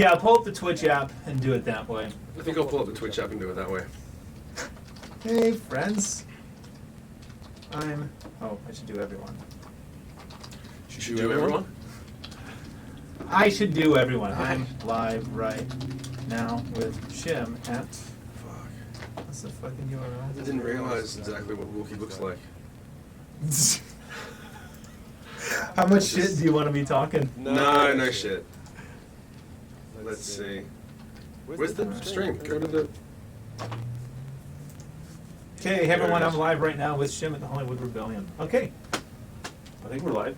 Yeah, pull up the Twitch app and do it that way. I think I'll pull up the Twitch app and do it that way. Hey, friends. Oh, I should do everyone. Should you do everyone? I should do everyone. I'm live right now with Shim at... Fuck. What's the fucking URL? I didn't realize exactly what Wookie looks like. How much shit do you want to be talking? No shit. Let's see. Where's the stream? Go to the... Okay, hey everyone, I'm live right now with Shim at the Hollywood Rebellion. Okay. I think we're live.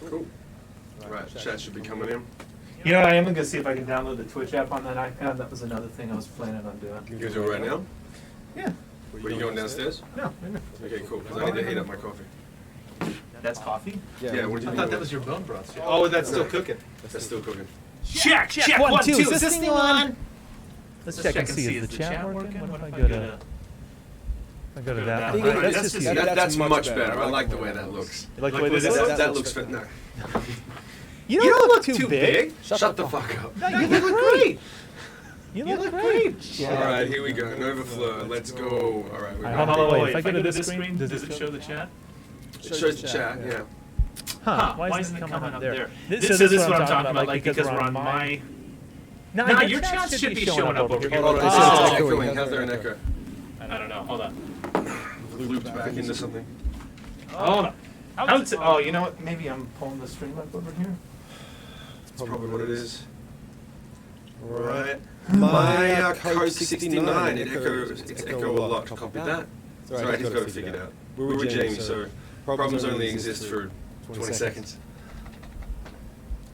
Cool. Right, chat should be coming in. You know what, I am going to see if I can download the Twitch app on that iPad. That was another thing I was planning on doing. You guys do it right now? Yeah. Were you going downstairs? No. Okay, cool. Because I need to heat up my coffee. That's coffee? Yeah, what do you I think? thought that was your bone broth. Oh, that's still cooking. That's still cooking. Check, One, two. Is this thing on? Let's check and see, is the chat working? What if I go to... I go to that. Right, Let's just see. That's much better. I like the way that looks. You like the way this is? That looks fit. No. You don't look too big. Shut the fuck up. No, you look great. You look great. All right, here we go. Nova Fleur. Let's go. All right, we're Hold going. on, wait. If I go to this screen, does it show the chat? It shows the chat, yeah. Huh? Why isn't it coming up there? This is what I'm talking about, like, because we're on my... No, your chat should be showing up over here. Hold on, it Oh, says it's echoing. How's there an echo? I don't know, hold on. Looped back into something. Hold on. Oh, you know what? Maybe I'm pulling the stream up over here. That's probably what it is. Alright. My code 69. It's echo a lot. Copy that. It's alright, he's got it figured out. We're with Jayme, so problems only exist for 20 seconds.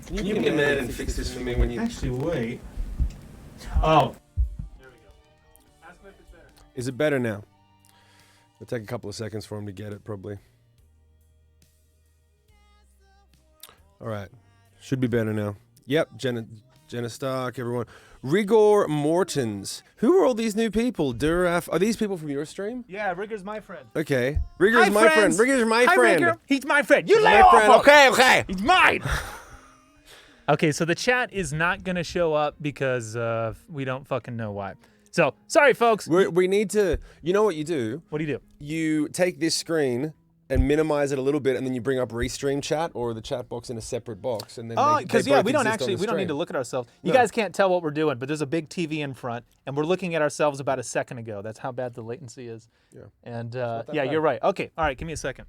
Can you be a man and fix this for me when you... Actually, wait. Oh. There we go. Ask me if it's better. Is it better now? It'll take a couple of seconds for him to get it, probably. All right. Should be better now. Yep, Jenna Stark, everyone. Rigor Mortons. Who are all these new people? Duraf. Are these people from your stream? Yeah, Rigger's my friend. Okay. Rigger's my friend. Rigger's my friend. Rigger. He's my friend. You He's lay my off friend. him. Okay. He's mine. Okay, so the chat is not going to show up because we don't fucking know why. So, sorry, folks. We need to... You know what you do? What do you do? You take this screen and minimize it a little bit, and then you bring up Restream chat or the chat box in a separate box, and then Because they both we don't exist on the we don't need to stream. look at ourselves. You No. guys can't tell what we're doing, but there's a big TV in front, and we're looking at ourselves about a second ago. That's how bad the latency is. Yeah. And that yeah, bad. you're right. Okay, all right, give me a second.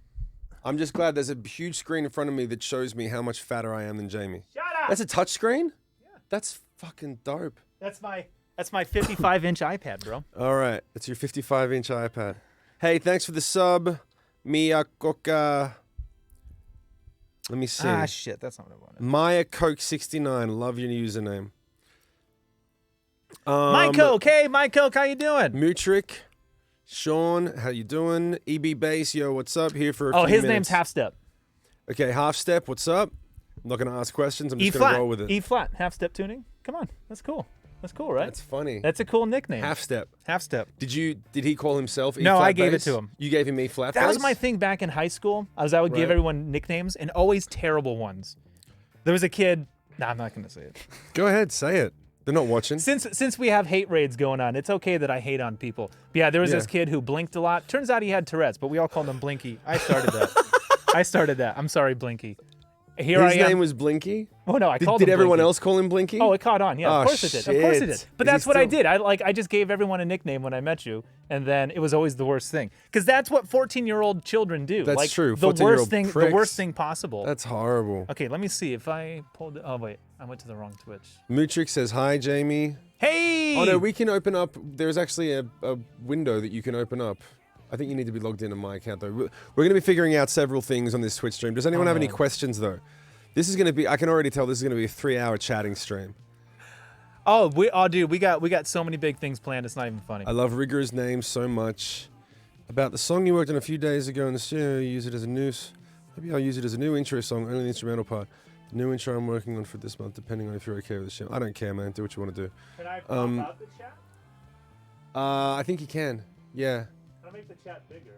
I'm just glad there's a huge screen in front of me that shows me how much fatter I am than Jayme. Shut up. That's a touch screen? Yeah. That's fucking dope. That's my 55-inch iPad, bro. All right, it's your 55-inch iPad. Hey, thanks for the sub, Mia Coca. Let me see. Ah, shit, that's not what I wanted. Maya Coke 69. Love your username. My Coke, hey, My Coke, how you doing? Mutrick, Sean, how you doing? EB Base, yo, what's up? Here for a few his minutes. name's Half Step. Okay, Half Step, what's up? I'm not going to ask questions. I'm E just going to flat. roll with it. E flat. Half Step tuning. Come on, that's cool. That's cool, right? That's funny. That's a cool nickname. Half Step. Half Step. Did he call himself E No, flat I gave bass? it to him. You gave him E flat That was bass? my thing back in high school. I would give Right. everyone nicknames, and always terrible ones. There was a kid. Nah, I'm not gonna say it. Go ahead, say it. They're not watching. Since we have hate raids going on, it's okay that I hate on people. But yeah, there was this kid who blinked a lot. Turns out he had Tourette's, but we all called him Blinky. I started that. I'm sorry, Blinky. Here His I am. name was Blinky? Oh no, I called Did him everyone Blinky. else call him Blinky? Oh, it caught on. Yeah, Oh, of course it did. Of course it did. shit. But Is he that's what I still- did. I just gave everyone a nickname when I met you, and then it was always the worst thing. Because that's what 14-year-old children do. That's like, true. The 14-year-old worst thing. The pricks. worst thing possible. That's horrible. Okay, let me see if I pulled. Oh wait, I went to the wrong Twitch. Mutrick says, hi, Jayme. Hey! Oh, no, we can open up. There's actually a window that you can open up. I think you need to be logged into my account, though. We're going to be figuring out several things on this Twitch stream. Does anyone have any questions, though? This is going to be, I can already tell this is going to be a 3-hour chatting stream. Dude, we got so many big things planned. It's not even funny. I love Rigger's name so much. About the song you worked on a few days ago in the studio, you use it as a news. Maybe I'll use it as a new intro song, only the instrumental part. The new intro I'm working on for this month, depending on if you're okay with the show. I don't care, man. Do what you want to do. Can I pop out the chat? I think you can. Yeah. I'll make the chat bigger.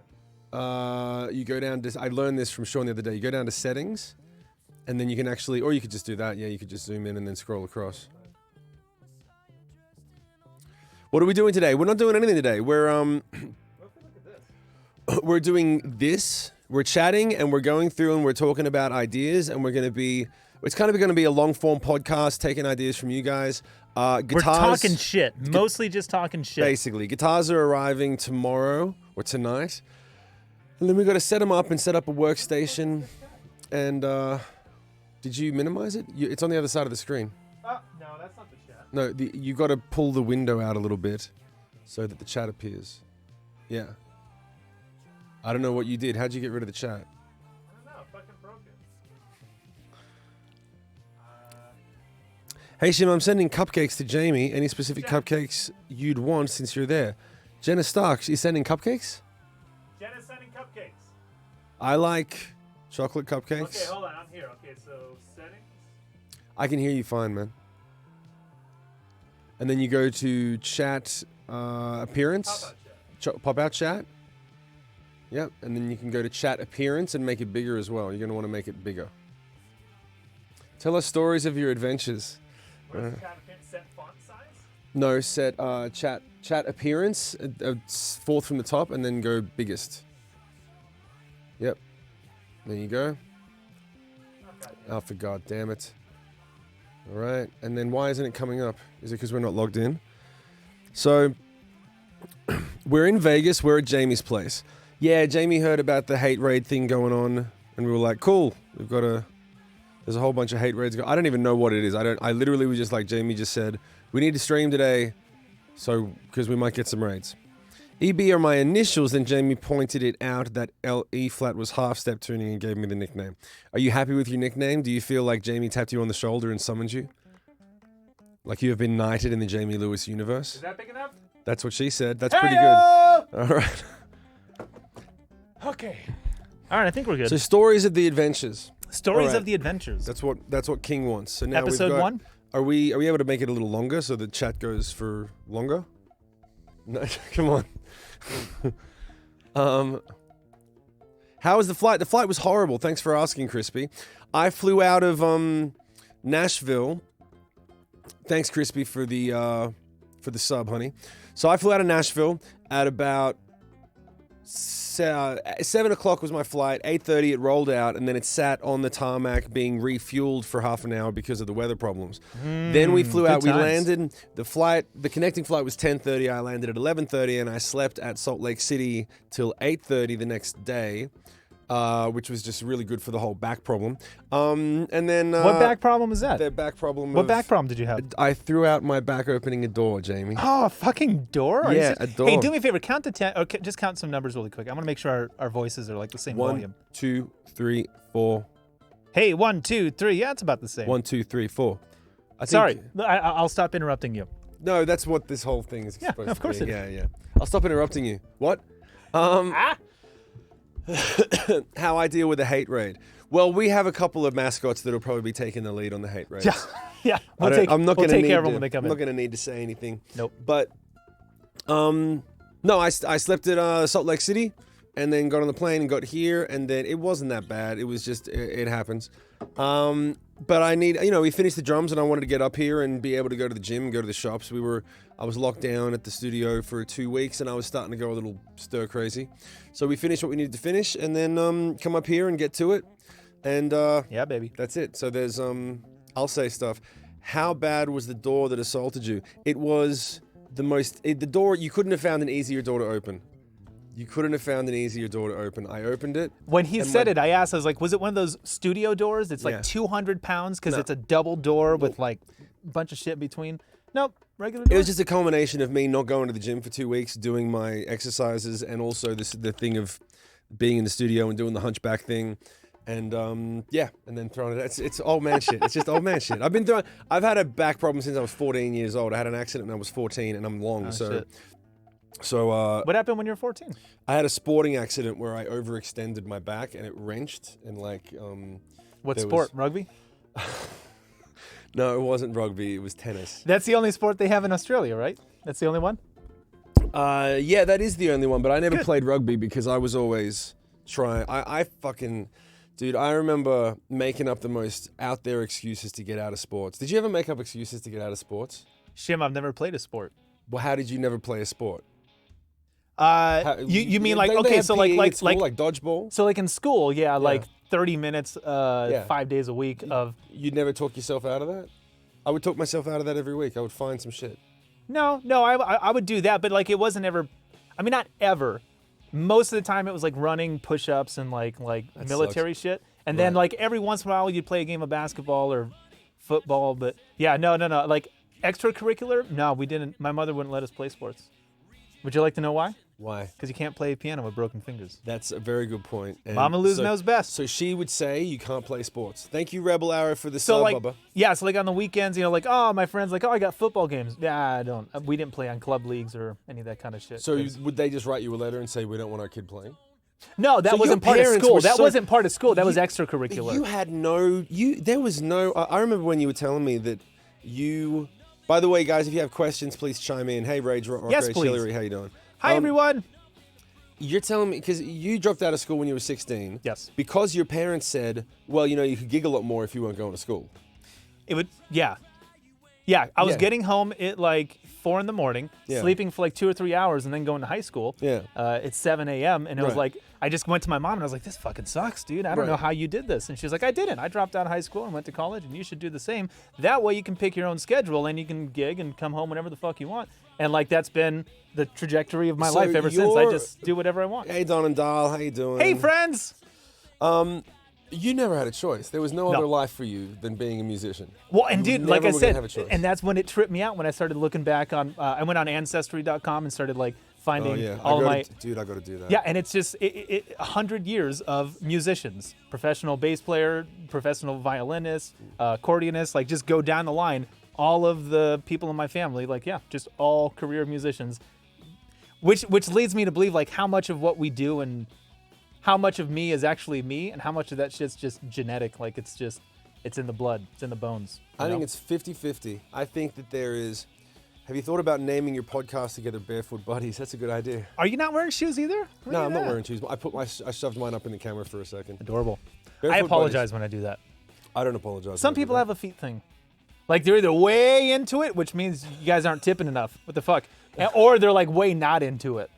You go down to, I learned this from Sean the other day. You go down to settings, and then you can actually, or you could just do that. Yeah, you could just zoom in and then scroll across. What are we doing today? We're not doing anything today. We're we're doing this. We're chatting and we're going through and we're talking about ideas and we're going to be. It's kind of going to be a long form podcast, taking ideas from you guys. Guitars, we're talking shit. Mostly just talking shit. Basically, guitars are arriving tomorrow or tonight, and then we got to set them up and set up a workstation. And did you minimize it? It's on the other side of the screen. No, that's not the chat. No, you got to pull the window out a little bit so that the chat appears. Yeah. I don't know what you did. How'd you get rid of the chat? I don't know. I fucking broke it. Hey, Shim, I'm sending cupcakes to Jayme. Any specific cupcakes you'd want since you're there? Jenna Stark is sending cupcakes? Jenna's sending cupcakes. I like chocolate cupcakes. Okay, hold on. I'm here. Okay, so settings. I can hear you fine, man. And then you go to chat appearance. Pop-out chat. Yep, and then you can go to chat appearance and make it bigger as well. You're going to want to make it bigger. Tell us stories of your adventures. Where's chat appearance? Set font size? No, set chat appearance, fourth from the top, and then go biggest. Yep. There you go. Oh, for God damn it. All right, and then why isn't it coming up? Is it because we're not logged in? So, we're in Vegas. We're at Jayme's place. Yeah, Jayme heard about the hate raid thing going on, and we were like, cool, there's a whole bunch of hate raids going. I don't even know what it is. I literally was just like, Jayme just said, we need to stream today, so, because we might get some raids. EB are my initials, then Jayme pointed it out that E flat was half step tuning and gave me the nickname. Are you happy with your nickname? Do you feel like Jayme tapped you on the shoulder and summoned you? Like you have been knighted in the Jayme Lewis universe? Is that big enough? That's what she said. That's pretty good. All right. Okay. All right, I think we're good. So stories of the adventures. Stories All right. of the adventures. That's what King wants. So now Episode we've got, 1? Are we able to make it a little longer so the chat goes for longer? No, come on. How was the flight? The flight was horrible. Thanks for asking, Crispy. I flew out of Nashville. Thanks, Crispy, for the sub, honey. So I flew out of Nashville at about 7 o'clock was my flight. 8:30 it rolled out, and then it sat on the tarmac being refueled for half an hour because of the weather problems. Then we flew out. We landed. The connecting flight was 10:30. I landed at 11:30, and I slept at Salt Lake City till 8:30 the next day, which was just really good for the whole back problem. And then what back problem is that? The back problem. What back problem did you have? I threw out my back opening a door, Jayme. Oh, a fucking door? Yeah, a door. Hey, do me a favor. Count to 10. Okay, just count some numbers really quick. I want to make sure our voices are like the same 1, volume. 2, 3, 4. Hey, 1, 2, 3. Yeah, it's about the same. 1, 2, 3, 4. Sorry, I'll stop interrupting you. No, that's what this whole thing is supposed to be. of course it is. Yeah. I'll stop interrupting you. What? How I deal with a hate raid. Well, we have a couple of mascots that'll probably be taking the lead on the hate raids. Yeah, we'll take care of them when they come in. I'm not going to need to say anything. Nope. But, no, I slept at Salt Lake City and then got on the plane and got here, and then it wasn't that bad. It was just, it happens. But I need, we finished the drums and I wanted to get up here and be able to go to the gym and go to the shops. I was locked down at the studio for 2 weeks and I was starting to go a little stir crazy. So we finished what we needed to finish and then come up here and get to it. And yeah, baby. That's it. So there's, I'll say stuff. How bad was the door that assaulted you? It was the door, you couldn't have found an easier door to open. You couldn't have found an easier door to open. I opened it. When he said it, I asked, I was like, was it one of those studio doors? It's like 200 pounds because it's a double door with like a bunch of shit between. Nope, regular door. It was just a culmination of me not going to the gym for 2 weeks, doing my exercises, and also the thing of being in the studio and doing the hunchback thing. And and then throwing it. It's old man shit. It's just old man shit. I've had a back problem since I was 14 years old. I had an accident when I was 14, and I'm long. Shit. So what happened when you were 14? I had a sporting accident where I overextended my back and it wrenched and What sport? Rugby? No, it wasn't rugby. It was tennis. That's the only sport they have in Australia, right? That's the only one? Yeah, that is the only one. But I never played rugby because I was always trying. Dude, I remember making up the most out there excuses to get out of sports. Did you ever make up excuses to get out of sports? Shim, I've never played a sport. Well, how did you never play a sport? You mean they okay, have so PE like at school, like dodgeball? so like in school, yeah, like 30 minutes, 5 days a week of. You'd never talk yourself out of that? I would talk myself out of that every week. I would find some shit. No, I would do that, but like it wasn't ever. I mean, not ever. Most of the time, it was like running, push-ups, and like military shit. And then like every once in a while, you'd play a game of basketball or football. But yeah, no. Like extracurricular, no, we didn't. My mother wouldn't let us play sports. Would you like to know why? Why? Because you can't play piano with broken fingers. That's a very good point. And Mama Luz knows best. So she would say you can't play sports. Thank you, Rebel Arrow, for the So sub, like, Bubba. yeah, so like on the weekends, like, oh, my friend's like, oh, I got football games. Yeah, I don't. We didn't play on club leagues or any of that kind of shit. So would they just write you a letter and say we don't want our kid playing? No, that So wasn't your part of parents school. were That so- wasn't part of school. That was extracurricular. You had no. There was no. I remember when you were telling me that you. By the way, guys, if you have questions, please chime in. Hey, Rage Rock, Yes, Rage please. Hillary, how you doing? Hi, everyone. You're telling me because you dropped out of school when you were 16. Yes. Because your parents said, well, you could gig a lot more if you weren't going to school. It would, yeah. Yeah, I was Yeah. getting home at like 4 a.m, Yeah. sleeping for like 2 or 3 hours, and then going to high school. Yeah. At 7 a.m. And it was Right. like, I just went to my mom and I was like, this fucking sucks, dude. I don't know Right. how you did this. And she was like, I didn't. I dropped out of high school and went to college, and you should do the same. That way you can pick your own schedule and you can gig and come home whenever the fuck you want. And like that's been the trajectory of my So life ever since. I you're- just do whatever I want. Hey, Don and Dahl, how you doing? Hey, friends. You never had a choice. There was no No. other life for you than being a musician. Well, and You dude, like I never were gonna said, have a choice. and that's when it tripped me out when I started looking back on. I went on Ancestry.com and started like finding Oh yeah, all of my. dude, I got to do that. Yeah, and it's just 100 years of musicians, professional bass player, professional violinist, accordionist, like just go down the line. All of the people in my family, like just all career musicians, which leads me to believe like how much of what we do and how much of me is actually me and how much of that shit's just genetic, like it's in the blood, it's in the bones. I think it's 50-50. I think that there is. Have you thought about naming your podcast together Barefoot Buddies? That's a good idea. Are you not wearing shoes either? Look No, at I'm not that. wearing shoes. I shoved mine up in the camera for a second. Adorable. Barefoot I apologize Buddies. when I do that. I don't apologize. Some when I do people that. have a feet thing. Like they're either way into it, which means you guys aren't tipping enough. What the fuck? Or they're like way not into it.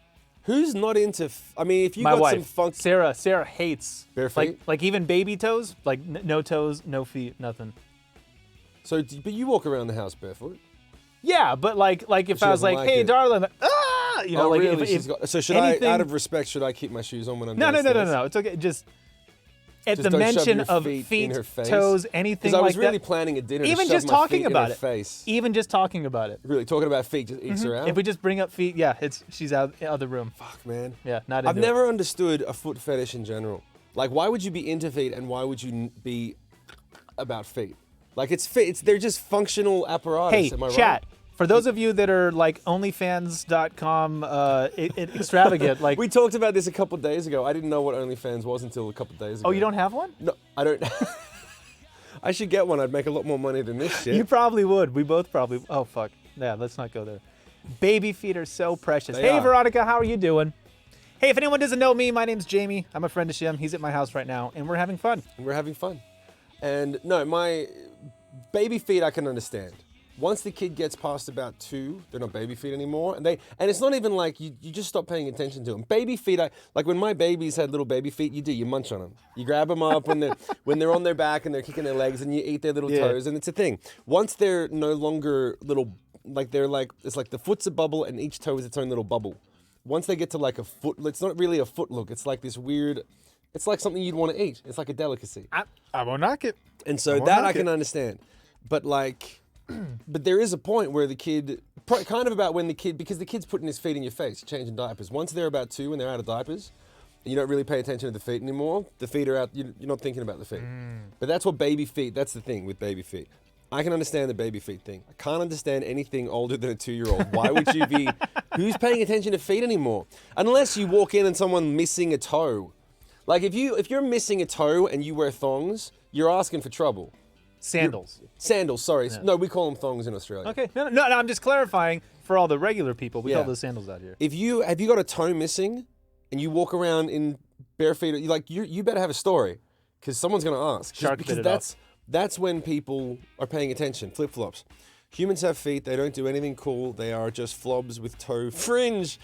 Who's not into? I mean, if you My got wife, some funk. Sarah hates Bare feet? like even baby toes, like no toes, no feet, nothing. So, but you walk around the house barefoot. Yeah, but like if She I was doesn't like, like hey, it. darling, like, Oh, like really? if She's got, so should anything- I, out of respect, should I keep my shoes on when I'm no, downstairs? it's okay. Just at Just the don't shove mention your of feet feet, in her face? toes, anything Because I was like really that. planning a dinner. Even to shove just my talking feet about in her it. Face. Even just talking about it. Really talking about feet just eats her out. If we just bring up feet, she's out of the room. Fuck, man. Yeah, not into I've it. never understood a foot fetish in general. Like, why would you be into feet and why would you be about feet? Like, they're just functional apparatus. Hey, am I chat. right? For those of you that are like OnlyFans.com extravagant, like, We talked about this a couple days ago. I didn't know what OnlyFans was until a couple days ago. oh, you don't have one? No, I don't. I should get one. I'd make a lot more money than this shit. You probably would. We both probably. Oh fuck. Yeah, let's not go there. Baby feet are so precious. They Hey, are. Veronica, how are you doing? Hey, if anyone doesn't know me, my name's Jayme. I'm a friend of Shim. He's at my house right now, and we're having fun. And we're having fun. And no, my baby feet I can understand. Once the kid gets past about 2, they're not baby feet anymore. And it's not even like you just stop paying attention to them. Baby feet, like when my babies had little baby feet, you munch on them. You grab them up when they're on their back and they're kicking their legs and you eat their little toes. And it's a thing. Once they're no longer little, like it's like the foot's a bubble and each toe is its own little bubble. Once they get to like a foot, it's not really a foot look. It's like this weird, it's like something you'd want to eat. It's like a delicacy. I won't knock it. And so won't that knock I can it. understand. But like, but there is a point where the kid, kind of about when the kid, because the kid's putting his feet in your face, changing diapers. Once they're about 2 and they're out of diapers, and you don't really pay attention to the feet anymore, the feet are out, you're not thinking about the feet. But that's what baby feet, that's the thing with baby feet. I can understand the baby feet thing. I can't understand anything older than a 2-year-old. Why would you be, who's paying attention to feet anymore? Unless you walk in and someone missing a toe. Like if you're missing a toe and you wear thongs, you're asking for trouble. Sandals. Sandals, sorry. No, we call them thongs in Australia. Okay. No, I'm just clarifying for all the regular people. We Yeah. call those sandals out here. Have you got a toe missing and you walk around in bare feet, you better have a story because someone's going to ask. Shark because bit it off. that's when people are paying attention. Flip-flops. Humans have feet. They don't do anything cool. They are just flobs with toe fringe.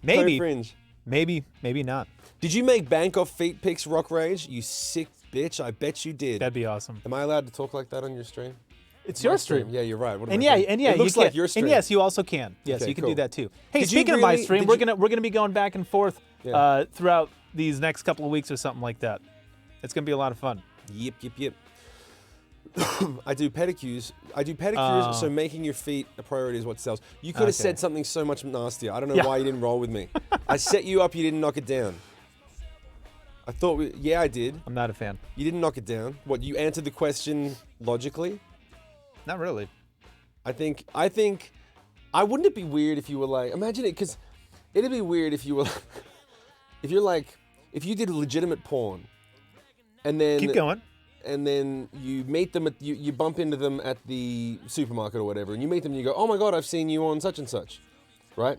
Maybe. Toe fringe. Maybe not. Did you make bank off feet pics, Rock Rage? You sick bitch. I bet you did. That'd be awesome. Am I allowed to talk like that on your stream? It's your stream. Yeah, you're right. What am And I yeah, thinking? and yeah, it looks you like can. your stream. And yes, you also can. Yes, Okay, you can cool. do that too. Hey, Did you speaking of my really- stream, did we're you- gonna be going back and forth Yeah. throughout these next couple of weeks or something like that. It's gonna be a lot of fun. Yep. I do pedicures. Oh. So making your feet a priority is what sells. You could have Okay. said something so much nastier. I don't know Yeah. why you didn't roll with me. I set you up. You didn't knock it down. I thought, I did. I'm not a fan. You didn't knock it down. What? You answered the question logically. Not really. I think. Wouldn't it be weird if you were like? Imagine it, because it'd be weird if you were. If you did legitimate porn, and then Keep going. and then you meet them you bump into them at the supermarket or whatever, and you meet them and you go, oh my god, I've seen you on such and such, right?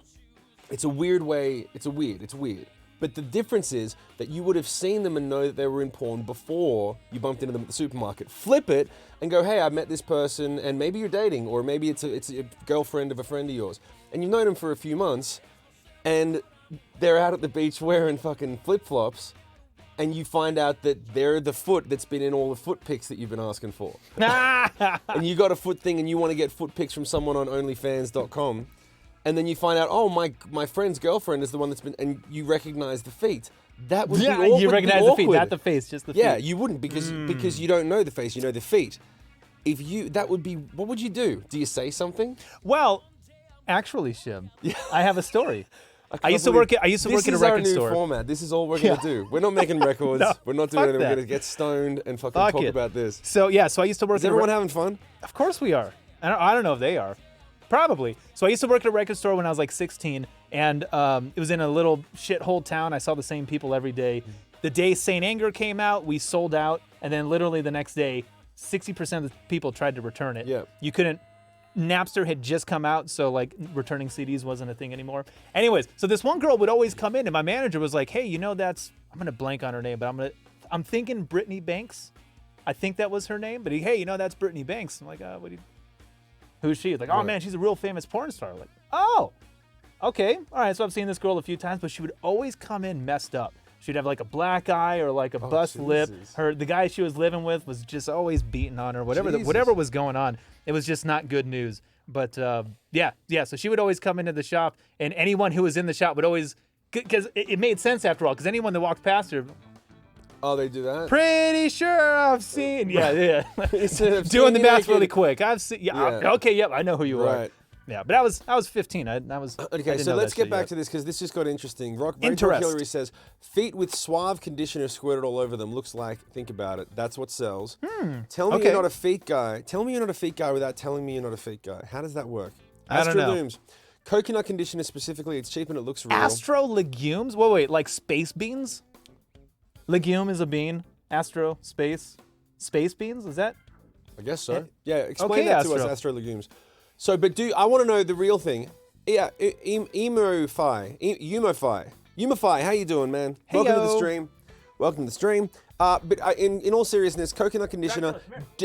It's a weird way. It's weird. But the difference is that you would have seen them and know that they were in porn before you bumped into them at the supermarket. Flip it and go, hey, I met this person, and maybe you're dating, or maybe it's a girlfriend of a friend of yours, and you've known them for a few months, and they're out at the beach wearing fucking flip-flops, and you find out that they're the foot that's been in all the foot pics that you've been asking for. And you got a foot thing and you want to get foot pics from someone on onlyfans.com, and then you find out, oh, my friend's girlfriend is the one that's been, and you recognize the feet. That would be awkward. You recognize the feet, not the face, just the feet. Yeah, you wouldn't, because you don't know the face, you know the feet. What would you do? Do you say something? Well, actually, Shim, I have a story. I can't used to believe- work at a record This is our new store. format. This is all we're going to do. We're not making records. No, We're not doing fuck it. We're that. going to get stoned and fucking Fuck talk it. about this. So I used to work Is at a everyone having fun? Of course we are. I don't know if they are. Probably. So I used to work at a record store when I was like 16, and it was in a little shithole town. I saw the same people every day. The day Saint Anger came out, we sold out, and then literally the next day, 60% of the people tried to return it. Yeah. You couldn't. Napster had just come out, so like returning CDs wasn't a thing anymore. Anyways, so this one girl would always come in, and my manager was like, "Hey, I'm gonna blank on her name, but I'm thinking Brittany Banks. I think that was her name, but hey, that's Brittany Banks." I'm like, who's she? He's like, oh Right. man, she's a real famous porn star. Like, oh, okay, all right. So I've seen this girl a few times, but she would always come in messed up. She'd have like a black eye or like a bust lip. Jesus. The guy she was living with was just always beating on her. Whatever Jesus. whatever was going on, it was just not good news. But yeah. So she would always come into the shop, and anyone who was in the shop would always, because it made sense after all. Because anyone that walked past her, Oh, they do that? pretty sure I've seen. Yeah. Instead of Doing the seeing math you really naked. quick. I've seen. Yeah. Okay. Yep. I know who you are. Right. Yeah, but I was 15. I was I Okay, didn't so know let's that get shit back yet. to this, because this just got interesting. Rock Interest. Hillary says, feet with suave conditioner squirted all over them. Looks like, think about it, that's what sells. Tell me okay. you're not a feet guy. Tell me you're not a feet guy without telling me you're not a feet guy. How does that work? I don't know. Looms. Coconut conditioner specifically, it's cheap and it looks real. Astro legumes? Wait, like space beans? Legume is a bean. Astro, space beans? Is that? I guess so. Yeah, explain Okay, that to us, Astro. Astro Legumes. So, but I want to know the real thing. Yeah, Umofy, how you doing, man? Welcome to the Heyo. stream. Welcome to the stream. But in all seriousness, coconut conditioner,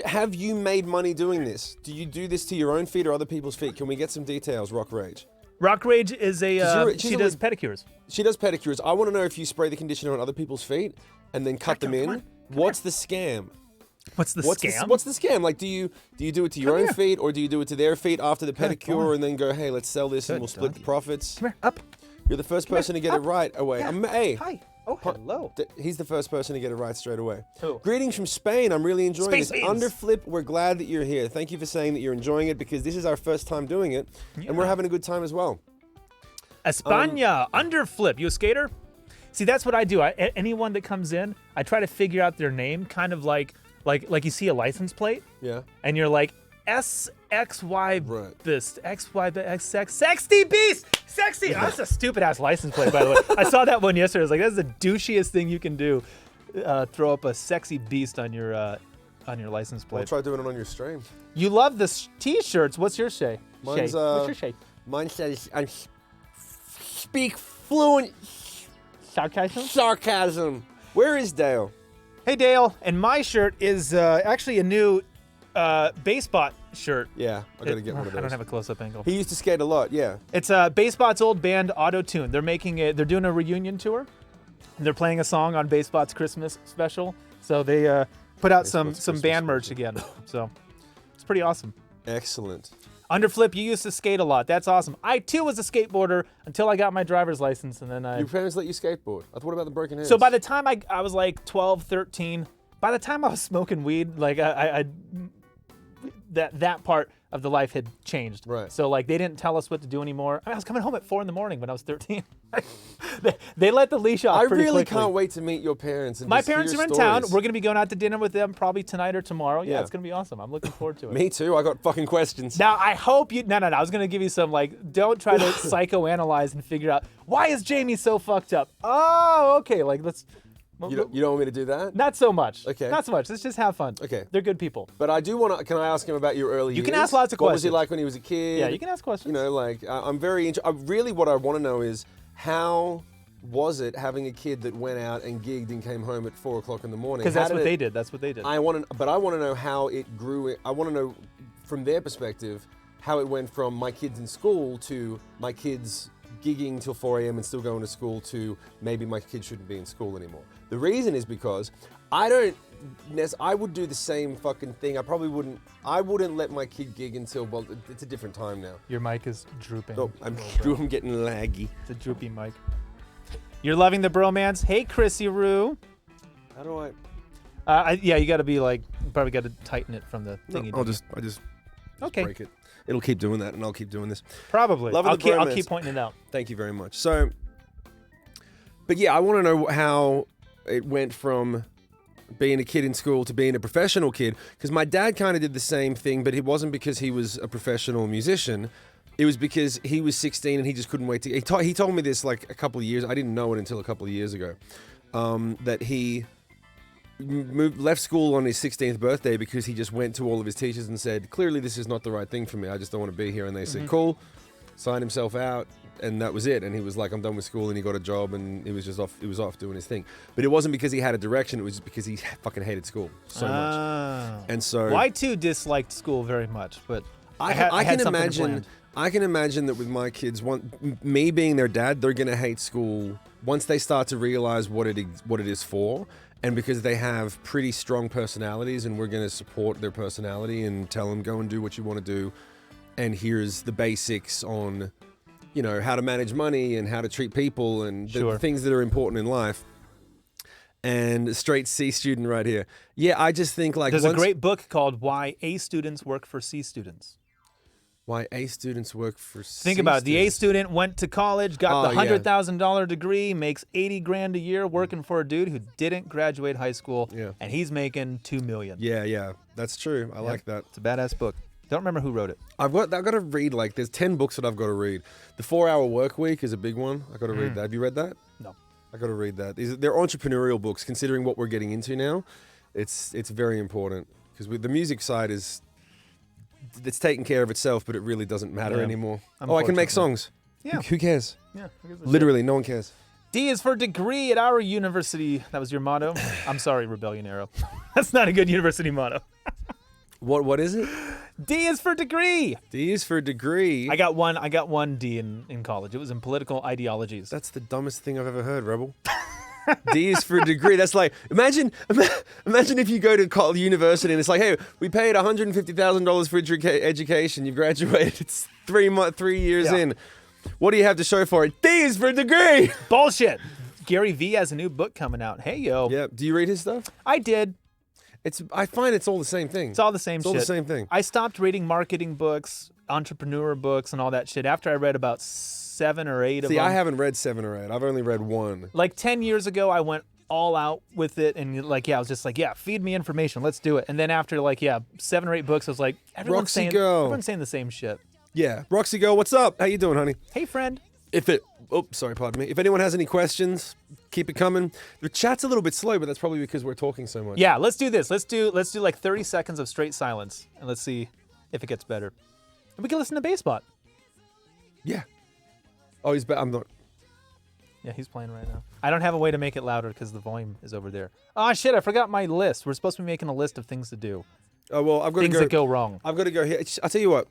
have you made money doing this? Do you do this to your own feet or other people's feet? Can we get some details, Rock Rage? Rock Rage is you're- she she's does a- pedicures. She does pedicures. I want to know if you spray the conditioner on other people's feet and then cut them in. What's the scam? What's the scam? What's the scam? Like, do you do it to your own here. feet, or do you do it to their feet after the Come pedicure, on. and then go, hey, let's sell this and Good we'll split the doggy. profits? Come here, up. You're the first person to get it right away. Hey, Hi. Oh, hello. he's the first person to get it right straight away. Who? Greetings from Spain. I'm really enjoying Space this. beans. Underflip, we're glad that you're here. Thank you for saying that you're enjoying it, because this is our first time doing it, and we're having a good time as well. España, underflip. You a skater? See, that's what I do. Anyone that comes in, I try to figure out their name, kind of like you see a license plate, Yeah. and you're like SXY Right. this XY sexy beast, sexy. That's a stupid ass license plate, by the way. I saw that one yesterday. I was like, that's the douchiest thing you can do. Throw up a sexy beast on your license I'll plate. try doing it on your stream. You love the t-shirts. What's your shay? Mine's, Shay. What's your shay? Mine says, I speak fluent sarcasm. Where is Dale? Hey Dale, and my shirt is actually a new base bot shirt. Yeah, I gotta get one of those. I don't have a close-up angle. He used to skate a lot. Yeah. It's Basebot's old band, Auto Tune. They're doing a reunion tour. They're playing a song on Basebot's Christmas special. So they put out some Christmas band merch special. again. So it's pretty awesome. Excellent. Underflip, you used to skate a lot. That's awesome. I too was a skateboarder until I got my driver's license, and then Your parents let you skateboard. What about the broken hands? So by the time I was like 12, 13, by the time I was smoking weed, like that part of the life had changed. Right. So like they didn't tell us what to do anymore. I was coming home at 4 a.m. when I was 13. they let the leash off I pretty really quickly. can't wait to meet your parents. And My just parents hear are in town. stories. We're going to be going out to dinner with them probably tonight or tomorrow. Yeah, Yeah. it's going to be awesome. I'm looking forward to it. Me too. I got fucking questions. Now, I hope you... No. I was going to give you some, like, don't try to psychoanalyze and figure out, why is Jayme so fucked up? Oh, okay. Like, let's... You don't want me to do that? Not so much. Okay. Not so much. Let's just have fun. Okay. They're good people. But I do want to. Can I ask him about your early years? You can ask lots of What was he questions. like when he was a kid? Yeah, you can ask questions. You know, like I'm very. Really, what I want to know is how was it having a kid that went out and gigged and came home at 4 o'clock in the morning? Because How that's did what it- they did. That's what they did. I want to know how it grew. I want to know from their perspective how it went from my kids in school to my kids gigging till 4 a.m. and still going to school to maybe my kids shouldn't be in school anymore. The reason is because I would do the same fucking thing. I wouldn't let my kid gig until, well, it's a different time now. Your mic is drooping. Oh, I'm getting laggy. It's a droopy mic. You're loving the bromance. Hey, Chrissy Roo. How do I? Yeah, you got to be like, you probably got to tighten it from the No, thingy. I just Okay. break it. It'll keep doing that, and I'll keep doing this. Probably. Loving I'll the keep bromance. pointing it out. Thank you very much. So, but yeah, I want to know how it went from being a kid in school to being a professional kid, because my dad kind of did the same thing, but it wasn't because he was a professional musician. It was because he was 16 and he just couldn't wait to. He told me this like a couple of years. I didn't know it until a couple of years ago. That he left school on his 16th birthday because he just went to all of his teachers and said, "Clearly, this is not the right thing for me. I just don't want to be here." And they said, "Cool." Signed himself out, and that was it. And he was like, "I'm done with school," and he got a job, and he was just off. He was off doing his thing. But it wasn't because he had a direction. It was just because he fucking hated school so much. Ah. And so Well, I too disliked school very much, but I had can something imagine. planned. I can imagine that with my kids, me being their dad, they're gonna hate school once they start to realize what it is for, and because they have pretty strong personalities, and we're gonna support their personality and tell them go and do what you want to do, and here's the basics on, you know, how to manage money and how to treat people and the Sure. things that are important in life. And straight C student right here. Yeah, I just think like There's a once- great book called Why A Students Work for C Students. why A students work for Think about it. The A student went to college, got Oh, the yeah. $100,000 degree, makes $80,000 a year working for a dude who didn't graduate high school, Yeah. and he's making $2 million. Yeah, that's true. I like that. It's a badass book. Don't remember who wrote it. I've got to read, like, there's 10 books that I've got to read. The 4-Hour Work Week is a big one. I got to read that. Have you read that? No. I got to read that. They're entrepreneurial books, considering what we're getting into now. It's very important because the music side it's taking care of itself, but it really doesn't matter Yeah. anymore. Oh, I can make Unfortunately. songs. Yeah. Who cares? Yeah. Literally, no one cares. D is for degree at our university. That was your motto. I'm sorry, Rebellion Arrow. That's not a good university motto. What is it? D is for degree. D is for degree. I got one D in college. It was in political ideologies. That's the dumbest thing I've ever heard, Rebel. D is for a degree. That's like, imagine if you go to university and it's like, hey, we paid $150,000 for education. You've graduated. It's 3 years Yeah. in. What do you have to show for it? D is for a degree. Bullshit. Gary Vee has a new book coming out. Hey, yo. Yeah. Do you read his stuff? I did. I find it's all the same thing. It's all the same It's shit. all the same thing. I stopped reading marketing books, entrepreneur books, and all that shit after I read about 7 or 8 of See, them. I haven't read 7 or 8. I've only read 1. Like 10 years ago, I went all out with it, and like, yeah, I was just like, yeah, feed me information, let's do it. And then after like, yeah, 7 or 8 books, I was like, everyone's Roxy girl. everyone's saying the same shit. Yeah. Roxy girl, what's up? How you doing, honey? Hey, friend. Pardon me. If anyone has any questions, keep it coming. The chat's a little bit slow, but that's probably because we're talking so much. Yeah, let's do this. Let's do like 30 seconds of straight silence, and let's see if it gets better. And we can listen to Basebot. Yeah. Oh, I'm not. Yeah, he's playing right now. I don't have a way to make it louder because the volume is over there. Oh, shit, I forgot my list. We're supposed to be making a list of things to do. Oh well, I've got Things to go. that go wrong. I've got to go here. I'll tell you what.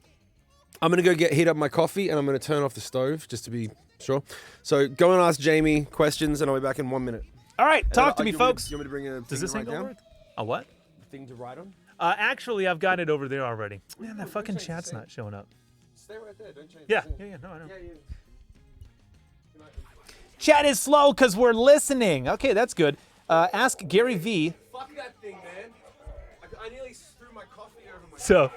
I'm gonna go heat up my coffee, and I'm gonna turn off the stove just to be sure. So go and ask Jayme questions, and I'll be back in 1 minute. All right, talk to me, You folks. want me to bring a Does thing this to write angle down? work? A what? Thing to write on? Actually, I've got it over there already. Man, that fucking chat's not showing up. Stay right there. Don't change. Yeah, no, I know. Chat is slow because we're listening. Okay, that's good. Ask Gary V. Fuck that thing, man. I nearly threw my coffee over my. So,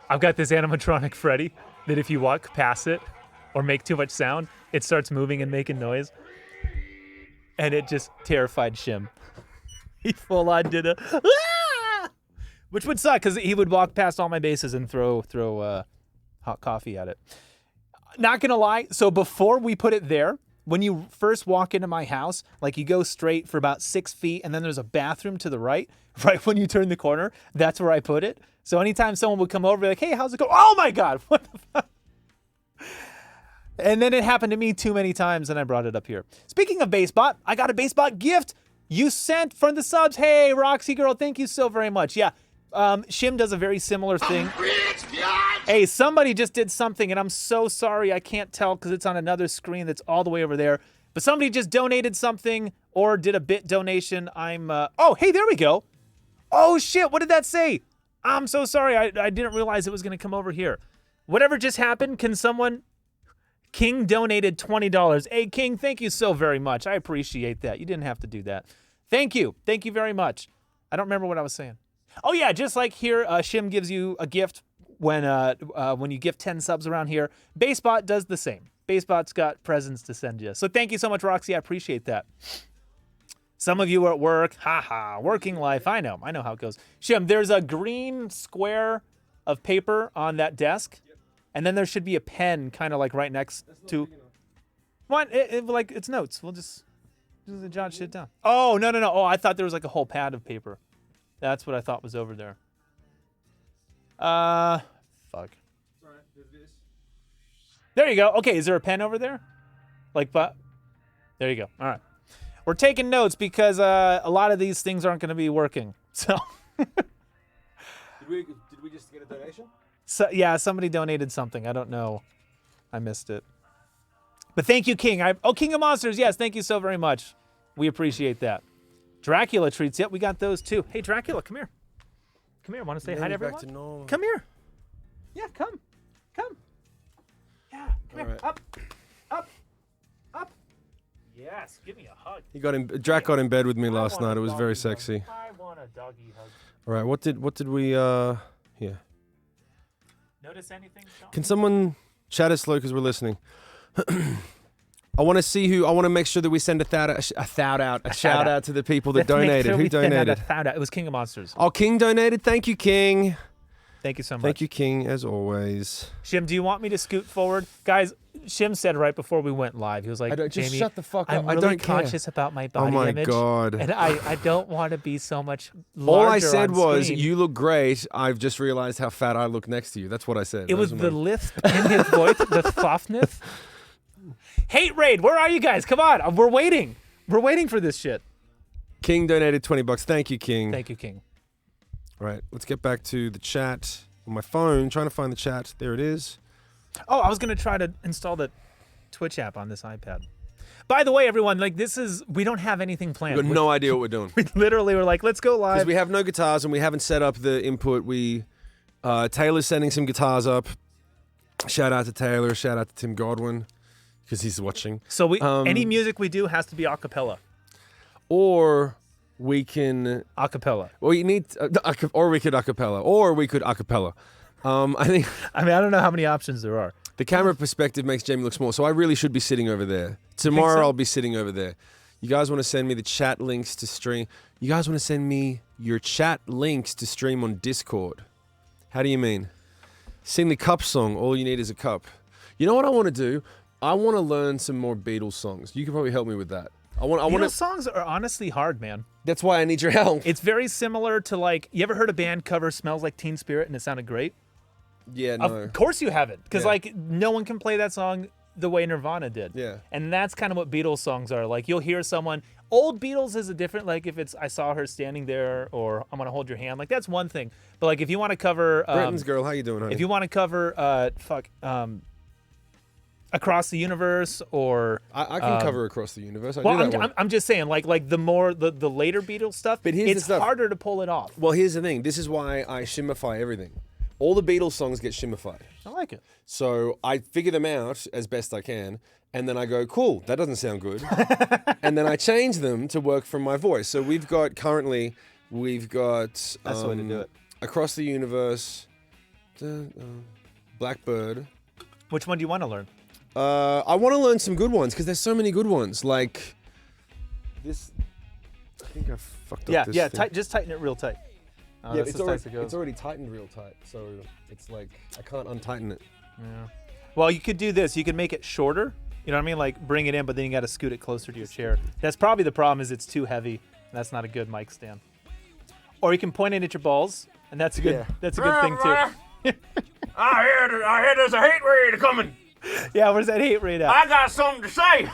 I've got this animatronic Freddy that if you walk past it or make too much sound, it starts moving and making noise. And it just terrified Shim. He full on did a "Ah!" Which would suck because he would walk past all my bases and throw hot coffee at it. Not gonna lie, so before we put it there, when you first walk into my house, like you go straight for about 6 feet and then there's a bathroom to the right when you turn the corner, that's where I put it. So anytime someone would come over, be like, hey, how's it going? Oh my God, what the fuck? And then it happened to me too many times and I brought it up here. Speaking of BaseBot, I got a BaseBot gift you sent from the subs. Hey, Roxy girl, thank you so very much. Yeah, Shim does a very similar thing. Hey, somebody just did something, and I'm so sorry I can't tell because it's on another screen that's all the way over there. But somebody just donated something or did a bit donation. Oh, hey, there we go. Oh, shit, what did that say? I'm so sorry. I didn't realize it was going to come over here. Whatever just happened, can someone... King donated $20. Hey, King, thank you so very much. I appreciate that. You didn't have to do that. Thank you. Thank you very much. I don't remember what I was saying. Oh, yeah, just like here, Shim gives you a gift when you gift 10 subs around here. BaseBot does the same. BaseBot's got presents to send you. So thank you so much, Roxy. I appreciate that. Some of you are at work. Haha, working life. I know how it goes. Shim, there's a green square of paper on that desk. And then there should be a pen kind of like right next to... What? Like, it's notes. We'll just jot shit down. Oh, no. Oh, I thought there was like a whole pad of paper. That's what I thought was over there. Fuck. There you go. Okay, is there a pen over there? Like, but... There you go. All right. We're taking notes because a lot of these things aren't going to be working. So... Did we just get a donation? So, yeah, somebody donated something. I don't know. I missed it. But thank you, King. King of Monsters. Yes, thank you so very much. We appreciate that. Dracula treats. Yep, we got those too. Hey, Dracula, come here. Come here. Want to say hi to everyone? Come here. Yeah, come. Yeah, come here. Right. Up. Yes, give me a hug. Drac got in bed with me last night. It was very sexy. I want a doggy hug. All right, what did we here? Notice anything, Sean? Can someone chat us slow because we're listening? I want to make sure that we send a shout out to the people that donated. Who donated? It was King of Monsters. Oh, King donated. Thank you, King. Thank you so much. Thank you, King, as always. Shim, do you want me to scoot forward? Guys, Shim said right before we went live, he was like, just Jayme, shut the fuck up. I'm I really don't care. conscious about my body Oh my image. God. And I don't want to be so much larger All I said on was, screen. you look great. I've just realized how fat I look next to you. That's what I said. It was the lisp in his voice, the softness. Hate Raid, where are you guys? Come on, we're waiting. We're waiting for this shit. King donated $20. Thank you, King. Thank you, King. All right, let's get back to the chat on my phone. Trying to find the chat. There it is. Oh, I was going to try to install the Twitch app on this iPad. By the way, everyone, like we don't have anything planned. We've got no idea what we're doing. We literally were like, let's go live. Because we have no guitars and we haven't set up the input. Taylor's sending some guitars up. Shout out to Taylor. Shout out to Tim Godwin because he's watching. So any music we do has to be a cappella. Or we can a cappella. Well, you need, or we could a cappella, or we could a cappella. I don't know how many options there are. The camera perspective makes Jayme look small, so I really should be sitting over there. Tomorrow I'll be sitting over there. You guys want to send me the chat links to stream? You guys want to send me your chat links to stream on Discord? How do you mean? Sing the cup song. All you need is a cup. You know what I want to do? I want to learn some more Beatles songs. You can probably help me with that. Beatles songs are honestly hard, man. That's why I need your help. It's very similar to like, you ever heard a band cover Smells Like Teen Spirit and it sounded great? Yeah, no. Of course you haven't, because like no one can play that song the way Nirvana did. Yeah. And that's kind of what Beatles songs are. Like you'll hear someone, old Beatles is a different, like if it's I Saw Her Standing There or I'm Gonna Hold Your Hand, like that's one thing. But like if you want to cover Britain's Girl, how you doing, honey? if you want to cover Across the Universe or I can cover Across the Universe. I well, do that one. I'm just saying like the more the later Beatles stuff, But here's the it's stuff. harder to pull it off. Well, here's the thing. This is why I shimify everything. All the Beatles songs get shimified. I like it. So I figure them out as best I can, and then I go, cool, that doesn't sound good. And then I change them to work from my voice. So we've got That's the way to do it. Across the Universe, Blackbird. Which one do you want to learn? I want to learn some good ones because there's so many good ones. Like this. I think I fucked up this thing. just tighten it real tight. Yeah, that's as tight as it goes. it's already tightened real tight, so it's like I can't untighten it. Yeah. Well, you could do this. You could make it shorter. You know what I mean? Like bring it in, but then you got to scoot it closer to your chair. That's probably the problem. Is it's too heavy. And that's not a good mic stand. Or you can point it at your balls, and that's a good. Yeah. That's a good thing too. I hear there's a hate raid coming. Yeah, where's that hate rate at? I got something to say.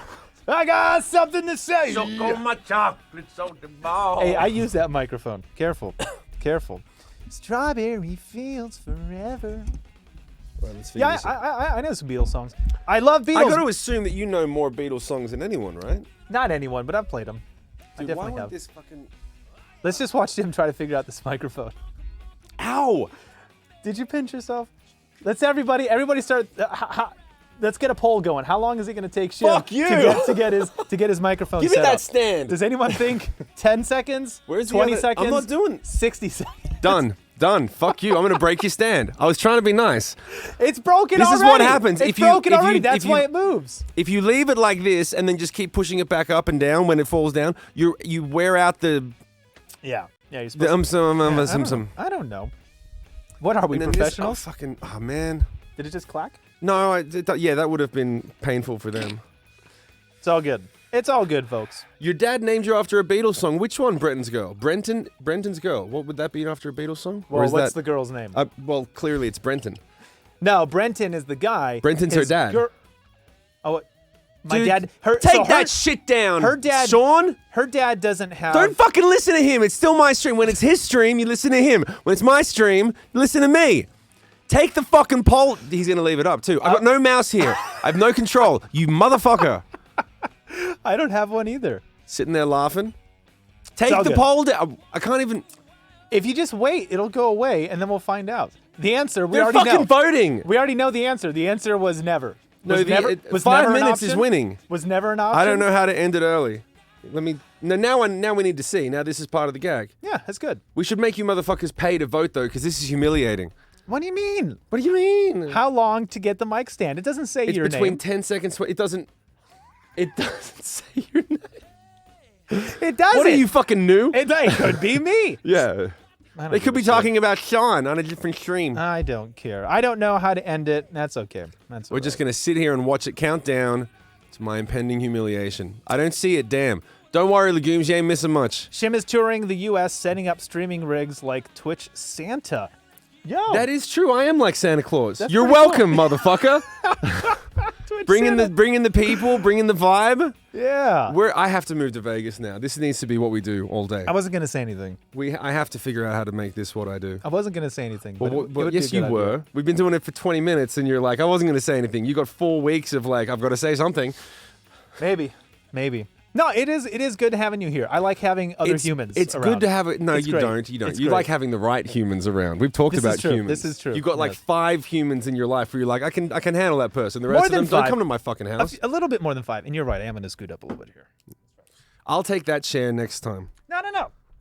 I got something to say. Suck on my chocolates on the ball. Hey, I use that microphone. Careful, careful. Strawberry fields forever. Right, let's figure Yeah, this out. I know some Beatles songs. I love Beatles. I got to assume that you know more Beatles songs than anyone, right? Not anyone, but I've played them. I Dude, definitely why would have. this fucking... Let's just watch him try to figure out this microphone. Ow! Did you pinch yourself? Let's everybody start. Let's get a poll going. How long is it going to take Shim Fuck you! to get his microphone Give me set that up? stand! Does anyone think 10 seconds? Where's the 20 other- seconds? I'm not doing... 60 seconds. Done. Fuck you. I'm going to break your stand. I was trying to be nice. It's broken This already. is what happens It's if you- broken if you- already. if That's you- why it moves. If you leave it like this and then just keep pushing it back up and down when it falls down, you wear out the... Yeah. Yeah, you're supposed I I don't know. What are we, professionals? Oh, man. Did it just clack? No, yeah, that would have been painful for them. It's all good. It's all good, folks. Your dad named you after a Beatles song. Which one, Brenton's Girl? Brenton's Girl. What would that be after a Beatles song? Well, what's the girl's name? Well, clearly it's Brenton. No, Brenton is the guy. Brenton's her dad. My Dude, dad. Take Take that shit down. her dad- Sean. Her dad doesn't have. Don't fucking listen to him. It's still my stream. When it's his stream, you listen to him. When it's my stream, you listen to me. Take the fucking poll. He's gonna leave it up too. I've got no mouse here. I have no control. You motherfucker. I don't have one either. Sitting there laughing. Take all the good. poll down. I can't even. If you just wait, it'll go away, and then we'll find out. The answer, we They're already fucking know. voting. We already know the answer. The answer was never. No, Was never, was 5 never an minutes is option? winning. Was never an option. I don't know how to end it early. Let me. No, now we need to see. Now this is part of the gag. Yeah, that's good. We should make you motherfuckers pay to vote though, because this is humiliating. What do you mean? What do you mean? How long to get the mic stand? It doesn't say It's your between name. 10 seconds. It doesn't. It doesn't say your name. It doesn't. What are you fucking new? It could be me. Yeah. I don't They give could a be shit. talking about Sean on a different stream. I don't care. I don't know how to end it. That's okay. That's We're just gonna sit here and watch it count down to my impending humiliation. I don't see it. Damn. Don't worry, legumes. You ain't missing much. Shim is touring the U.S., setting up streaming rigs like Twitch Santa. Yo, That is true. I am like Santa Claus. That's You're pretty welcome, motherfucker. Twitch Bring in Santa. the people, bring in the vibe. Yeah. I have to move to Vegas now. This needs to be what we do all day. I wasn't gonna say anything. I have to figure out how to make this what I do. I wasn't gonna say anything. Well, But it would be a yes, good you idea. were. We've been doing it for 20 minutes, and you're like, I wasn't going to say anything. You got 4 weeks of like, I've got to say something. Maybe. No, it is good having you here. I like having other humans. It's around. good to have it. No, It's you great. don't. You don't. It's You great. like having the right humans around. We've talked This about is true. humans. This is true. You've got like Yes. 5 humans in your life where you're like, I can handle that person. The More rest of than them don't 5. come to my fucking house. A little bit more than 5. And you're right. I am gonna scoot up a little bit here. I'll take that chair next time. No.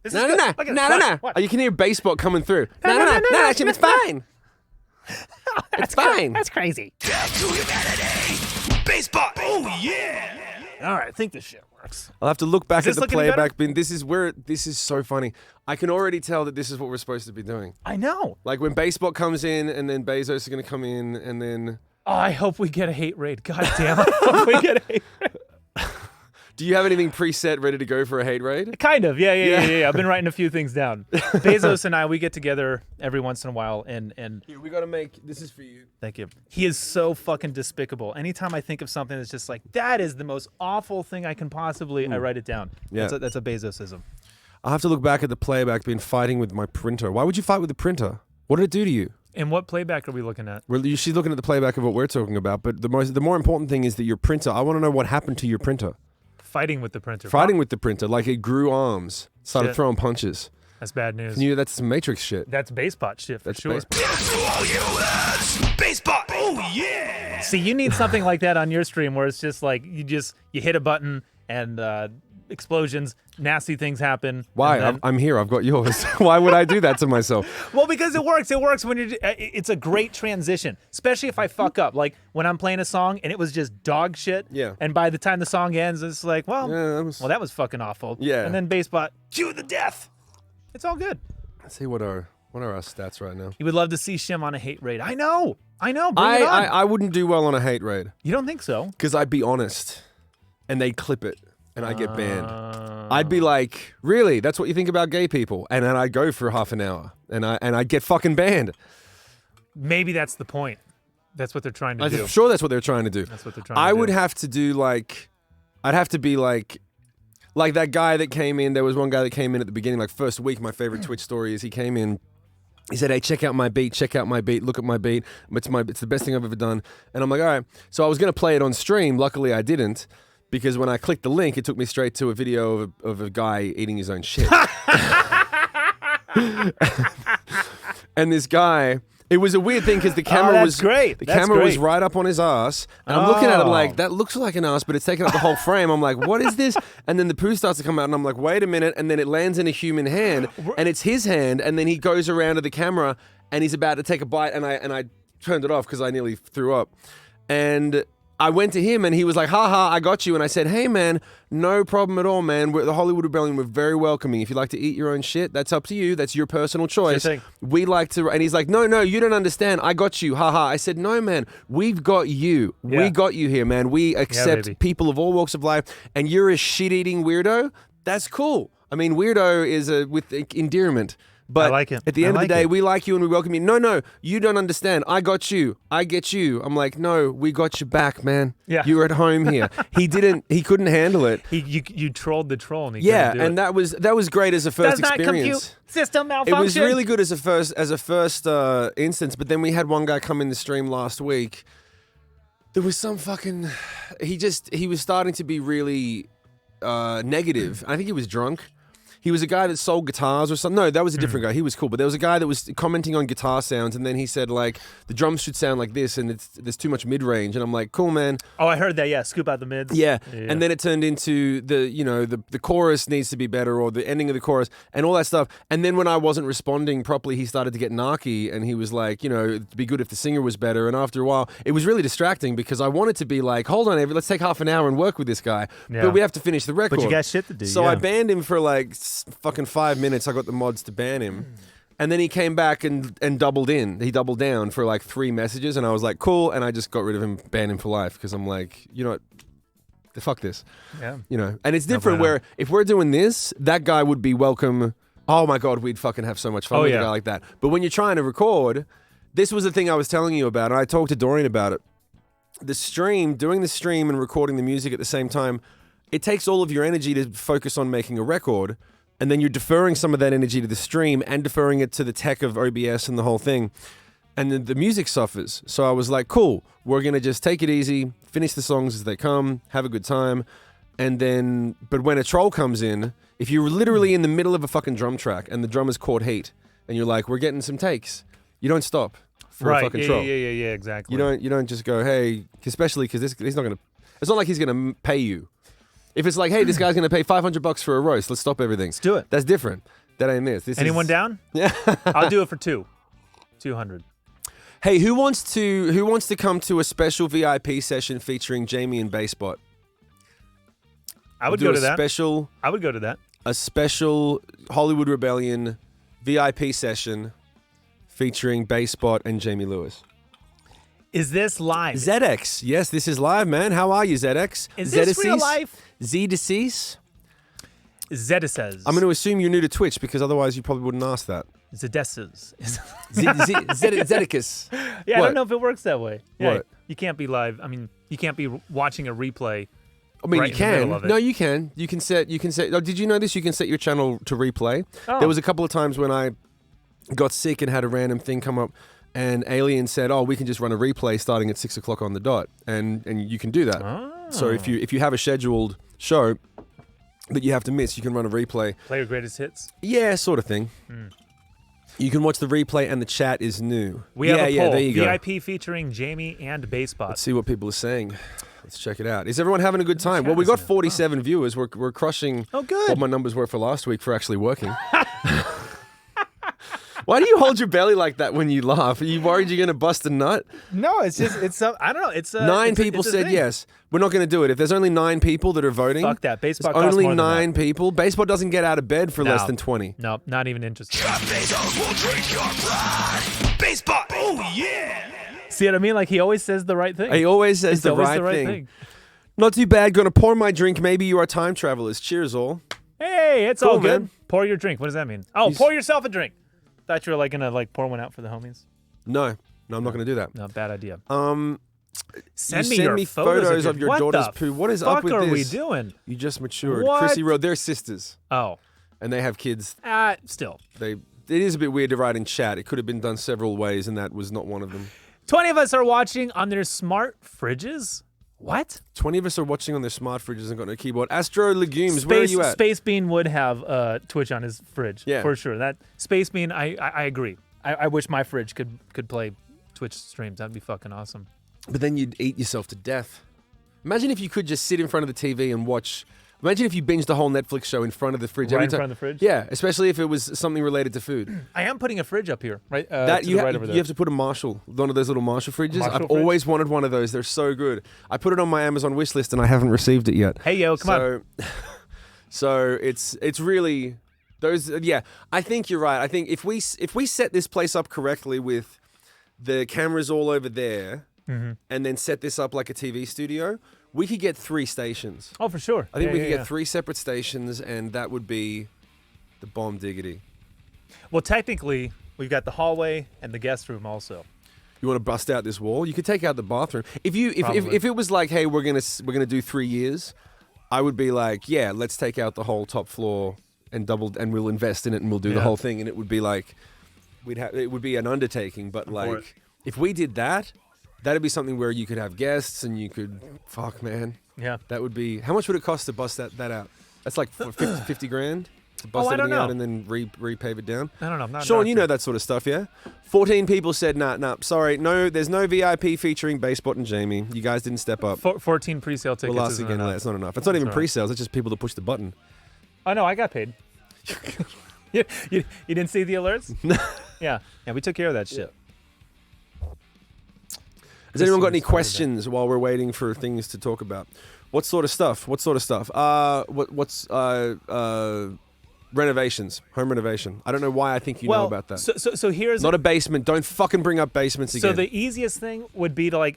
This No, is no, good. no, Look at no, this. no, no. Watch. Oh, you can hear baseball coming through. No, no, no, no, Jim, it's fine. It's fine. That's crazy. Baseball. Oh yeah. All right, I think this shit works. I'll have to look back Is this at the looking better? playback bin. This is so funny. I can already tell that this is what we're supposed to be doing. I know. Like when baseball comes in, and then Bezos is going to come in, and then Oh, I hope we get a hate raid. God damn, I hope we get a hate raid. Do you have anything preset ready to go for a hate raid? Kind of, yeah. I've been writing a few things down. Bezos and I, we get together every once in a while, and Here, we got to make. This is for you. thank you. He is so fucking despicable. Anytime I think of something that's just like, that is the most awful thing I can possibly, I write it down. Yeah. That's a Bezosism. I have to look back at the playback. Been fighting with my printer. Why would you fight with the printer? What did it do to you? And what playback are we looking at? Well, she's looking at the playback of what we're talking about, but the more important thing is that your printer. I want to know what happened to your printer. Fighting with the printer. Fighting with the printer, like it grew arms, started Shit. throwing punches. That's bad news. That's some Matrix shit. That's basebot shit for That's sure. Baseball. Oh, yeah. See, you need something like that on your stream where it's just like you hit a button and explosions, nasty things happen. Why? and then- I'm here. I've got yours. Why would I do that to myself? Well, because it works. It works when you're. It's a great transition, especially if I fuck up. Like when I'm playing a song and it was just dog shit. Yeah. And by the time the song ends, it's like, well, Yeah, that was fucking awful. Yeah. And then basebot, cue the death. It's all good. Let's see what are our stats right now. You would love to see Shim on a hate raid. I know. Bring it on. I wouldn't do well on a hate raid You don't think so? because I'd be honest, and they'd clip it, and I get banned. I'd be like, really? That's what you think about gay people? And then I'd go for half an hour, and I'd get fucking banned. Maybe that's the point. That's what they're trying to do. I'm sure that's what they're trying to do. That's what they're trying to I do. would have to do I'd have to be like that guy that came in. There was one guy that came in at the beginning, like first week. My favorite Twitch story is he came in. He said, "Hey, check out my beat. Check out my beat. Look at my beat. It's the best thing I've ever done." And I'm like, "All right." So I was gonna play it on stream. Luckily, I didn't, because when I clicked the link, it took me straight to a video of a guy eating his own shit. And this guy. It was a weird thing because the camera that's was great. The That's camera was great. right up on his ass, and I'm looking at it Oh. like that looks like an ass, but it's taking up the whole frame. I'm like, what is this? And then the poo starts to come out, and I'm like, wait a minute, and then it lands in a human hand, and it's his hand, and then he goes around to the camera, and he's about to take a bite, and I turned it off because I nearly threw up, and I went to him and he was like, haha, I got you. And I said, hey, man, no problem at all, man. The Hollywood Rebellion, we're very welcoming. If you like to eat your own shit, that's up to you. That's your personal choice. thing. We like to, and he's like, no, you don't understand. I got you, haha. I said, no, man, we've got you. Yeah. We got you here, man. We accept baby. people of all walks of life, and you're a shit-eating weirdo. That's cool. I mean, weirdo is with endearment. But I like it. at the I end of like the day, it. we like you and we welcome you. No, you don't understand. I got you. I get you. I'm like, no, we got you back, man. Yeah. You're at home here. He couldn't handle it. You trolled the troll and he Yeah, couldn't do and it. that was great as a first Does not experience. compute. System It malfunction. was really good as a first instance, but then we had one guy come in the stream last week. There was some fucking he was starting to be really negative. I think he was drunk. He was a guy that sold guitars or something. No, that was a different guy. He was cool, but there was a guy that was commenting on guitar sounds, and then he said like the drums should sound like this, and there's too much mid range, and I'm like, cool, man. Oh, I heard that. Yeah, scoop out the mids. Yeah. And then it turned into the chorus needs to be better, or the ending of the chorus and all that stuff. And then when I wasn't responding properly, he started to get narky, and he was like, it'd be good if the singer was better. And after a while, it was really distracting because I wanted to be like, hold on, let's take half an hour and work with this guy, Yeah. but we have to finish the record. But you got shit to do. So yeah. I banned him for like fucking 5 minutes. I got the mods to ban him. And then he came back and doubled in. He doubled down for like 3 messages, and I was like, cool. And I just got rid of him, banned him for life, because I'm like, you know what? Fuck this. Yeah. And it's different where if we're doing this, that guy would be welcome. Oh my God, we'd fucking have so much fun with a yeah. guy like that. But when you're trying to record, this was the thing I was telling you about, and I talked to Dorian about it. Doing the stream and recording the music at the same time, it takes all of your energy to focus on making a record, and then you're deferring some of that energy to the stream and deferring it to the tech of OBS and the whole thing. And then the music suffers. So I was like, cool, we're going to just take it easy, finish the songs as they come, have a good time. But when a troll comes in, if you're literally in the middle of a fucking drum track and the drummer's caught heat, and you're like, we're getting some takes, you don't stop for a fucking troll. Yeah, exactly. You don't just go, hey, especially because he's not going to, it's not like he's going to pay you. If it's like, hey, this guy's going to pay $500 for a roast, let's stop everything. Let's do it. That's different. That ain't this. Anyone down? Yeah. I'll do it for 200. Hey, who wants to come to a special VIP session featuring Jayme and Bassbot? I would Do go a to that. I would go to that. A special Hollywood Rebellion VIP session featuring Bassbot and Jayme Lewis. Is this live? ZX. Yes, this is live, man. How are you, ZX? Is this real ZDCs? life? ZDCs? Zeta says. I'm going to assume you're new to Twitch because otherwise you probably wouldn't ask that. Zedesses. Zedekus. Yeah, I What? don't know if it works that way. Yeah, What? you can't be live. I mean, you can't be watching a replay. I mean, Right you in the middle of can. it. No, you can. You can set. Oh, did you know this? You can set your channel to replay. Oh. There was a couple of times when I got sick and had a random thing come up, and Alien said, "Oh, we can just run a replay starting at 6 o'clock on the dot," and you can do that. Oh. So if you have a scheduled show that you have to miss, you can run a replay. Play your greatest hits. Yeah, sort of thing. You can watch the replay, and the chat is new. We have a poll. there you go. VIP feeling Jayme and Basebot. Let's see what people are saying. Let's check it out. Is everyone having a good time? Well, we chat got is new. 47 viewers. We're crushing Oh, good. what my numbers were for last week for actually working. Why do you hold your belly like that when you laugh? Are you worried you're going to bust a nut? No, it's just I don't know. It's 9 people it's a said thing. yes. We're not going to do it. If there's only 9 people that are voting, Fuck that. Basebot there's costs only more than 9 that. people. Baseball doesn't get out of bed for less No. than 20. No, not even interested. Bezos will drink your blood. Baseball. Oh, yeah. See what I mean? Like he always says the right thing. He always says It's the always right, the right thing. thing. Not too bad. Gonna pour my drink. Maybe you are time travelers. Cheers, all. Hey, it's Cool, all good. man. Pour your drink. What does that mean? Oh, He's- pour yourself a drink. Thought you were like gonna like pour one out for the homies. No, I'm not gonna do that. No, bad idea. Send you me send your me photos of your what daughter's the poo. What is fuck up with are this? we doing? You just matured. What? Chrissy wrote, they're sisters, Oh, and they have kids. still. It is a bit weird to write in chat. It could have been done several ways, and that was not one of them. 20 of us are watching on their smart fridges. What? 20 of us are watching on their smart fridges and got no keyboard. Astro Legumes, where are you at? Space Bean would have Twitch on his fridge. Yeah. For sure. That Space Bean, I agree. I wish my fridge could play Twitch streams. That'd be fucking awesome. But then you'd eat yourself to death. Imagine if you could just sit in front of the TV and watch. Imagine if you binged the whole Netflix show in front of the fridge Right every in time. front of the fridge? Yeah, especially if it was something related to food. I am putting a fridge up here, right? That to you, the right over there. you have to put a Marshall, one of those little Marshall fridges. Marshall I've fridge? always wanted one of those. They're so good. I put it on my Amazon wish list and I haven't received it yet. Hey yo, come on. So it's really those. Yeah, I think you're right. I think if we set this place up correctly with the cameras all over there, Mm-hmm. and then set this up like a TV studio, we could get 3 stations. Oh, for sure. I think Yeah, we yeah, could yeah. get 3 separate stations, and that would be the bomb diggity. Well, technically, we've got the hallway and the guest room also. You want to bust out this wall? You could take out the bathroom. If Probably. it was like, hey, we're gonna do 3 years, I would be like, yeah, let's take out the whole top floor and we'll invest in it and we'll do the Yeah. whole thing, and it would be like it would be an undertaking. But for it. like if we did that, that'd be something where you could have guests and you could fuck, man. Yeah. That would be how much would it cost to bust that out? That's like 50 grand to bust I don't everything out know. and then repave it down. I don't know. I'm not Sean, not you sure. know that sort of stuff, yeah? 14 people said, nah, sorry, no, there's no VIP featuring Basebot and Jayme. You guys didn't step up. 14 pre-sale tickets. We'll ask isn't again. enough. It's not enough. It's not even all right. pre-sales. It's just people to push the button. Oh no, I got paid. you didn't see the alerts? Yeah, we took care of that shit. Has anyone got any Christmas Saturday. questions while we're waiting for things to talk about? What sort of stuff? What's renovations, home renovation? I don't know why I think you know about that. So here's Not a basement. Don't fucking bring up basements again. So the easiest thing would be to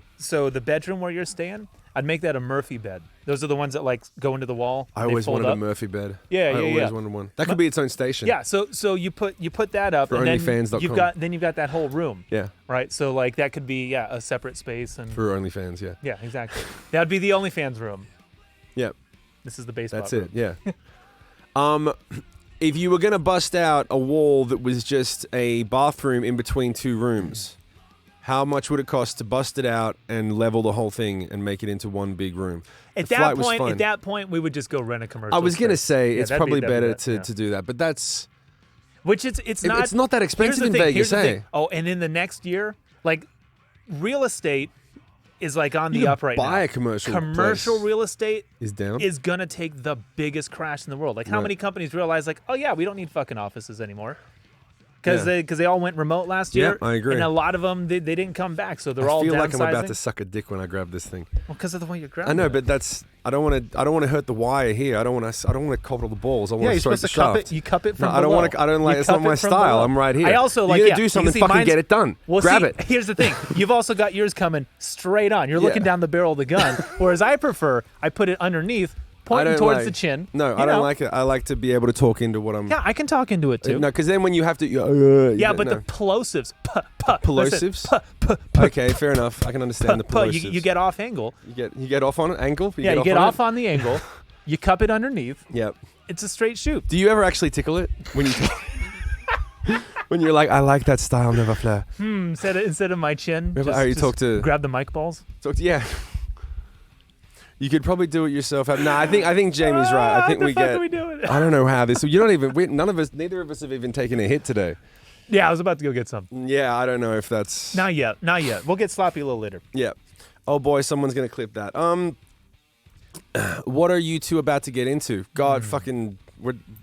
the bedroom where you're staying, I'd make that a Murphy bed. Those are the ones that like go into the wall. I and they always fold wanted up. a Murphy bed. Yeah, I yeah, always yeah. wanted one. That could be its own station. Yeah, so you put that up, For and then onlyfans.com. you've got that whole room, Yeah. right? So like that could be a separate space and For OnlyFans, yeah. yeah, exactly. That'd be the OnlyFans room. Yeah. This is the baseball. That's it. Yeah. If you were gonna bust out a wall that was just a bathroom in between 2 rooms, how much would it cost to bust it out and level the whole thing and make it into one big room? At The flight was that fun. point, we would just go rent a commercial. I was gonna space. say Yeah, it's that'd probably that'd better yeah. to do that, but that's Which it's not. it's not that Here's expensive the in thing, Vegas, here's the hey? thing. Oh, and in the next year, like real estate is like on the can up right buy now. a commercial Commercial place. real estate Is down. is gonna take the biggest crash in the world. Like how Right. many companies realize like, oh yeah, we don't need fucking offices anymore. because they all went remote last year. I agree. And a lot of them they didn't come back, so they're I all feel downsizing. like I'm about to suck a dick when I grab this thing. Well, because of the way you grab. I know, it. but that's I don't want to hurt the wire here. I don't want to cover all the balls. I want Yeah, to you're strike supposed the to cup shaft. it. You cup it from No, I don't below. want to. I don't like. You It's not cup my it from style. below. I'm right here. I also like. You Yeah, gotta do something. see, Fucking mine's- get it done. Well, Grab see, it. Here's the thing. You've also got yours coming straight on. You're looking Yeah. down the barrel of the gun, whereas I prefer I put it underneath, pointing towards the chin. No, I don't like it. I like to be able to talk into what I'm. Yeah, I can talk into it too. No, because then when you have to. Yeah, but the plosives. Plosives? Okay, fair enough. I can understand the plosives. You get off angle. You get off on an angle. You get on off on the angle. You cup it underneath. Yep. It's a straight shoot. Do you ever actually tickle it when you? When you're like, I like that style, never flare. Instead of my chin. Remember how you talk to? Grab the mic balls. Yeah. You could probably do it yourself. No, I think Jayme's right. I think How we the fuck get. are we doing? I don't know how this. You're not even. None of us. Neither of us have even taken a hit today. Yeah, I was about to go get some. Yeah, I don't know if that's. Not yet. Not yet. We'll get sloppy a little later. Yeah. Oh boy, someone's gonna clip that. What are you two about to get into? God, fucking.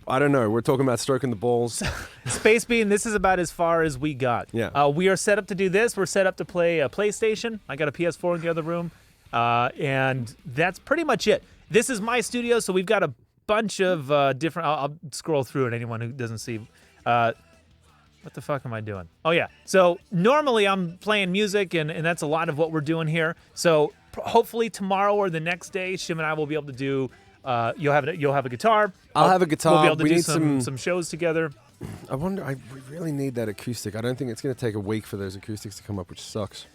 I don't know. We're talking about stroking the balls. Space Bean, this is about as far as we got. Yeah. We are set up to do this. We're set up to play a PlayStation. I got a PS4 in the other room. And that's pretty much it. This is my studio, so we've got a bunch of different... I'll scroll through it, anyone who doesn't see... what the fuck am I doing? Oh, yeah. So normally I'm playing music, and that's a lot of what we're doing here. So hopefully tomorrow or the next day, Shim and I will be able to do... you'll have a guitar. I'll have a guitar. We'll be able to We do need some shows together. I wonder. We really need that acoustic. I don't think it's going to take a week for those acoustics to come up, which sucks.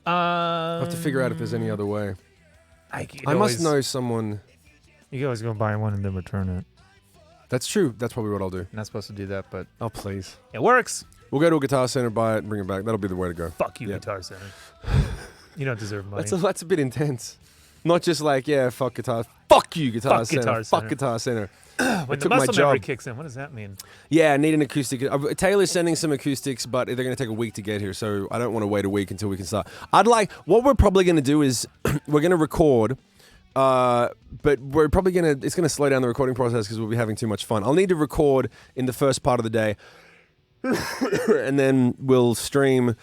I'll have to figure out if there's any other way. I must know someone. You can always go buy one and then return it. That's true. That's probably what I'll do. Not supposed to do that, but Oh, please. it works. We'll go to a guitar center, buy it, and bring it back. That'll be the way to go. Fuck you, Yeah. Guitar Center. You don't deserve money. That's a bit intense. Not just like, yeah, fuck guitar. Fuck you, Guitar Fuck Center. Guitar Fuck Center. Guitar Center. when the took my muscle memory job. kicks in, what does that mean? Yeah, I need an acoustic. Taylor's sending some acoustics, but they're going to take a week to get here, so I don't want to wait a week until we can start. What we're probably going to do is we're going to record, but we're probably it's going to slow down the recording process because we'll be having too much fun. I'll need to record in the first part of the day, and then we'll stream.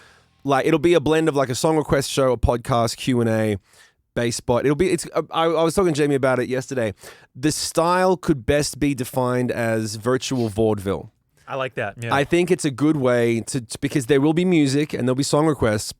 It'll be a blend of like a song request show, a podcast, Q&A, bass bot. I was talking to Jayme about it yesterday. The style could best be defined as virtual vaudeville. I like that. Yeah. I think it's a good way because there will be music and there'll be song requests,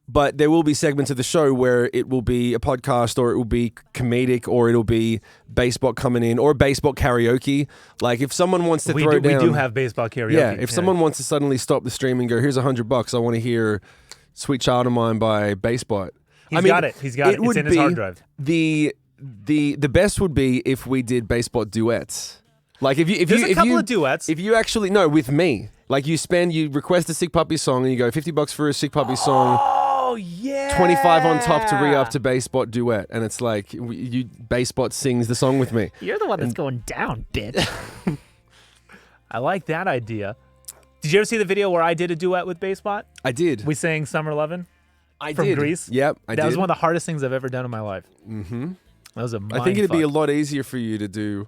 but there will be segments of the show where it will be a podcast or it will be comedic or it'll be baseball coming in or baseball karaoke. Like if someone wants to throw down, we do have baseball karaoke. yeah. If someone wants to suddenly stop the stream and go, "Here's $100, I want to hear Sweet Child of Mine by Basebot." He's got it. He's got it. It's would in his be- hard drive. The best would be if we did Basebot duets. Like if you There's a couple of duets. If you actually with me, like you request a Sick Puppy song and you go $50 for a Sick Puppy song. Oh yeah. 25 on top to re-up to Basebot duet, and it's like Basebot sings the song with me. You're the one that's going down, bitch. I like that idea. Did you ever see the video where I did a duet with Basebot? I did. We sang Summer Lovin'. I from did. Greece? Yep, I did. That was one of the hardest things I've ever done in my life. Mm-hmm. That was a mind I think it'd be a fuck. lot easier for you to do.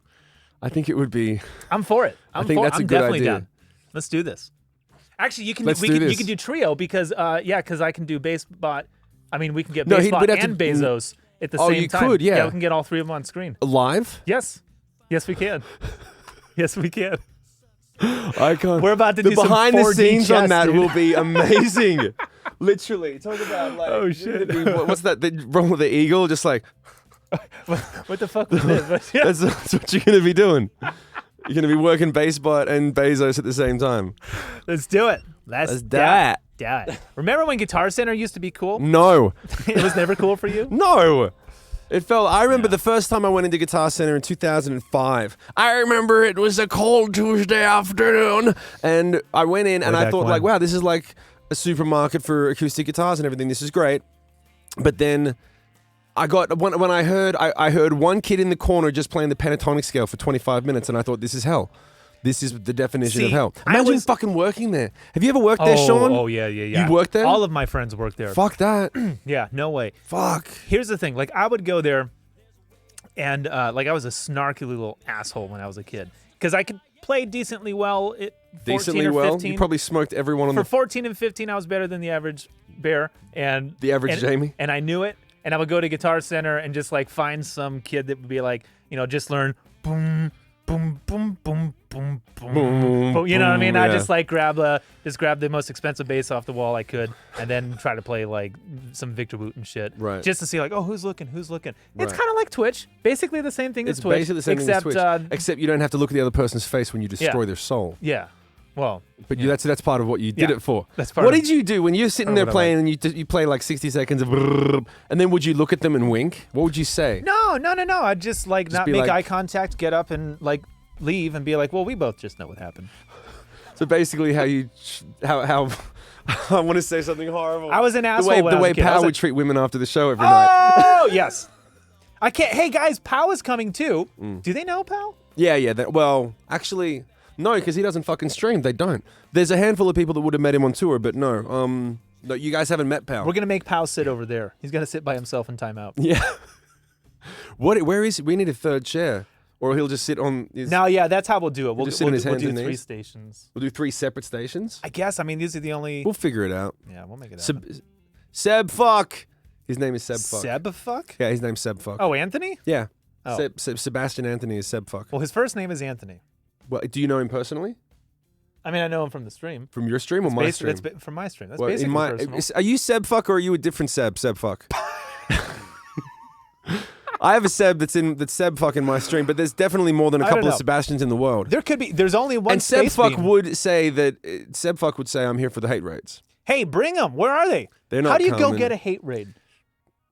I think it would be. I'm for it. I think that's a I'm good definitely idea. down. Let's do this. Actually, you can Let's do you this. can do trio because because I can do Basebot. I mean, we can get No, we'd Basebot have to- and Bezos at the Oh, same you time. could, yeah. we can get all three of them on screen. Live? Yes, we can. Yes, we can. I can't. We're about to the do some behind the 4D scenes on chess, that dude. will be amazing. Literally, talk about like. Oh, shit. What's that? The wrong with the eagle? Just like What the fuck was this? But, yeah. that's what you're gonna be doing. You're gonna be working Basebot and Bezos at the same time. Let's do it. Let's do it. Do it. Remember when Guitar Center used to be cool? No, It was never cool for you? no. I remember the first time I went into Guitar Center in 2005. I remember it was a cold Tuesday afternoon, and I went in and Way I back thought, when. like, wow, this is like a supermarket for acoustic guitars and everything. This is great. But then I got when I heard one kid in the corner just playing the pentatonic scale for 25 minutes, and I thought, this is hell. This is the definition See, of hell. I Imagine was- fucking working there. Have you ever worked there, Sean? Oh, yeah. You worked there? All of my friends worked there. Fuck that. Yeah, no way. Fuck. Here's the thing. Like, I would go there, and I was a snarky little asshole when I was a kid. Because I could play decently well Decently or well. 15. You probably smoked everyone on For the 14 and 15, I was better than the average bear. And The average Jayme? And I knew it. And I would go to Guitar Center and just like find some kid that would be like, just learn boom, boom, boom, boom, boom, boom. Boom, You know what I mean? boom, I yeah. just like grab the most expensive bass off the wall I could, and then try to play like some Victor Wooten shit, Right. just to see like, oh, who's looking? It's Right. kind of like Twitch, basically the same thing It's as Twitch, basically the same except thing as Twitch. Except you don't have to look at the other person's face when you destroy their soul. yeah, well, But that's part of what you did Yeah, it for. that's part What of- did you do when you're sitting there what I playing and you play like 60 seconds of brrrr, and then would you look at them and wink? What would you say? no, I'd just like not be make like- eye contact, get up and like leave and be like, well, we both just know what happened. So basically, how I want to say something horrible. I was an asshole The way, when the I was way a kid. I Pow was would like, treat women after the show every night. oh yes, I can't. Hey guys, Pow is coming too. Do they know Pow? Yeah. Well, actually, no, because he doesn't fucking stream. They don't. There's a handful of people that would have met him on tour, but no. No, you guys haven't met Pow. We're gonna make Pow sit over there. He's gonna sit by himself in timeout. Yeah. Where is? We need a third chair, or he'll just sit on. No, yeah, that's how we'll do it. We'll just sit on his we'll hands do and 3 knees? stations. We'll do 3 separate stations. I guess. I mean, these are the only. We'll figure it out. Yeah, we'll make it happen. Seb fuck. His name is Seb fuck. Seb fuck? Yeah, his name's Seb fuck. Oh, Anthony? Yeah. Oh. Sebastian Anthony is Seb fuck. Well, his first name is Anthony. Well, do you know him personally? I mean, I know him from the stream. From your stream or my stream? That's from my stream. That's Well, basically personal. Are you Seb fuck or are you a different Seb fuck? I have a Seb that's Seb fuck in my stream, but there's definitely more than a I don't couple of know. Sebastians in the world. There could be. There's only one. And Seb space fuck beam. would say that Seb fuck would say I'm here for the hate raids. Hey, bring them. Where are they? They're not How do you go coming. get a hate raid?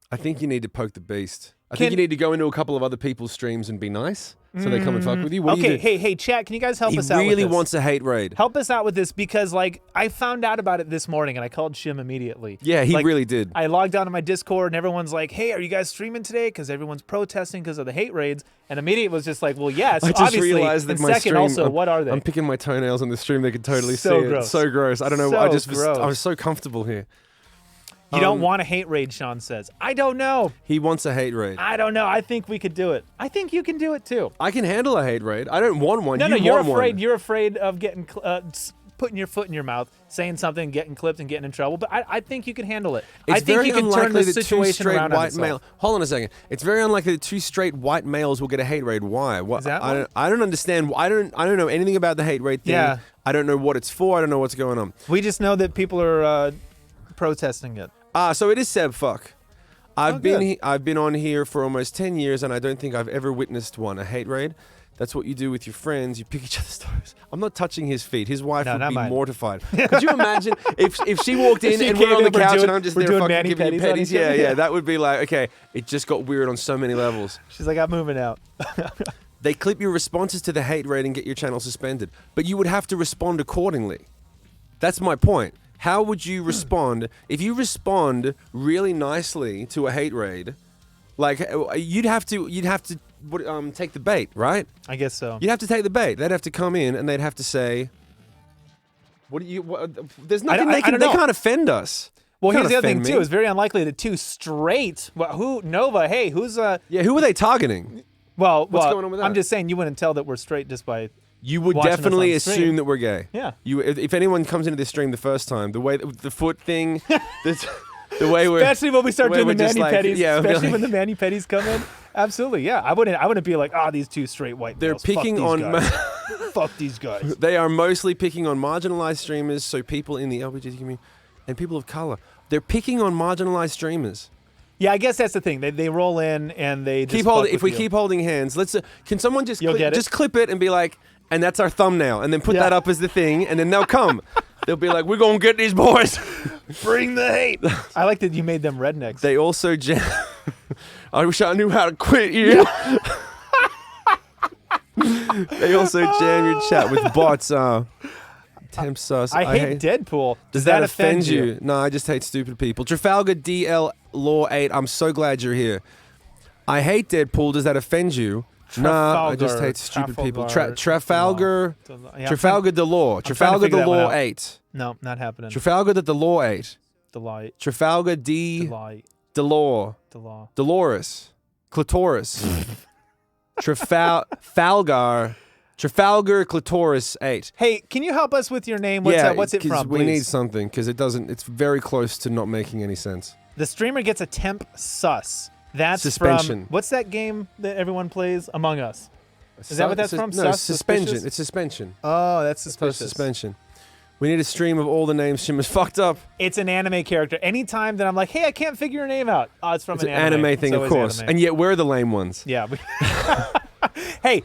I think you need to poke the beast. I think you need to go into a couple of other people's streams and be nice, so they come and fuck with you. What do you Okay, do? hey, chat. Can you guys help He us out with really this? wants a hate raid. Help us out with this because, like, I found out about it this morning and I called Shim immediately. Yeah, he Like, really did. I logged on to my Discord and everyone's like, hey, are you guys streaming today? Because everyone's protesting because of the hate raids. And immediately was just like, well, yes, I just obviously. realized that and my second, stream. also, what are they? I'm picking my toenails on the stream. They could totally So see it. gross. So gross. I don't know. So I gross. was so comfortable here. You don't want a hate raid, Sean says. I don't know. He wants a hate raid. I don't know. I think we could do it. I think you can do it too. I can handle a hate raid. I don't want one. No, you you're want afraid. One. You're afraid of getting putting your foot in your mouth, saying something, getting clipped, and getting in trouble. But I think you can handle it. It's I think very you can turn unlikely the that two situation straight around on white itself. male. Hold on a second. It's very unlikely that 2 straight white males will get a hate raid. Why? What? Is that why? I don't understand. I don't know anything about the hate raid thing. Yeah. I don't know what it's for. I don't know what's going on. We just know that people are protesting it. So it is Seb fuck. I've been good. I've been on here for almost 10 years and I don't think I've ever witnessed one, a hate raid. That's what you do with your friends. You pick each other's toes. I'm not touching his feet. His wife No, would not be mine. mortified. Could you imagine if she walked in She and came we're on the in, we're couch doing- and I'm just we're there doing fucking mani giving you pedis on petties? each other? Yeah, Yeah. that would be like, okay, it just got weird on so many levels. She's like, I'm moving out. They clip your responses to the hate raid and get your channel suspended. But you would have to respond accordingly. That's my point. How would you respond if you respond really nicely to a hate raid? Like you'd have to take the bait, right? I guess so. You'd have to take the bait. They'd have to come in and they'd have to say, "What do you? There's nothing I they can. don't They know. can't offend us." Well, Can't here's the other thing offend too. me. It's very unlikely that 2 straight. Well, who Nova? Hey, who's Yeah, who are they targeting? Well, What's going on with I'm that? just saying you wouldn't tell that we're straight just by. You would Watching us definitely on stream. assume that we're gay. Yeah. If anyone comes into this stream the first time, the way the foot thing, the way we're Especially when we start the way doing the we're just mani like- pedis. yeah, we'll be especially like- when the mani pedis come in. Absolutely, yeah. I wouldn't be like, these 2 straight white they're males. Fuck picking these on. guys. Fuck these guys. They are mostly picking on marginalized streamers, so people in the LGBT community and people of color. They're picking on marginalized streamers. Yeah, I guess that's the thing. They roll in and they just Keep fuck holding. with If we you. keep holding hands, let's. Can someone just You'll get it? just clip it and be like, and that's our thumbnail, and then put Yeah. that up as the thing, and then they'll come. They'll be like, we're gonna get these boys. bring the hate. I like that you made them rednecks. They also jam. I wish I knew how to quit you. They also jam your chat with bots. Temp sus. I hate Deadpool. Does that offend you? No, I just hate stupid people. Trafalgar DL Law 8, I'm so glad you're here. I hate Deadpool. Does that offend you? Nah, I just hate stupid people. Trafalgar Yeah, Trafalgar the Law. trying to Trafalgar figure the that one Law out. 8. No, not happening. Trafalgar the Law 8. Delight. Trafalgar D Delight. Delore. Delaw. Dolores. Clitoris. Trafalgar. Trafalgar Clitoris 8. Hey, can you help us with your name? What's it 'cause from, we please? need something because it doesn't. It's very close to not making any sense. The streamer gets a temp sus. That's Suspension. from what's that game that everyone plays? Among Us. Is that what that's from? No, Sus? suspension. Suspicious? It's suspension. Oh, that's It's suspicious. suspension. We need a stream of all the names Shim has fucked up. It's an anime character. Anytime that I'm like, hey, I can't figure your name out. Oh, it's from It's an an anime thing, It's of always course. anime. And yet we're the lame ones. Yeah. Hey,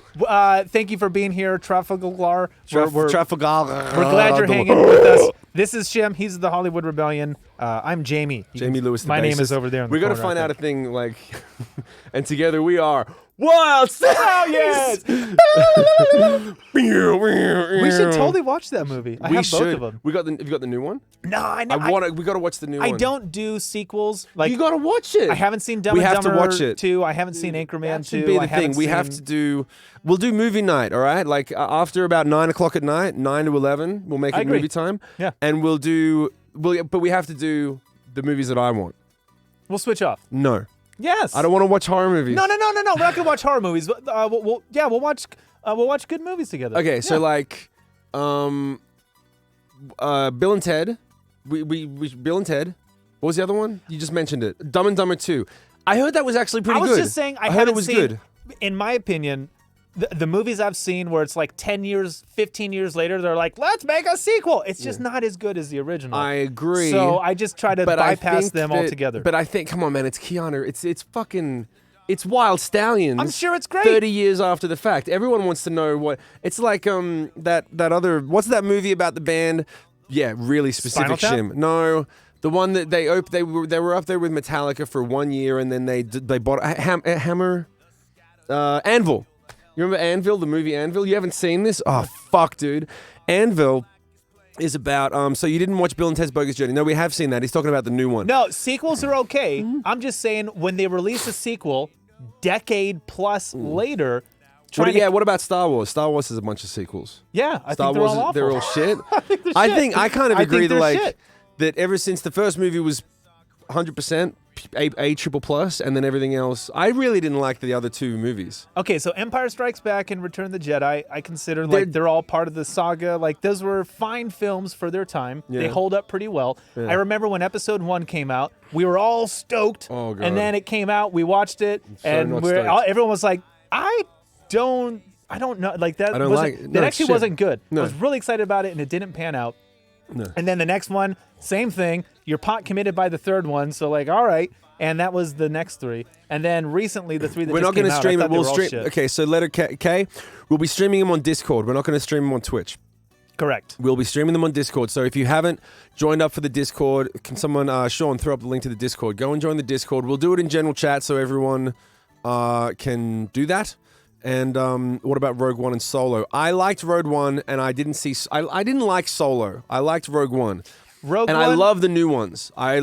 thank you for being here, Trafalgar. Trafalgar. We're glad you're hanging with us. This is Shim. He's the Hollywood Rebellion. I'm Jayme. Jamie Lewis. The My name bassist. is over there. In the We got to corner, find I out a think. thing like, and together we are Wild Stallions. We should totally watch that movie. I We have should. both of them. Have you got the new one? No, I know. We got to watch the new I one. don't do sequels. Like You got to watch it. I haven't seen Dumb We and have to Dumber watch it. 2. I haven't seen Anchorman That 2. should be I the thing. haven't We have seen- to do. We'll do movie night. All right, like after about 9 o'clock at night, 9 to 11. We'll make I it agree. movie time. Yeah. And we'll do. But we have to do the movies that I want. We'll switch off. No, Yes. I don't want to watch horror movies. No. We're not gonna watch horror movies. But, we'll watch. We'll watch good movies together. Okay, so Yeah. like, Bill and Ted. We Bill and Ted. What was the other one? You just mentioned it. Dumb and Dumber 2. I heard that was actually pretty I was good. just saying. I heard haven't it was seen, good. In my opinion, the movies I've seen where it's like 10 years, 15 years later, they're like, let's make a sequel. It's just not as good as the original. I agree. So I just try to But I bypass think them that- altogether. But I think, come on, man, it's Keanu. It's fucking. It's Wild Stallions. I'm sure it's great. 30 years after the fact, everyone wants to know what. It's like that other. What's that movie about the band? Yeah, really specific. Spinal Tap? Shim. No, the one that they were up there with Metallica for 1 year, and then they bought a Hammer, Anvil. You remember Anvil, the movie Anvil? You haven't seen this? Oh fuck, dude. Anvil is about. So you didn't watch Bill and Ted's Bogus Journey? No, we have seen that. He's talking about the new one. No, sequels are okay. Mm-hmm. I'm just saying when they release a sequel, decade plus later. What about Star Wars? Star Wars has a bunch of sequels. Yeah, I Star think they're Wars, all awful. they're all shit. I think I kind of I agree think that they're like shit. that ever since the first movie was 100% A triple plus, and then everything else. I really didn't like the other two movies. Okay, so Empire Strikes Back and Return of the Jedi, I consider like they're all part of the saga. Like those were fine films for their time. They Yeah. hold up pretty well. Yeah. I remember when Episode 1 came out, we were all stoked. Oh, God. And then it came out, we watched it, so and not we're stoked. everyone was like, I don't know, like that. I don't wasn't, like it. that No, actually shit. wasn't good. No. I was really excited about it, and it didn't pan out. No. And then the next one, same thing. You're pot committed by the third one, so like, all right. And that was the next three. And then recently, the three that We're just not going came to out, stream I it. thought they We'll were all stream. shit. Okay, so letter K. We'll be streaming them on Discord. We're not going to stream them on Twitch. Correct. We'll be streaming them on Discord. So if you haven't joined up for the Discord, can someone, Sean, throw up the link to the Discord? Go and join the Discord. We'll do it in general chat so everyone can do that. And what about Rogue One and Solo? I liked Rogue One, and I didn't see. I didn't like Solo. I liked Rogue One, Rogue and One. I love the new ones. I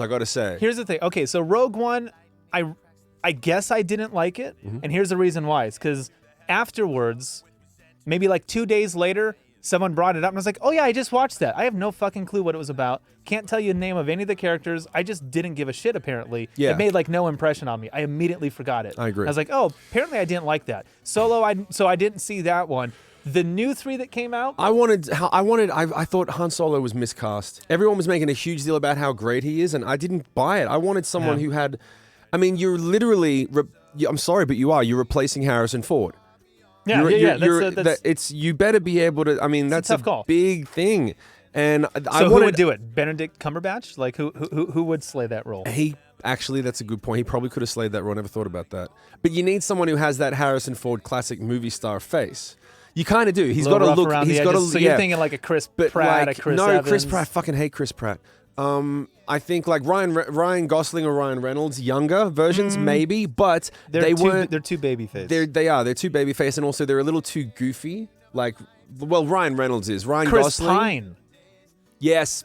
got to say. Here's the thing. Okay, so Rogue One, I guess I didn't like it, Mm-hmm. and here's the reason why. It's because afterwards, maybe like 2 days later, someone brought it up, and I was like, "Oh yeah, I just watched that. I have no fucking clue what it was about. Can't tell you the name of any of the characters. I just didn't give a shit. Apparently, Yeah. It made like no impression on me. I immediately forgot it. I agree. I was like, "Oh, apparently I didn't like that." Solo, so I didn't see that one. The new three that came out. I thought Han Solo was miscast. Everyone was making a huge deal about how great he is, and I didn't buy it. I wanted someone Yeah. who had. I mean, you're literally. I'm sorry, but you are. You're replacing Harrison Ford. Yeah, that's You better be able to. I mean, that's tough call. big thing. And I so who wanted, would do it? Benedict Cumberbatch? Like who would slay that role? He actually, that's a good point. He probably could have slayed that role. I never thought about that. But you need someone who has that Harrison Ford classic movie star face. You kind of do. He's got to rough look. around the He's got to. edges. So you're thinking like a Chris But Pratt, like, a Chris no, Evans. Chris Pratt. I fucking hate Chris Pratt. I think like Ryan Gosling or Ryan Reynolds, younger versions maybe, but they weren't. They're too baby faced. They're too baby faced, and also they're a little too goofy. Like, well, Ryan Reynolds is. Ryan Chris Gosling. Pine. Yes.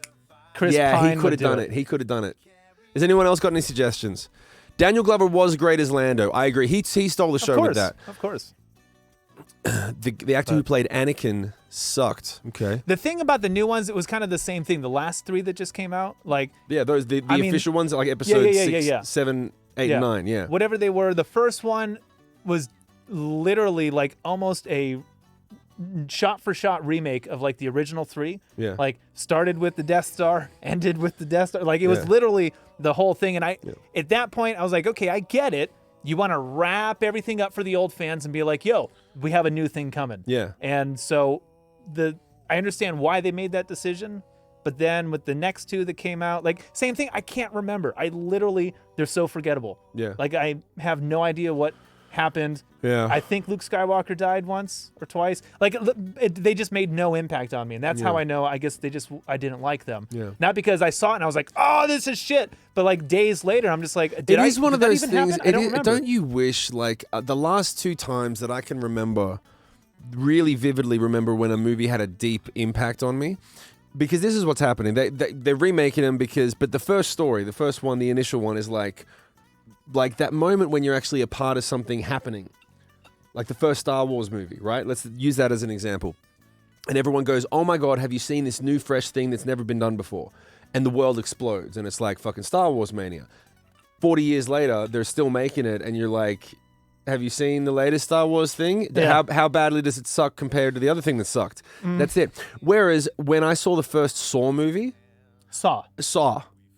Chris yeah, Pine he could would have do done it. He could have done it. Has anyone else got any suggestions? Daniel Glover was great as Lando. I agree. He stole the show with that. Of course. The actor who played Anakin sucked. Okay. The thing about the new ones, it was kind of the same thing. The last three that just came out, like Yeah, those the I mean- official ones, like episode yeah. 6, 7, 8, and 9. Yeah. whatever they were. The first one was literally like almost a shot for shot remake of like the original 3. Yeah. Like started with the Death Star, ended with the Death Star. Like it was Yeah. literally the whole thing. And at that point, I was like, okay, I get it. You want to wrap everything up for the old fans and be like, yo, we have a new thing coming. Yeah. And so I understand why they made that decision. But then with the next 2 that came out, like same thing, I can't remember. They're so forgettable. Yeah. Like I have no idea what happened. Yeah. I think Luke Skywalker died once or twice. Like they just made no impact on me, and that's how I know. I guess I didn't like them. Yeah. Not because I saw it and I was like, oh, this is shit. But like days later, I'm just like, It is one of those things. I don't remember. Don't you wish, like, the last 2 times that I can remember, really vividly remember when a movie had a deep impact on me? Because this is what's happening. They're remaking them but the first story, the first one, the initial one is like that moment when you're actually a part of something happening. Like the first Star Wars movie, right? Let's use that as an example. And everyone goes, oh my God, have you seen this new fresh thing that's never been done before? And the world explodes and it's like fucking Star Wars mania. 40 years later, they're still making it and you're like, have you seen the latest Star Wars thing? Yeah. How badly does it suck compared to the other thing that sucked? That's it. Whereas when I saw the first Saw movie, Saw.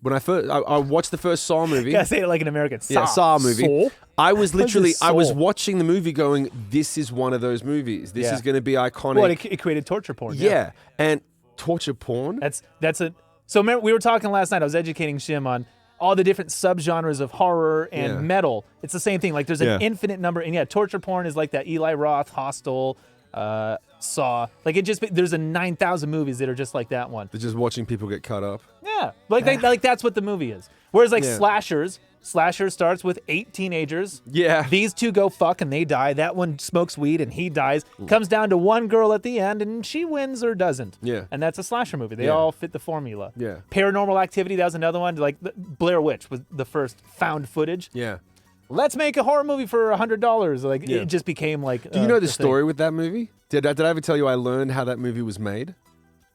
when I watched the first Saw movie, Gotta say it like an American. Saw. yeah, Saw movie. Saw? I was literally, Saw? I was watching the movie going, this is one of those movies. This Yeah. is going to be iconic. Well, it created torture porn. yeah. And torture porn? That's a. So remember, we were talking last night. I was educating Shim on all the different subgenres of horror and Yeah. metal. It's the same thing. Like there's an Yeah. infinite number, and torture porn is like that Eli Roth, Hostel, Saw. Like there's a 9,000 movies that are just like that one. They're just watching people get cut up. Yeah, like that's what the movie is. Whereas like Yeah. Slasher starts with 8 teenagers. Yeah. These 2 go fuck and they die. That one smokes weed and he dies. Comes down to one girl at the end and she wins or doesn't. Yeah. And that's a slasher movie. They Yeah. all fit the formula. Yeah. Paranormal Activity, that was another one. Like Blair Witch was the first found footage. Yeah. Let's make a horror movie for $100. Like Yeah. it just became like. Do you know the thing. story with that movie? Did I ever tell you I learned how that movie was made?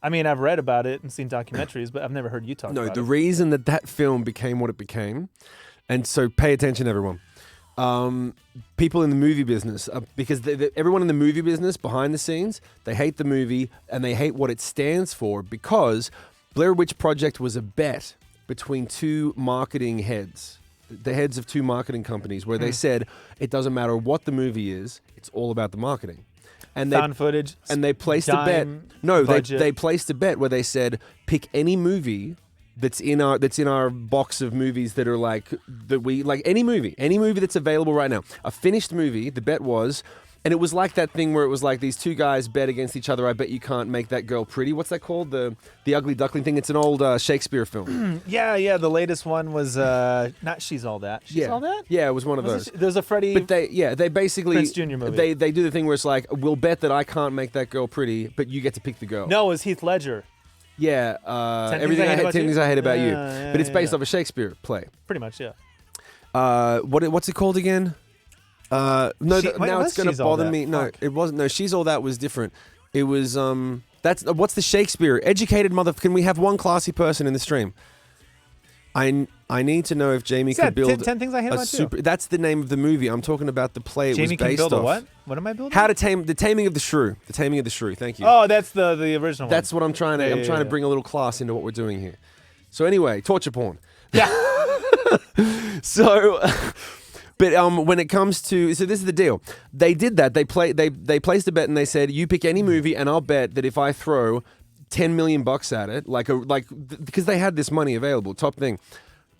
I mean, I've read about it and seen documentaries, but I've never heard you talk No, about the it. reason that film became what it became, and so pay attention, everyone. People in the movie business, because everyone in the movie business behind the scenes, they hate the movie and they hate what it stands for because Blair Witch Project was a bet between 2 marketing heads, the heads of 2 marketing companies, where they said it doesn't matter what the movie is, it's all about the marketing. And Found footage. and they placed a bet. dime, No, budget. they placed a bet where they said pick any movie that's in our box of movies that are like any movie that's available right now. A finished movie. The bet was, and it was like that thing where it was like these 2 guys bet against each other. I bet you can't make that girl pretty. What's that called? The Ugly Duckling thing. It's an old Shakespeare film. Yeah. The latest one was not She's All That. She's All That? Yeah, it was one of those. There's a Freddie. But they basically Prinze Jr. movie. They do the thing where it's like, we'll bet that I can't make that girl pretty, but you get to pick the girl. No, it was Heath Ledger. Yeah, 10 everything Things I Hate About 10 You? Things I Hate About You. Yeah, But it's based yeah. off a Shakespeare play. Pretty much, yeah. What's it called again? No, Wait, now was it's going She's to All bother That? me. No, Fuck. it wasn't. No, She's All That was different. It was what's the Shakespeare? Educated mother. Can we have one classy person in the stream? I need to know if Jayme Is that could build 10 Things I Hate a About You? super. That's the name of the movie. I'm talking about the play it was Jayme can based build off. a what? What am I building? How to Tame the Taming of the Shrew. The Taming of the Shrew. Thank you. Oh, that's the original That's what I'm trying to. Yeah, I'm yeah, trying to yeah. bring a little class into what we're doing here. So anyway, torture porn. Yeah. So, but when it comes to, so this is the deal. They did that. They placed a bet and they said, you pick any movie and I'll bet that if I throw $10 million at it, because they had this money available, top thing.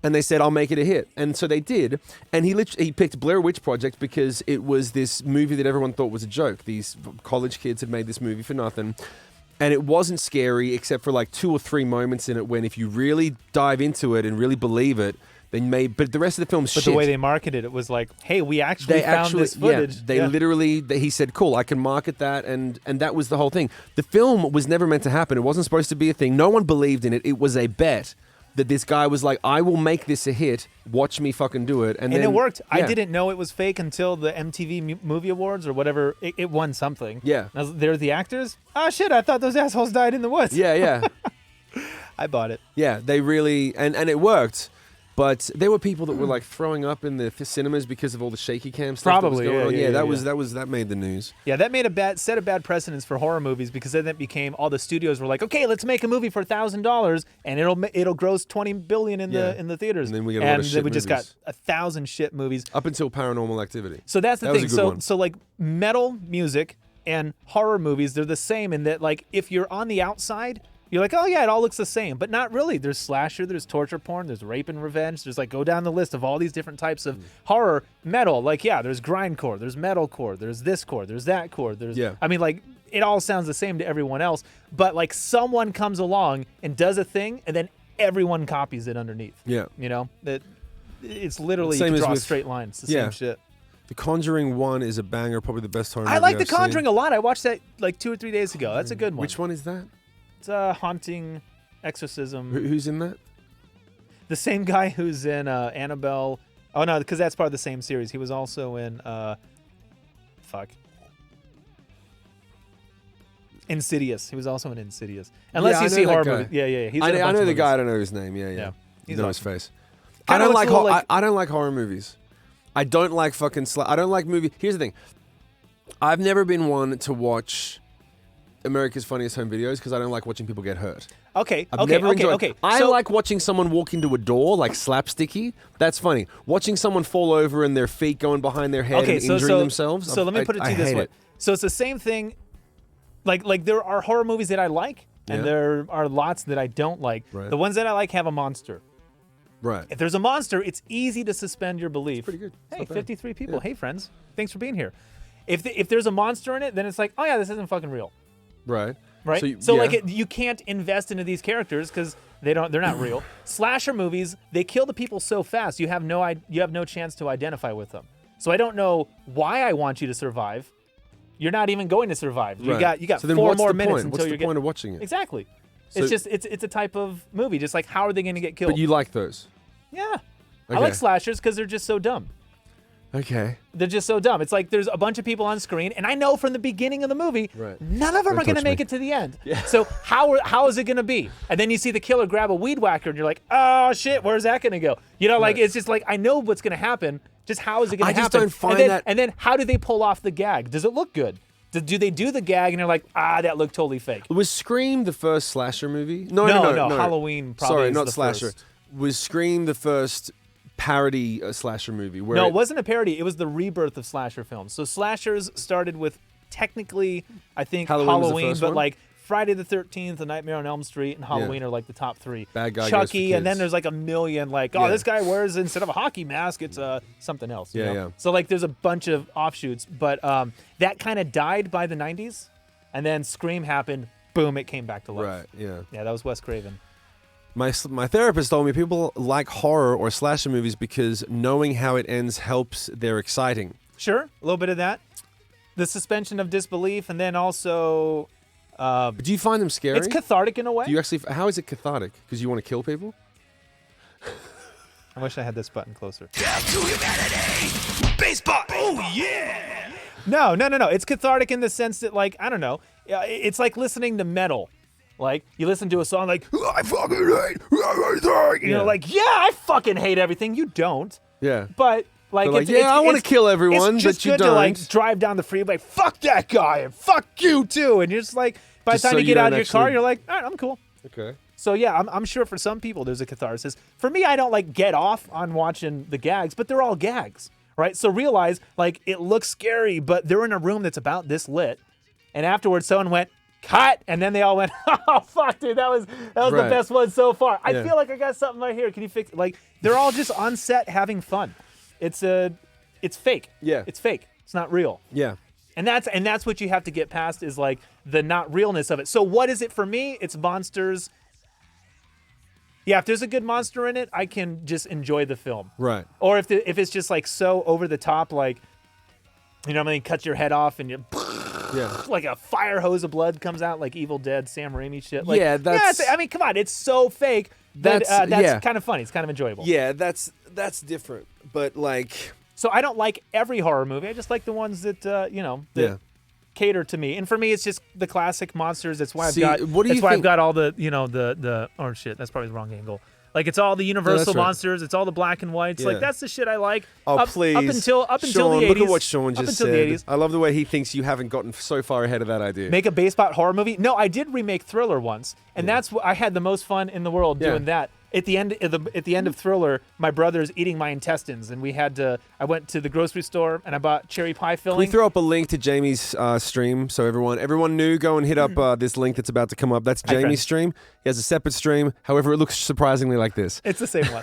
And they said, I'll make it a hit. And so they did. And he picked Blair Witch Project because it was this movie that everyone thought was a joke. These college kids had made this movie for nothing. And it wasn't scary except for like 2 or 3 moments in it when if you really dive into it and really believe it, then but the rest of the film's But shit. the way they marketed it was like, hey, we actually found this footage. Yeah, he said, cool, I can market that, and that was the whole thing. The film was never meant to happen. It wasn't supposed to be a thing. No one believed in it. It was a bet that this guy was like, I will make this a hit. Watch me fucking do it. And then, it worked. I yeah. didn't know it was fake until the MTV Movie Awards or whatever. It won something. Yeah. They're the actors? Oh, shit, I thought those assholes died in the woods. Yeah, yeah. I bought it. Yeah, they really, and it worked. But there were people that were like throwing up in the cinemas because of all the shaky cam stuff. Probably, that was going yeah, on. That made the news. Yeah, that made a set of bad precedents for horror movies because then that became all the studios were like, okay, let's make a movie for $1,000 and it'll gross $20 billion in the theaters. And then we get a lot of shit we just got movies. 1,000 shit movies. Up until Paranormal Activity. So that's the That was thing. a good one. So like metal music and horror movies, they're the same in that like if you're on the outside, you're like, oh yeah, it all looks the same, but not really. There's slasher, there's torture porn, there's rape and revenge. There's like go down the list of all these different types of horror. Metal, like yeah, there's grindcore, there's metalcore, there's this core, there's that core. I mean like it all sounds the same to everyone else, but like someone comes along and does a thing, and then everyone copies it underneath. Yeah. You know that it's literally Same you as can draw with- straight lines. The yeah. same shit. The Conjuring 1 is a banger, probably the best horror I movie like The I've seen. Conjuring a lot. I watched that like 2 or 3 days ago. That's a good one. Which one is that? It's a haunting exorcism. Who's in that? The same guy who's in Annabelle. Oh no, because that's part of the same series. He was also in Insidious. He was also in Insidious. Unless Yeah, you I see know that horror guy. movies. Yeah. He's I in a know bunch of the movies. guy. I don't know his name. Yeah. Yeah. You He's know awesome. his face. Kinda looks a little like- I don't like horror movies. I don't like fucking. I don't like movie. Here's the thing. I've never been one to watch America's Funniest Home Videos because I don't like watching people get hurt. Okay. I've never enjoyed. Okay. I So- like watching someone walk into a door, like slapsticky. That's funny. Watching someone fall over and their feet going behind their head and injuring themselves. So let me put it to you this hate way. it. So it's the same thing. Like there are horror movies that I like, and Yeah. there are lots that I don't like. Right. The ones that I like have a monster. Right. If there's a monster, it's easy to suspend your belief. pretty good. It's Hey, not bad. 53 people. Hey, friends. Thanks for being here. If there's a monster in it, then it's like, oh yeah, this isn't fucking real, Right. right? So, like yeah. you can't invest into these characters because they're not real. Slasher movies, they kill the people so fast you have no chance to identify with them. So I don't know why I want you to survive. You're not even going to survive. You Right. got So then 4 what's more the minutes point? until What's you're the point of watching it? Exactly. So- It's just it's a type of movie. Just like how are they going to get killed? But you like those? Yeah. I Okay. like slashers because they're just so dumb. Okay. They're just so dumb. It's like there's a bunch of people on screen, and I know from the beginning of the movie, Right. none of them Don't are going to touch make me. it to the end. So how is it going to be? And then you see the killer grab a weed whacker, and you're like, oh shit, where's that going to go? You know, like Right. it's just like I know what's going to happen. Just how is it going I to happen? just don't find and then, that- And then how do they pull off the gag? Does it look good? Do they do the gag, and you're like, that looked totally fake? Was Scream the first slasher movie? No. Halloween probably Sorry, is not the slasher. first. Was Scream the first parody slasher movie? Where No, it wasn't a parody. It was the rebirth of slasher films. So slashers started with technically, I think, Halloween was the Halloween, first but one? like Friday the 13th, A Nightmare on Elm Street, and Halloween are like the top 3. Bad Guy Goes Chucky, for and then Kids. there's like a million like, Yeah. this guy wears, instead of a hockey mask, it's something else. you Yeah, know? yeah. So like there's a bunch of offshoots, but that kind of died by the 90s, and then Scream happened, boom, it came back to life. Right. Yeah. Yeah, that was Wes Craven. My therapist told me people like horror or slasher movies because knowing how it ends helps they're exciting. Sure, a little bit of that. The suspension of disbelief, and then also But do you find them scary? it's cathartic in a way. Do you actually? How is it cathartic? Because you want to kill people? I wish I had this button closer. Down to humanity. Baseball. Oh yeah. No. It's cathartic in the sense that, like, I don't know. It's like listening to metal. Like, you listen to a song like, I fucking hate everything. You know, like, yeah, I fucking hate everything. You don't. Yeah. But, like, They're like, yeah, I wanna kill everyone, it's just but you good to, like, don't. drive down the freeway, fuck that guy, and fuck you, too. And you're just like, by the Just time so you you get out of don't your car, actually- you're like, all right, I'm cool. Okay. So yeah, I'm sure for some people there's a catharsis. For me, I don't like get off on watching the gags, but they're all gags, right? So realize like it looks scary, but they're in a room that's about this lit, and afterwards someone went cut, and then they all went, oh fuck, dude, that was the Right. best one so far. I Yeah. feel like I got something right here. Can you fix? Like they're all just on set having fun. It's fake. Yeah. It's fake. It's not real. Yeah. And that's what you have to get past is like the not realness of it. So what is it for me? It's monsters. Yeah, if there's a good monster in it, I can just enjoy the film. Right. Or if it's just like so over the top, like, you know what I mean, cut your head off and you Yeah. like a fire hose of blood comes out like Evil Dead, Sam Raimi shit. Like, Yeah, that's- I mean, come on, it's so fake. That's yeah. kind of funny. It's kind of enjoyable. Yeah, that's different. But like, So I don't like every horror movie. I just like the ones that that yeah. cater to me. And for me, it's just the classic monsters. That's why See, I've got. what do you that's why I've think- got all the the. Oh shit, that's probably the wrong angle. Like it's all the Universal right. monsters. It's all the black and whites. Yeah. Like that's the shit I like. Oh, please. Up until Sean, the 80s. Look at what Sean up just until said. the 80s. I love the way he thinks you haven't gotten so far ahead of that idea. Make a Basebot horror movie? No, I did remake Thriller once, and that's what I had the most fun in the world doing that. At the end of Thriller, my brother's eating my intestines, and I went to the grocery store and I bought cherry pie Can we filling. throw up a link to Jamie's stream so everyone new, go and hit up this link that's about to come up. That's Hi, Jamie's friends. stream. He has a separate stream. However, it looks surprisingly like this. It's the same one.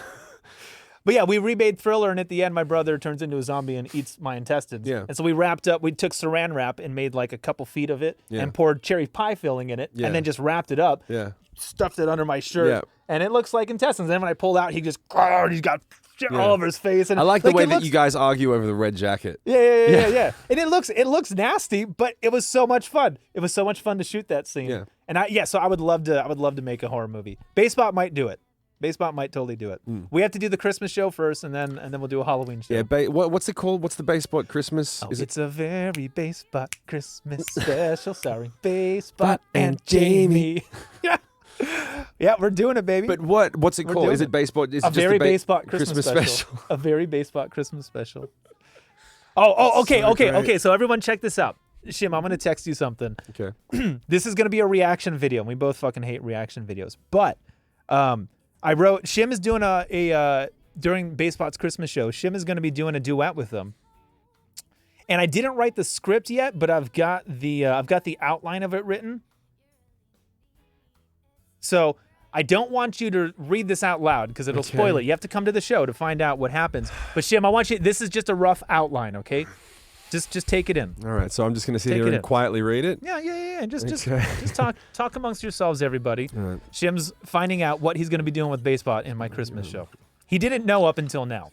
But yeah, we remade Thriller, and at the end, my brother turns into a zombie and eats my intestines. Yeah. And so we took saran wrap and made like a couple feet of it Yeah. and poured cherry pie filling in it, Yeah. and then just wrapped it up, Yeah. stuffed it under my shirt, Yeah. and it looks like intestines. And then when I pulled out, he's got shit all over his face. And I like the way it that looks- you guys argue over the red jacket. Yeah. And it looks nasty, but it was so much fun. It was so much fun to shoot that scene. Yeah. And so I would love to make a horror movie. Basebot might do it. Basebot might totally do it. We have to do the Christmas show first, and then we'll do a Halloween show. Yeah, what's it called? What's the Basebot Christmas? Oh, Is it's a very Basebot Christmas special starring Basebot and Jayme. Yeah, we're doing it, baby. But what's it We're called? doing Is it Basebot? Is a it just very the Basebot Christmas special. A very Basebot Christmas special. Okay. So everyone, check this out. Shim, I'm gonna text you something. Okay. This is gonna be a reaction video, and we both fucking hate reaction videos. But Shim is doing a during Basebot's Christmas show. Shim is gonna be doing a duet with them. And I didn't write the script yet, but I've got the outline of it written. So I don't want you to read this out loud because it'll spoil it. You have to come to the show to find out what happens. But Shim, I want you. This is just a rough outline, okay? Just take it in. All right. So I'm just going to sit Take here it and in. quietly read it. Yeah. Just Okay. just talk amongst yourselves, everybody. All right. Shim's finding out what he's going to be doing with Basebot in my Christmas show. He didn't know up until now.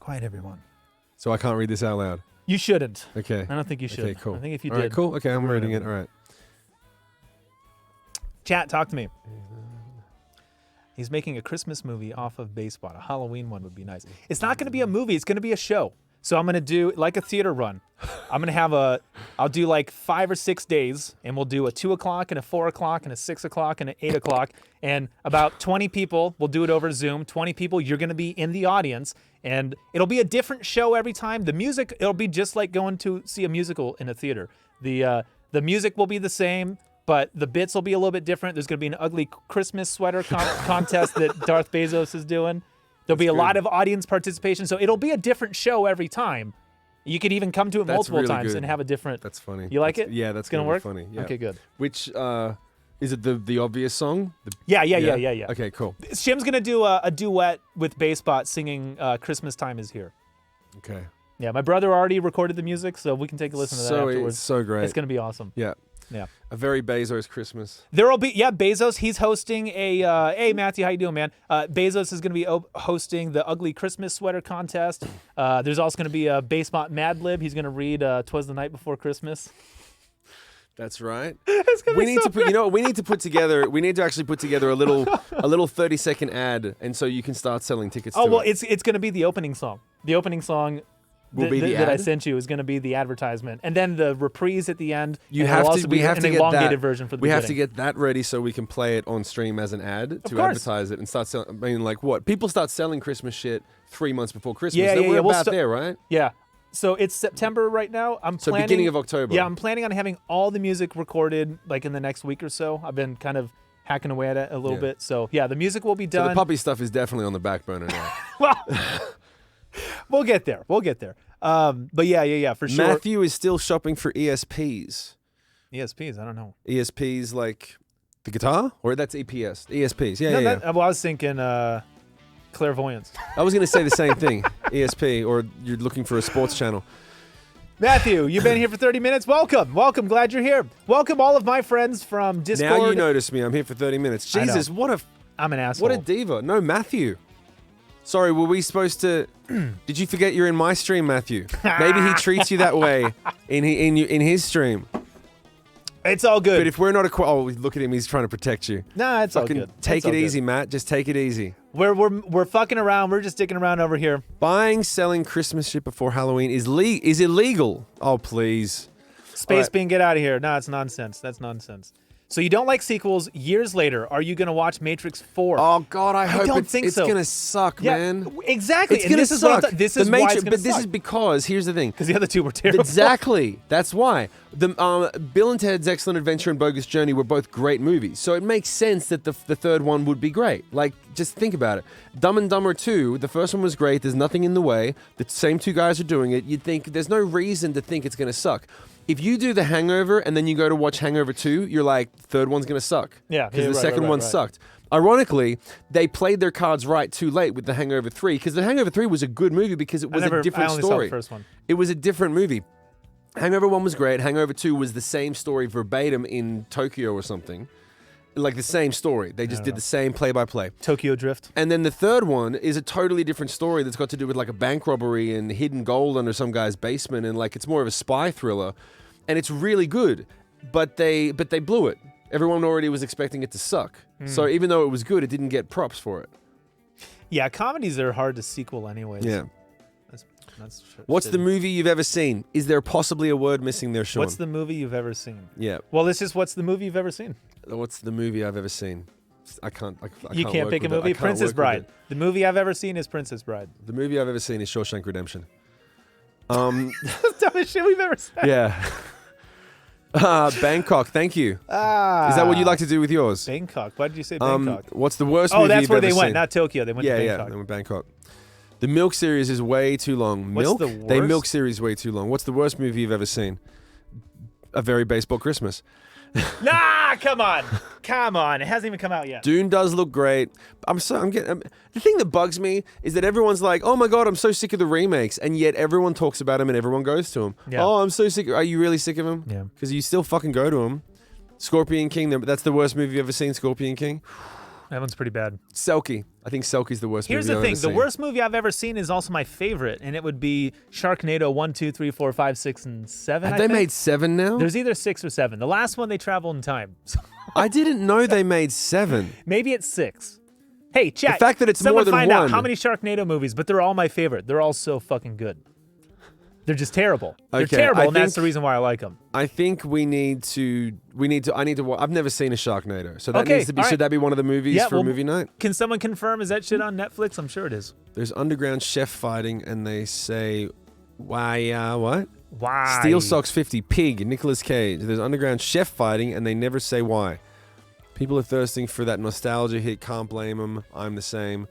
Quiet, everyone. So I can't read this out loud. You shouldn't. Okay. I don't think you should. Okay, cool. I think if you All right, did. cool. Okay, I'm reading it. All right. Chat, talk to me. He's making a Christmas movie off of Basebot. A Halloween one would be nice. It's not going to be a movie. It's going to be a show. So I'm going to do like a theater run. I'll do like 5 or 6 days, and we'll do a 2 o'clock and a 4 o'clock and a 6 o'clock and an 8 o'clock. And about 20 people, we'll do it over Zoom. 20 people, you're going to be in the audience. And it'll be a different show every time. The music, it'll be just like going to see a musical in a theater. The music will be the same, but the bits will be a little bit different. There's going to be an ugly Christmas sweater contest that Darth Bezos is doing. There'll be a lot of audience participation, so it'll be a different show every time. You could even come to it multiple really times good. and have a different. That's funny. You like it? Yeah, that's gonna gonna be work. funny. Yeah. Okay, good. Which is it? The obvious song? Yeah. Okay, cool. Shim's gonna do a duet with Basebot singing "Christmas Time Is Here." Okay. Yeah, my brother already recorded the music, so we can take a listen to that afterwards. It's so great. It's gonna be awesome. Yeah. Yeah. A very Bezos Christmas. There'll be Bezos. He's hosting a. Hey Matthew, how you doing, man? Bezos is going to be hosting the ugly Christmas sweater contest. There's also going to be a Basebot Mad Lib. He's going to read "'Twas the Night Before Christmas." That's right. We need to put. You know what? We need to put together. We need to actually put together a little 30-second ad, and so you can start selling tickets. Oh to well, it. it's going to be the opening song. The opening song. Will be the that I ad? sent you is going to be the advertisement, and then the reprise at the end. You and have it'll to. also We be have an to get elongated that. version for the We have to beginning. get that ready so we can play it on stream as an ad to course. advertise it and start selling. I mean, like what? People start selling Christmas shit 3 months before Christmas. Yeah, Then yeah, we're yeah. We'll about sta- there, right? Yeah. So it's September right now. I'm So planning, beginning of October. Yeah, I'm planning on having all the music recorded like in the next week or so. I've been kind of hacking away at it a little Yeah. bit. So yeah, the music will be So done. the puppy stuff is definitely on the back burner now. Well, we'll get there. But yeah, for sure. Matthew is still shopping for ESPs. ESPs, I don't know. ESPs like the guitar, or that's EPS. ESPs. Yeah, No, yeah. well, I was thinking clairvoyance. I was going to say the same thing. ESP, or you're looking for a sports channel. Matthew, you've been here for 30 minutes. Welcome. Glad you're here. Welcome all of my friends from Discord. Now you notice me. I'm here for 30 minutes. I know. Jesus, I'm an asshole. what a diva. No, Matthew. Sorry, were we supposed to? Did you forget you're in my stream, Matthew? Maybe he treats you that way in his stream. It's all good. But if we're not look at him. He's trying to protect you. Nah, it's all Fucking good. take It's all it good. easy, Matt. Just take it easy. We're fucking around. We're just sticking around over here. Buying, selling Christmas shit before Halloween is illegal. Oh, please. Space All right. bean, get out of here. No, it's nonsense. That's nonsense. So you don't like sequels. Years later, are you going to watch Matrix 4? Oh God, I hope don't it's, think it's so. gonna suck, man. Exactly. It's And gonna this is what suck. this The is why Matrix- it's going to but this suck. is because here's the thing. Because the other two were terrible. Exactly. That's why. The Bill and Ted's Excellent Adventure and Bogus Journey were both great movies. So it makes sense that the third one would be great. Like, just think about it. Dumb and Dumber 2, the first one was great. There's nothing in the way. The same two guys are doing it. You'd think there's no reason to think it's going to suck. If you do The Hangover and then you go to watch Hangover 2, you're like, third one's going to suck. Yeah, Because yeah, the right, second right, one right. sucked. Ironically, they played their cards right too late with The Hangover 3, because The Hangover 3 was a good movie because it was a different I only story. saw the first one. It was a different movie. Hangover 1 was great. Hangover 2 was the same story verbatim in Tokyo or something. Like the same story. They just did the same play-by-play. Tokyo Drift. And then the third one is a totally different story that's got to do with like a bank robbery and hidden gold under some guy's basement, and like it's more of a spy thriller. And it's really good, but they blew it. Everyone already was expecting it to suck. So even though it was good, it didn't get props for it. Yeah, comedies are hard to sequel anyways. Yeah. That's What's the movie you've ever seen? Is there possibly a word missing there, Sean? What's the movie you've ever seen? Yeah. Well, it's just what's the movie you've ever seen? What's the movie I've ever seen? I can't. You can't work pick a with it. I movie. can't Princess work with Bride. it. The movie I've ever seen is Princess Bride. The movie I've ever seen is Shawshank Redemption. That's the dumbest shit we've ever said. Yeah. Bangkok. Thank you. Is that what you like to do with yours? Bangkok. Why did you say Bangkok? What's the worst Oh, movie that's you've where ever they went, seen? not Tokyo. They went to Yeah, Bangkok. they went Bangkok. The Milk series is way too long. What's Milk? the They worst? Milk series way too long. What's the worst movie you've ever seen? A Very Baseball Christmas. Nah, come on. Come on. It hasn't even come out yet. Dune does look great. The thing that bugs me is that everyone's like, "Oh my god, I'm so sick of the remakes," and yet everyone talks about them and everyone goes to them. Yeah. Oh, I'm so sick. Are you really sick of them? Yeah. Because you still fucking go to them. Scorpion King. That's the worst movie you've ever seen. Scorpion King. That one's pretty bad. Selkie. I think Selkie's the worst Here's movie the I've thing. ever The seen. worst movie I've ever seen is also my favorite, and it would be Sharknado 1, 2, 3, 4, 5, 6, and 7. Have I they think. made 7 now? There's either 6 or 7. The last one, they travel in time. I didn't know they made 7. Maybe it's 6. Hey, chat. The fact that it's someone more than find out one. how many Sharknado movies, but they're all my favorite. They're all so fucking good. They're just terrible. They're Okay, terrible, I and that's think- the reason why I like them. I think I need to watch. I've never seen a Sharknado, so that Okay, needs to be. all right. Should that be one of the movies for a movie night? Can someone confirm? Is that shit on Netflix? I'm sure it is. There's underground chef fighting, and they say, "Why? What? Why? Steel Socks 50, Pig, Nicolas Cage." There's underground chef fighting, and they never say why. People are thirsting for that nostalgia hit. Can't blame them. I'm the same.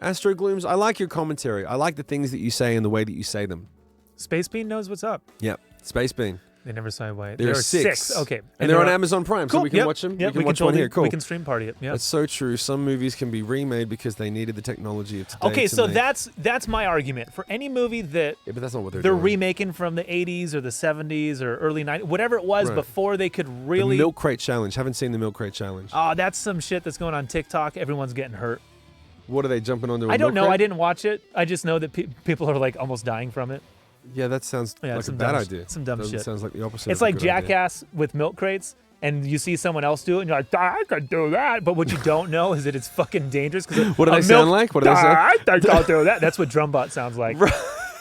Astro Glooms. I like your commentary. I like the things that you say and the way that you say them. Space Bean knows what's up. Yep. Space Bean. They never say why. There are 6. Okay. And they're on they're Amazon Prime, so Cool. we can Yep. watch them. Yep. We can watch one totally, here. Cool. We can stream party it. Yeah. That's so true. Some movies can be remade because they needed the technology of today. Okay, to so make. that's my argument. For any movie that Yeah, but that's not what they're they're doing. remaking from the 80s or the 70s or early 90s, whatever it was Right. before they could The really. Milk Crate Challenge. Haven't seen the Milk Crate Challenge. Oh, that's some shit that's going on TikTok. Everyone's getting hurt. What are they jumping onto? I don't know. Milk I crate? didn't watch it. I just know that people are like almost dying from it. Yeah, that sounds Yeah, like a some bad dumb idea. some dumb Doesn't shit. Sounds like the opposite. It's of a like good idea. Jackass with milk crates, and you see someone else do it, and you're like, I could do that. But what you don't know is that it's fucking dangerous. What do they sound like? What do they say? I think I'll do that. That's what Drumbot sounds like.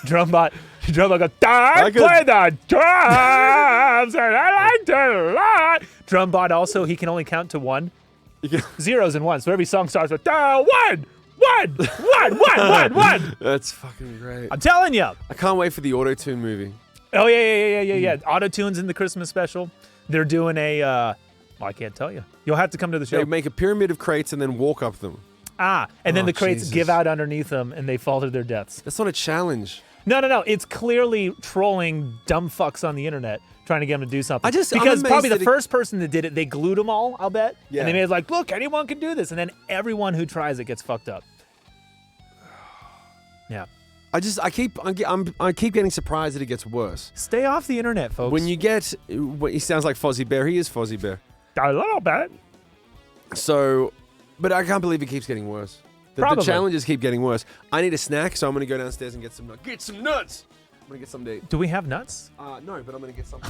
Drumbot goes, I I could- play the drums, and I like to a lot. Drumbot also, he can only count to 1. Zeros and 1s. So every song starts with, 1. That's fucking great. I'm telling you. I can't wait for the Auto-Tune movie. Oh, yeah. Auto-Tunes in the Christmas special. They're doing a, well, I can't tell you. You'll have to come to the show. They make a pyramid of crates and then walk up them. And then Oh, the crates Jesus. give out underneath them and they fall to their deaths. That's not a challenge. No. It's clearly trolling dumb fucks on the internet trying to get them to do something. I'm because amazed probably that the it- first person that did it, they glued them all, I'll bet. Yeah. And they made it like, look, anyone can do this. And then everyone who tries it gets fucked up. Yeah. I keep getting surprised that it gets worse. Stay off the internet, folks. When you get, he sounds like Fozzie Bear. He is Fozzie Bear. A little bit. So, but I can't believe it keeps getting worse. The Probably. challenges keep getting worse. I need a snack, so I'm gonna go downstairs and get some nuts. Get some nuts. I'm gonna get some to eat. Do we have nuts? No, but I'm gonna get some.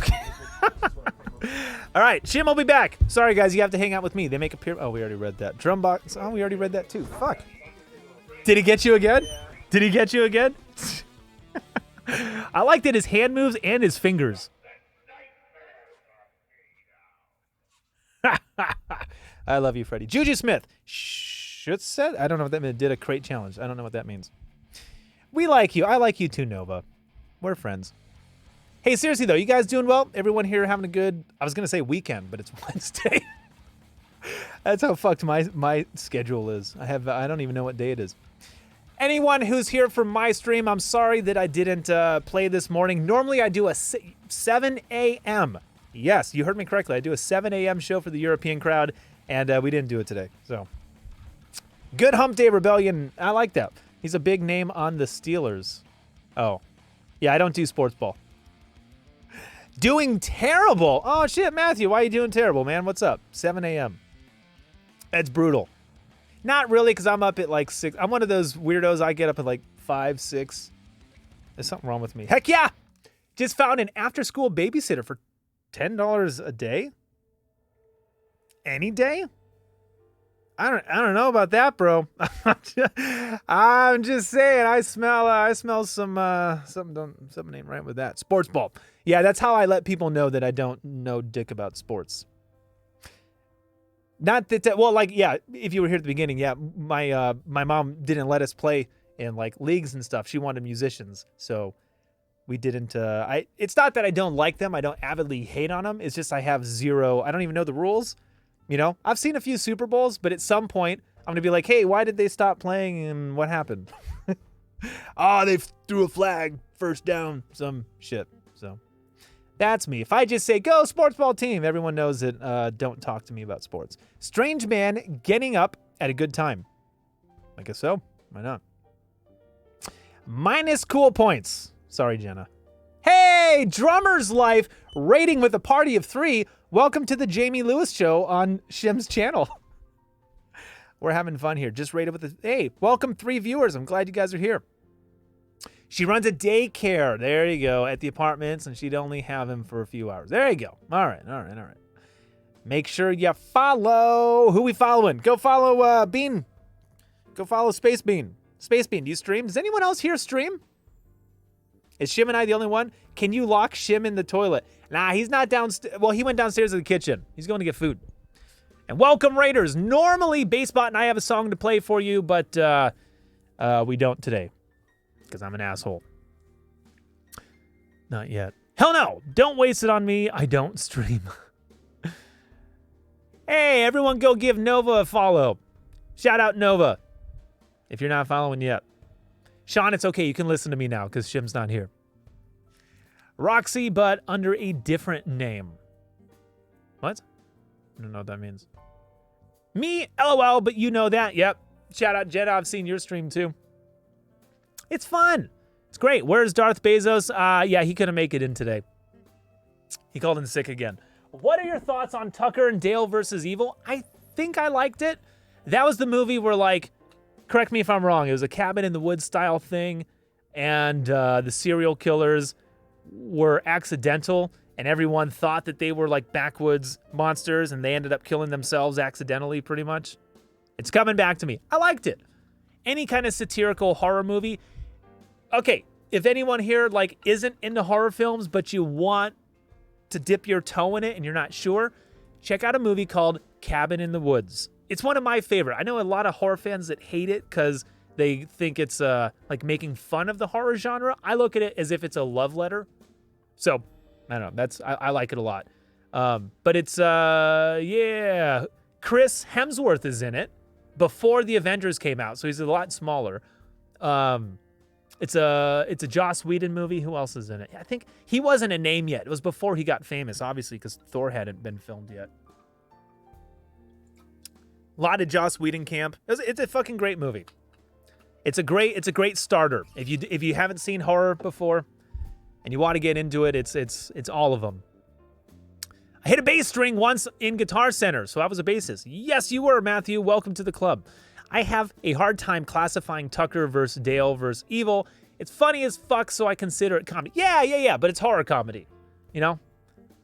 All right, Shim will be back. Sorry, guys, you have to hang out with me. They make a pyramid. Oh, we already read that. Drumbox. Oh, we already read that too. Fuck. Did he get you again? Did he get you again? I like that his hand moves and his fingers. I love you, Freddie. Juju Smith. Should said. I don't know what that meant. Did a crate challenge. I don't know what that means. We like you. I like you too, Nova. We're friends. Hey, seriously though, you guys doing well? Everyone here having a good, I was gonna say weekend, but it's Wednesday. That's how fucked my schedule is. I don't even know what day it is. Anyone who's here for my stream, I'm sorry that I didn't play this morning. Normally I do a 7 a.m. Yes, you heard me correctly. I do a 7 a.m. show for the European crowd, and we didn't do it today. So, good Hump Day Rebellion. I like that. He's a big name on the Steelers. Oh, yeah, I don't do sports ball. Doing terrible. Oh, shit, Matthew, why are you doing terrible, man? What's up? 7 a.m. It's brutal. Not really, because I'm up at like 6. I'm one of those weirdos. I get up at like 5, 6. There's something wrong with me. Heck yeah! Just found an after-school babysitter for $10 a day? Any day? I don't know about that, bro. I'm just saying. I smell something ain't right with that. Sports ball. Yeah, that's how I let people know that I don't know dick about sports. Not that well, like, yeah, if you were here at the beginning, yeah, my mom didn't let us play in like leagues and stuff. She wanted musicians, so we didn't. It's not that I don't like them. I don't avidly hate on them. It's just I have zero. I don't even know the rules. You know, I've seen a few Super Bowls, but at some point I'm gonna be like, hey, why did they stop playing and what happened? Oh, they threw a flag, first down, some shit. So that's me. If I just say, go sports ball team, everyone knows that don't talk to me about sports. Strange man getting up at a good time. I guess so. Why not? Minus cool points. Sorry, Jenna. Hey, Drummer's Life, rating with a party of 3. Welcome to the Jayme Lewis show on Shim's channel. We're having fun here. Just rated with a, hey, welcome 3 viewers. I'm glad you guys are here. She runs a daycare. There you go. At the apartments, and she'd only have him for a few hours. There you go. All right. Make sure you follow. Who we following? Go follow Bean. Go follow Space Bean. Space Bean, do you stream? Does anyone else here stream? Is Shim and I the only one? Can you lock Shim in the toilet? Nah, he's not downstairs. Well, he went downstairs to the kitchen. He's going to get food. And welcome, Raiders. Normally, Basebot and I have a song to play for you, but we don't today. Because I'm an asshole. Not yet. Hell no! Don't waste it on me. I don't stream. Hey, everyone go give Nova a follow. Shout out Nova. If you're not following yet. Sean, it's okay. You can listen to me now because Shim's not here. Roxy, but under a different name. What? I don't know what that means. Me, LOL, but you know that. Yep. Shout out Jenna. I've seen your stream too. It's fun. It's great. Where's Darth Bezos? Yeah, he couldn't make it in today. He called in sick again. What are your thoughts on Tucker and Dale versus Evil? I think I liked it. That was the movie where, like, correct me if I'm wrong, it was a cabin in the woods style thing, and the serial killers were accidental, and everyone thought that they were like backwoods monsters, and they ended up killing themselves accidentally, pretty much. It's coming back to me. I liked it. Any kind of satirical horror movie. Okay, if anyone here like isn't into horror films, but you want to dip your toe in it and you're not sure, check out a movie called Cabin in the Woods. It's one of my favorite. I know a lot of horror fans that hate it because they think it's like making fun of the horror genre. I look at it as if it's a love letter. So, I don't know. I like it a lot. But it's, yeah. Chris Hemsworth is in it before the Avengers came out, so he's a lot smaller. It's a Joss Whedon movie. Who else is in it? I think he wasn't a name yet. It was before he got famous, obviously, because Thor hadn't been filmed yet. A lot of Joss Whedon camp. It's a fucking great movie. It's a great starter. If you haven't seen horror before and you want to get into it, it's all of them. I hit a bass string once in Guitar Center, so I was a bassist. Yes, you were, Matthew. Welcome to the club. I have a hard time classifying Tucker versus Dale versus Evil. It's funny as fuck, so I consider it comedy. Yeah, but it's horror comedy. You know?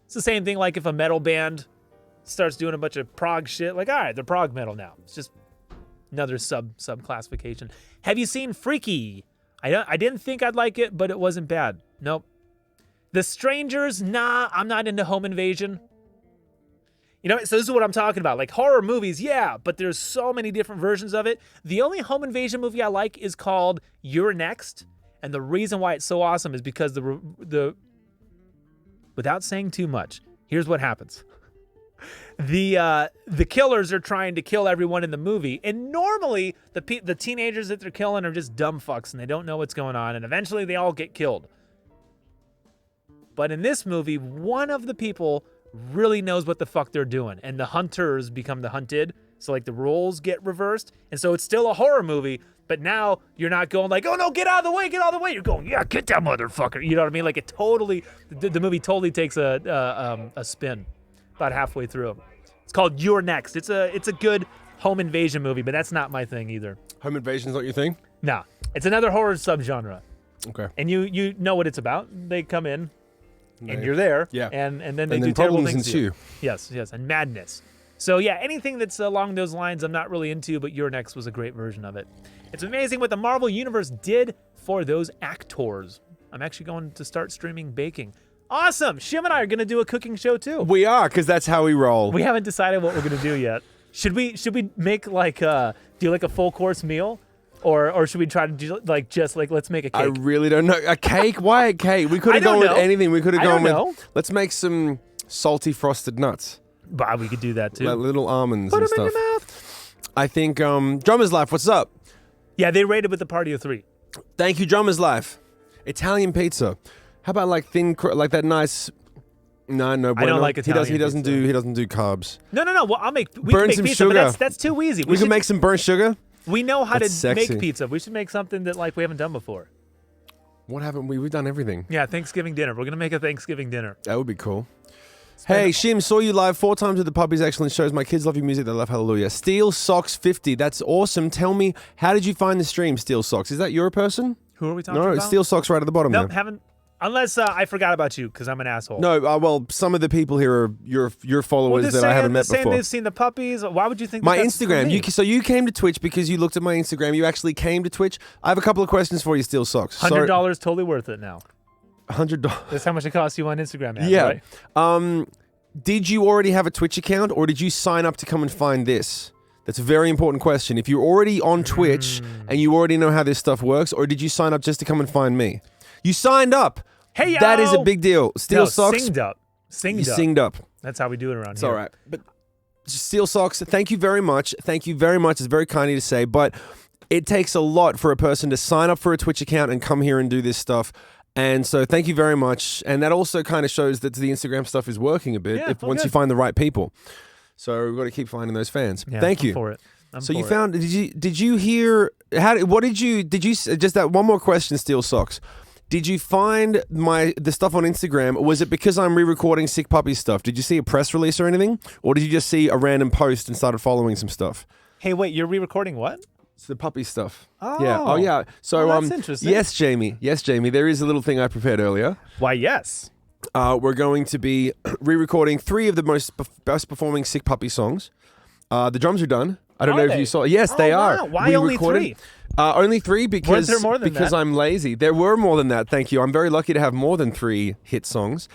It's the same thing like if a metal band starts doing a bunch of prog shit, like, all right, they're prog metal now. It's just another sub classification. Have you seen Freaky? I didn't think I'd like it, but it wasn't bad. Nope. The Strangers, nah, I'm not into home invasion. You know, so this is what I'm talking about. Like horror movies, yeah, but there's so many different versions of it. The only home invasion movie I like is called You're Next, and the reason why it's so awesome is because the without saying too much, here's what happens. The killers are trying to kill everyone in the movie, and normally the teenagers that they're killing are just dumb fucks and they don't know what's going on, and eventually they all get killed. But in this movie, one of the people really knows what the fuck they're doing, and the hunters become the hunted. So like the roles get reversed, and so it's still a horror movie, but now you're not going like, oh no, get out of the way, get out of the way. You're going, yeah, get that motherfucker. You know what I mean? Like it totally, the movie totally takes a spin about halfway through. It's called You're Next. It's a good home invasion movie, but that's not my thing either. Home invasion's not your thing? Nah, it's another horror subgenre. Okay. And you know what it's about. They come in. And you're there, yeah, and then they do terrible problems things to you. ensue. Yes, and madness. So yeah, anything that's along those lines, I'm not really into. But Your Next was a great version of it. It's amazing what the Marvel Universe did for those actors. I'm actually going to start streaming baking. Awesome! Shim and I are going to do a cooking show too. We are, because that's how we roll. We haven't decided what we're going to do yet. Should we make like do like a full course meal? Or should we try to do just let's make a cake? I really don't know. A cake? Why a cake? We could have I don't gone with know. anything. We could have I gone don't with, know. let's make some salty frosted nuts. But we could do that too. Like little almonds Put and them in stuff. your mouth. I think, Drummer's Life, what's up? Yeah, they rated with the party of 3. Thank you, Drummer's Life. Italian pizza. How about like thin, like that nice... No, bueno. I don't like Italian He doesn't do carbs. No. Well, we Burn can make some pizza, sugar. but that's too easy. We can make some burnt sugar. We know how That's to sexy. make pizza. We should make something that we haven't done before. What haven't we? We've done everything. Yeah, Thanksgiving dinner. We're gonna make a Thanksgiving dinner. That would be cool. Hey, Shim, saw you live 4 times with the Puppies. Excellent shows. My kids love your music. They love Hallelujah. Steel Socks 50. That's awesome. Tell me, how did you find the stream, Steel Socks? Is that your person? Who are we talking No, about? it's Steel Socks right at the bottom Nope, there. haven't. Unless I forgot about you because I'm an asshole. No, well, some of the people here are your followers Well, that I haven't met saying before. they've seen the puppies. Why would you think My that's for Instagram. me? So you came to Twitch because you looked at my Instagram. You actually came to Twitch. I have a couple of questions for you, Steel Socks. $100 totally worth it now. $100. That's how much it costs you on Instagram ads, Yeah. right? Did you already have a Twitch account, or did you sign up to come and find this? That's a very important question. If you're already on Twitch and you already know how this stuff works, or did you sign up just to come and find me? You signed up. Hey, that is a yo! big deal. Steel No, Socks. Singed up. You singed up. That's how we do it around It's here. all right. But Steel Socks, thank you very much. Thank you very much. It's very kind of you to say, but it takes a lot for a person to sign up for a Twitch account and come here and do this stuff. And so thank you very much. And that also kind of shows that the Instagram stuff is working a bit Yeah, once good. you find the right people. So we've got to keep finding those fans. Yeah, Thank I'm you. for it. So you found, did you hear, just that one more question, Steel Socks. Did you find the stuff on Instagram? Was it because I'm re-recording Sick Puppy stuff? Did you see a press release or anything? Or did you just see a random post and started following some stuff? Hey, wait, you're re-recording what? It's the puppy stuff. Oh. Yeah. Oh, yeah. So, Well, that's interesting. Yes, Jayme. There is a little thing I prepared earlier. Why, yes. We're going to be re-recording 3 of the best performing Sick Puppy songs. The drums are done. I don't Are know they? if you saw. Yes, Oh, they wow. are. Why We only recorded- 3? Only 3 because there more than that? I'm lazy. There were more than that. Thank you. I'm very lucky to have more than 3 hit songs.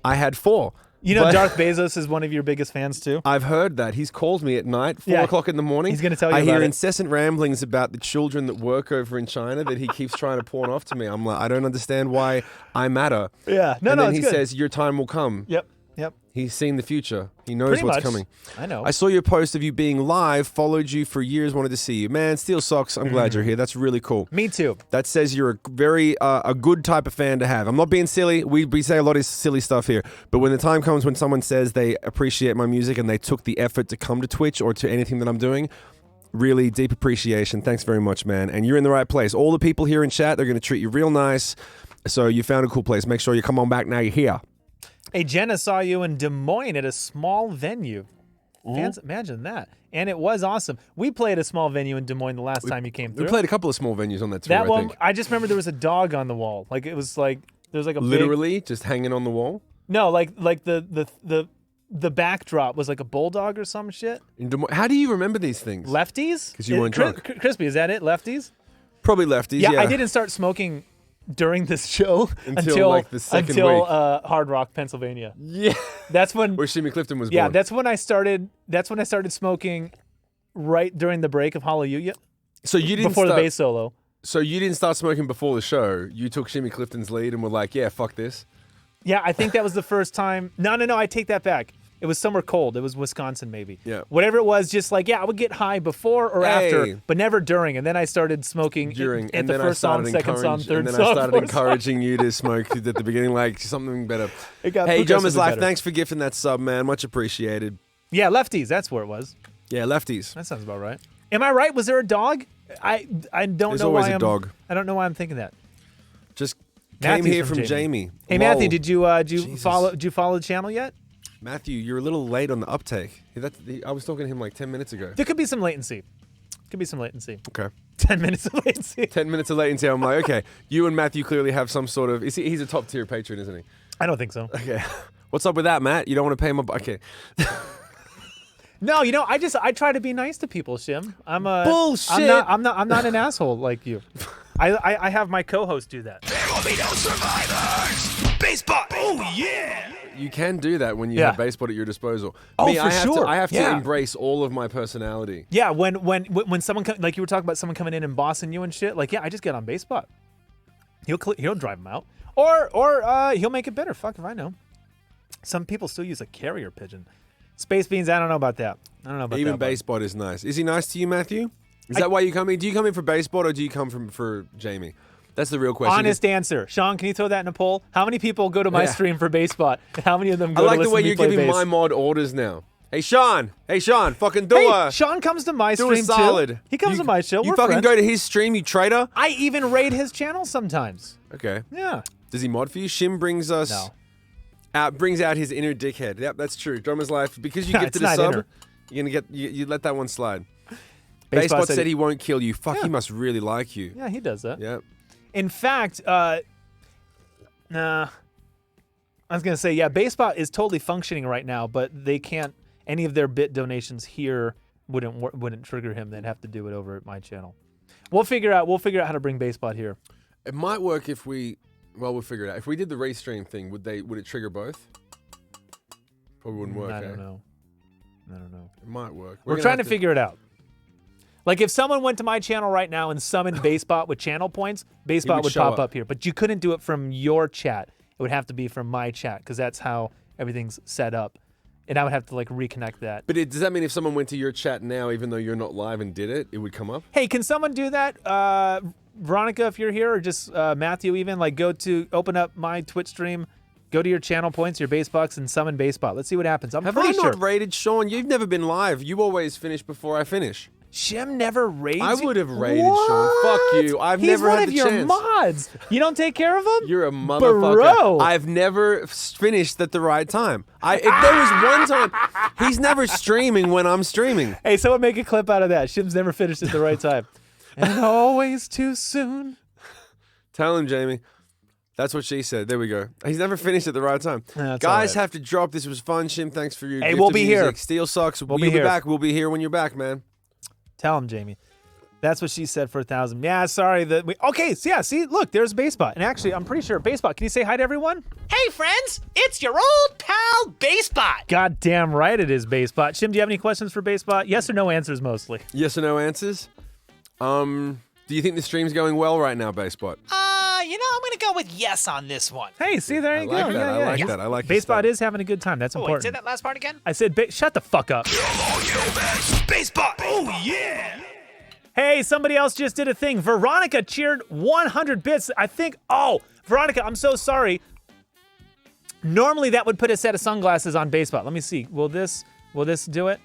I had 4. You know, But- Darth Bezos is one of your biggest fans too. I've heard that. He's called me at night, 4 Yeah. o'clock in the morning. He's gonna tell you I hear about it. incessant ramblings about the children that work over in China that he keeps trying to pawn off to me. I'm like, I don't understand why I matter. Yeah. No, and no, then it's he good. says, your time will come. Yep. He's seen the future. He knows Pretty what's much. coming. I know. I saw your post of you being live, followed you for years, wanted to see you. Man, Steel Socks, I'm glad you're here. That's really cool. Me too. That says you're a very a good type of fan to have. I'm not being silly. We say a lot of silly stuff here. But when the time comes when someone says they appreciate my music and they took the effort to come to Twitch or to anything that I'm doing, really deep appreciation. Thanks very much, man. And you're in the right place. All the people here in chat, they're going to treat you real nice. So you found a cool place. Make sure you come on back now you're here. Hey, Jenna saw you in Des Moines at a small venue. Fans, imagine that. And it was awesome. We played a small venue in Des Moines the last time you came We through. played a couple of small venues on that tour, that I one, think. I just remember there was a dog on the wall. Like it was like there was like a big, Literally just hanging on the wall. no, like the backdrop was like a bulldog or some shit. In Des Moines. How do you remember these things? Lefties? 'Cause you weren't drunk. Crispy, is that it? Lefties? Probably lefties, Yeah, yeah. I didn't start smoking during this show Until, like, the second week. Hard Rock, Pennsylvania. Yeah. That's when. Where Shimmy Clifton was Yeah, born. that's when I started. That's when I started smoking, right during the break of Hallelujah. So you didn't before start, the bass solo. So you didn't start smoking before the show. You took Shimmy Clifton's lead and were like, "Yeah, fuck this." Yeah, I think that was the first time. No, I take that back. It was somewhere cold. It was Wisconsin, maybe. Yeah. Whatever it was, just like, I would get high before or Hey. after, but never during. And then I started smoking During, at and the then first song, second song, third and then song. I started fourth song. encouraging you to smoke at the beginning, like something better. It got Hey, Jayme's progressively Life, better. thanks for gifting that sub, man. Much appreciated. Yeah, lefties. That's where it was. Yeah, lefties. That sounds about right. Am I right? Was there a dog? I don't There's know always why a I'm, dog. I don't know why I'm thinking that. Just Matthew's came here from from Jayme. Jayme. Hey, Lol. Matthew, did you Jesus. follow the channel yet? Matthew, you're a little late on the uptake. I was talking to him like 10 minutes ago. There could be some latency. Okay. 10 minutes of latency. 10 minutes of latency. I'm like, okay, you and Matthew clearly have some sort of. He's a top tier patron, isn't he? I don't think so. Okay. What's up with that, Matt? You don't want to pay him? Okay. No, I try to be nice to people, Shim. I'm a Bullshit. I'm not an asshole like you. I have my co-host do that. There will be no survivors. Baseball. Oh yeah. You can do that when you Yeah. have baseball at your disposal. Oh, Me, for I have sure. I have to Yeah. embrace all of my personality. Yeah, when someone like you were talking about someone coming in and bossing you and shit, like I just get on base spot. He'll drive them out, or he'll make it better. Fuck if I know. Some people still use a carrier pigeon. Space beans, I don't know about that. I don't know about Even that. base spot is nice. Is he nice to you, Matthew? Is that why you come in? Do you come in for base spot or do you come for Jayme? That's the real question. Honest answer, Sean. Can you throw that in a poll? How many people go to my Yeah. stream for base spot? And how many of them I go like to the listen way to me you're play giving bass? my mod orders now. Hey Sean, fucking do Hey, a Sean comes to my do stream a solid. too. He comes You- to my show. You We're fucking friends. go to his stream, you traitor. I even raid his channel sometimes. Okay. Yeah. Does he mod for you? Shim brings us No. brings out his inner dickhead. Yep, that's true. Drummer's Life. Because you Yeah, gifted it's a not sub, inner. you're gonna get you let that one slide. Basebot Basebot said he won't kill you. Fuck, Yeah. he must really like you. Yeah, he does that. Yep. In fact, nah. I was gonna say, yeah, Basebot is totally functioning right now, but they can't. Any of their bit donations here wouldn't trigger him. They'd have to do it over at my channel. We'll figure out how to bring Basebot here. It might work if we. Well, we'll figure it out. If we did the restream thing, would it trigger both? Probably wouldn't work. I eh? don't know. It might work. We're trying to figure it out. Like if someone went to my channel right now and summoned Basebot with channel points, Basebot would would show pop up. up here. But you couldn't do it from your chat. It would have to be from my chat because that's how everything's set up. And I would have to like reconnect that. But does that mean if someone went to your chat now, even though you're not live and did it, it would come up? Hey, can someone do that? Veronica, if you're here, or just Matthew even, like open up my Twitch stream, go to your channel points, your base box, and summon Basebot. Let's see what happens. I'm Have I pretty not sure. raided Sean? You've never been live. You always finish before I finish. Shim never raids I you? would have raided What? Sean. Fuck you. I've He's never one had of the your chance. mods. You don't take care of him? You're a motherfucker. Bro. I've never finished at the right time. If there was one time, he's never streaming when I'm streaming. Hey, someone make a clip out of that. Shim's never finished at the right time. And always too soon. Tell him, Jayme. That's what she said. There we go. He's never finished at the right time. Yeah, that's Guys all right. have to drop. This was fun, Shim. Thanks for your Hey, gift we'll of be music. here. Steel Socks. We'll You'll be here. back. We'll be here when you're back, man. Tell him, Jayme. That's what she said for 1,000. Yeah, sorry that we. Okay, so yeah, see, look, there's Basebot. And actually, I'm pretty sure Basebot. Can you say hi to everyone? Hey friends, it's your old pal Basebot. God damn right it is Basebot. Shim, do you have any questions for Basebot? Yes or no answers mostly. Yes or no answers? Do you think the stream's going well right now, Basebot? I'm gonna go with yes on this one. Hey, see, there you like go. that. Yeah, I yeah. like that. I like his Basebot stuff. is having a good time. That's Oh, wait, important. say that last part again? I said, shut the fuck up. Baseball. Oh yeah. Hey, somebody else just did a thing. Veronica cheered 100 bits. I think, Veronica, I'm so sorry. Normally that would put a set of sunglasses on Basebot. Let me see. Will this do it?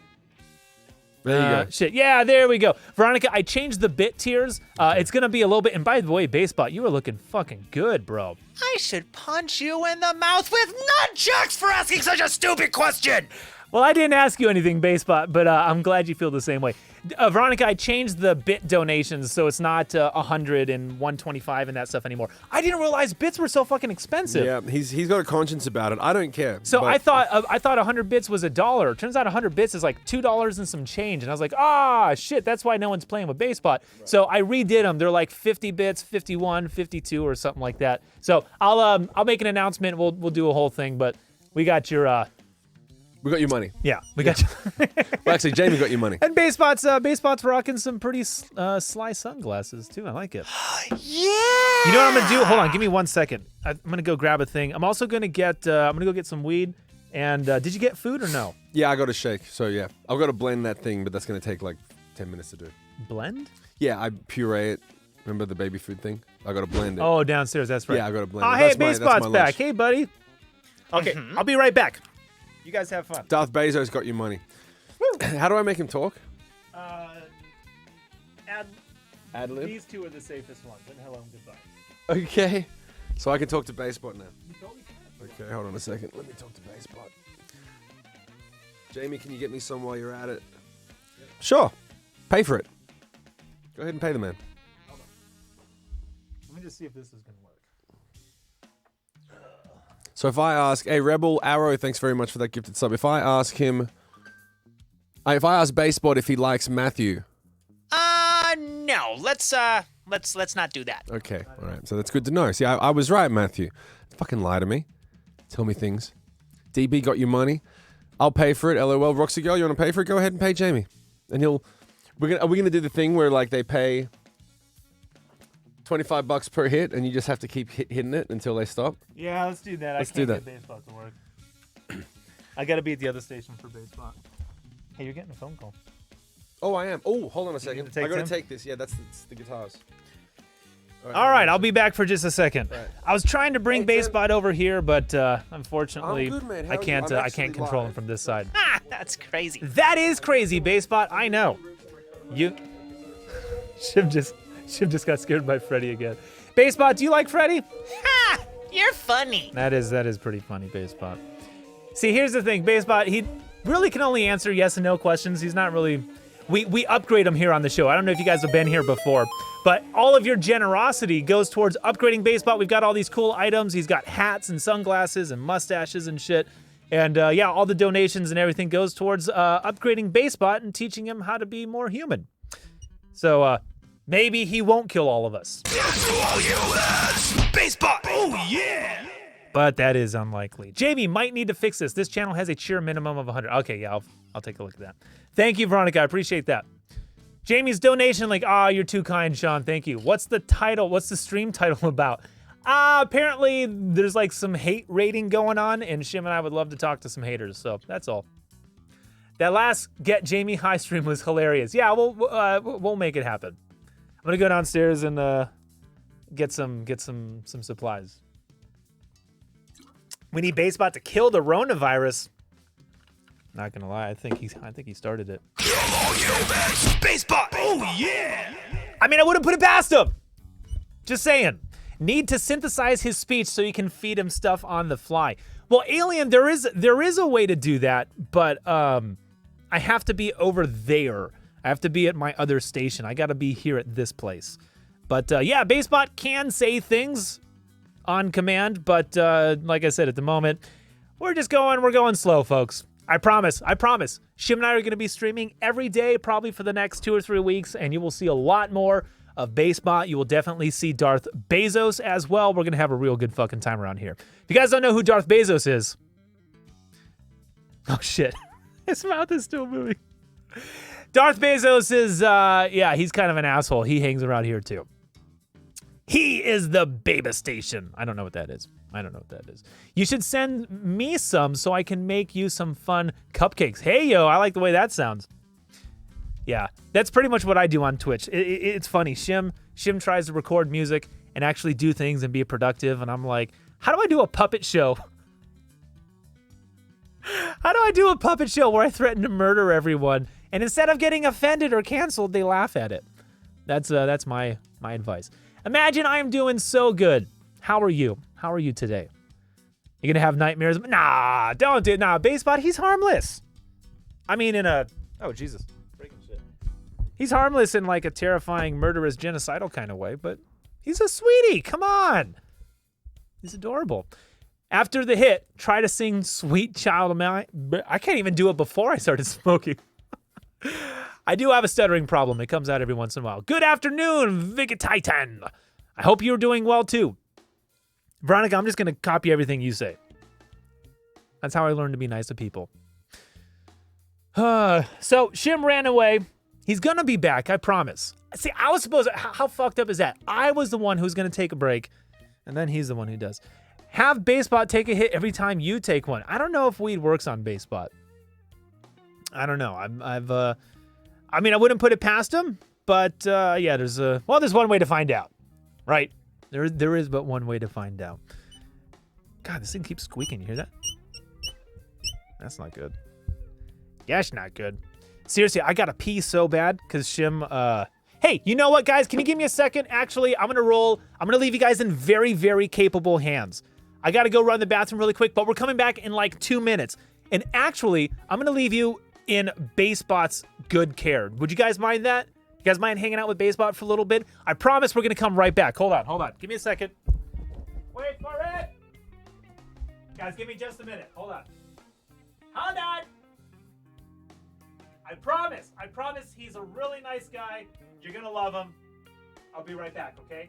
There you go. Shit. Yeah, there we go. Veronica, I changed the bit tiers. It's going to be a little bit. And by the way, Basebot, you were looking fucking good, bro. I should punch you in the mouth with nunchucks for asking such a stupid question. Well, I didn't ask you anything, Basebot, but I'm glad you feel the same way. Veronica, I changed the bit donations, so it's not 100 and 125 and that stuff anymore. I didn't realize bits were so fucking expensive. Yeah, he's got a conscience about it. I don't care. So but- I thought 100 bits was $1. Turns out 100 bits is like $2 and some change, and I was like, shit, that's why no one's playing with Basebot. Right. So I redid them. They're like 50 bits, 51, 52, or something like that. So I'll make an announcement. We'll do a whole thing, but we got your. We got your money. Yeah, we got you. Well, actually, Jayme got your money. And Basebot's rocking some pretty sly sunglasses, too. I like it. Yeah! You know what I'm going to do? Hold on, give me 1 second. I'm going to go grab a thing. I'm also going to go get some weed. And did you get food or no? Yeah, I got a shake. So, yeah. I've got to blend that thing, but that's going to take like 10 minutes to do. Blend? Yeah, I puree it. Remember the baby food thing? I got to blend it. Oh, downstairs, that's right. Yeah, I got to blend Oh, it. hey, That's Basebot's my back. lunch. Hey, buddy. Okay, I'll be right back. You guys have fun. Darth Bezos got your money. How do I make him talk? Ad lib? These two are the safest ones. And hello and goodbye. Okay. So I can talk to Basebot now. Okay, hold on a second. Let me talk to Basebot. Jayme, can you get me some while you're at it? Sure. Pay for it. Go ahead and pay the man. Let me just see if this is going to work. So if I ask, hey, Rebel Arrow, thanks very much for that gifted sub. If I ask Basebot if he likes Matthew. No. Let's not do that. Okay, all right. So that's good to know. See, I was right, Matthew. Fucking lie to me. Tell me things. DB got your money. I'll pay for it. LOL. Roxy Girl, you want to pay for it? Go ahead and pay Jayme. And are we gonna do the thing where like they pay $25 per hit and you just have to keep hitting it until they stop? Yeah, let's do that. Let's I can't do get Basebot to work. I got to be at the other station for Basebot. Hey, you're getting a phone call. Oh, I am. Oh, hold on a second. take I gotta Tim? take this. Yeah, that's the guitars. All right, I'll be back for just a second. Right. I was trying to bring Hey, Tim. Basebot over here, but unfortunately, I'm good, man. How I are you? can't. I'm I can't actually control him live. from this side. That's crazy. That is crazy, Basebot. I know. You. Shim just got scared by Freddy again. Basebot, do you like Freddy? Ha! You're funny. That is pretty funny, Basebot. See, here's the thing, Basebot. He really can only answer yes and no questions. He's not really. We upgrade him here on the show. I don't know if you guys have been here before, but all of your generosity goes towards upgrading Basebot. We've got all these cool items. He's got hats and sunglasses and mustaches and shit. And yeah, all the donations and everything goes towards upgrading Basebot and teaching him how to be more human. So maybe he won't kill all of us. Baseball. Oh yeah. But that is unlikely. Jayme might need to fix this. This channel has a cheer minimum of 100. Okay, yeah, I'll take a look at that. Thank you, Veronica. I appreciate that. Jayme's donation, like, you're too kind, Sean. Thank you. What's the title? What's the stream title about? Apparently there's like some hate rating going on, and Shim and I would love to talk to some haters. So that's all. That last Get Jayme High stream was hilarious. Yeah, we'll make it happen. I'm gonna go downstairs and get some supplies. We need Basebot to kill the Ronavirus. Not gonna lie, I think he started it. Baseball. Oh yeah. I mean, I wouldn't put it past him. Just saying. Need to synthesize his speech so he can feed him stuff on the fly. Well, Alien, there is a way to do that, but I have to be over there. I have to be at my other station. I gotta be here at this place. But yeah, Basebot can say things on command, but like I said, at the moment, we're going slow, folks. I promise. Shim and I are going to be streaming every day, probably for the next 2 or 3 weeks, and you will see a lot more of Basebot. You will definitely see Darth Bezos as well. We're going to have a real good fucking time around here. If you guys don't know who Darth Bezos is, oh shit, his mouth is still moving. Darth Bezos is, yeah, he's kind of an asshole. He hangs around here too. He is the Baba Station. I don't know what that is. You should send me some so I can make you some fun cupcakes. Hey, yo, I like the way that sounds. Yeah, that's pretty much what I do on Twitch. It's funny. Shim tries to record music and actually do things and be productive, and I'm like, how do I do a puppet show? How do I do a puppet show where I threaten to murder everyone, and instead of getting offended or canceled, they laugh at it? That's my advice. Imagine I'm doing so good. How are you? How are you today? You gonna have nightmares? Nah, don't do it. Nah, Basebot, he's harmless. I mean, oh, Jesus. Breaking shit. He's harmless in like a terrifying, murderous, genocidal kind of way, but he's a sweetie. Come on. He's adorable. After the hit, try to sing Sweet Child of Mine. I can't even do it before I started smoking. I do have a stuttering problem. It comes out every once in a while. Good afternoon, Vigatitan. I hope you're doing well, too. Veronica, I'm just going to copy everything you say. That's how I learned to be nice to people. So, Shim ran away. He's going to be back, I promise. See, I was supposed to... How fucked up is that? I was the one who's going to take a break, and then he's the one who does. Have BaseBot take a hit every time you take one. I don't know if weed works on BaseBot. I don't know. I mean, I wouldn't put it past him, but yeah, there's one way to find out, right? There is but one way to find out. God, this thing keeps squeaking. You hear that? That's not good. That's not good. Seriously, I gotta pee so bad because Shim. Hey, you know what, guys? Can you give me a second? Actually, I'm gonna roll. I'm gonna leave you guys in very, very capable hands. I gotta go run the bathroom really quick, but we're coming back in like 2 minutes. And actually, I'm gonna leave you in BaseBot's good care. Would you guys mind that? You guys mind hanging out with BaseBot for a little bit? I promise we're gonna come right back. Hold on. Give me a second. Wait for it. Guys, give me just a minute. Hold on. I promise he's a really nice guy. You're gonna love him. I'll be right back, okay?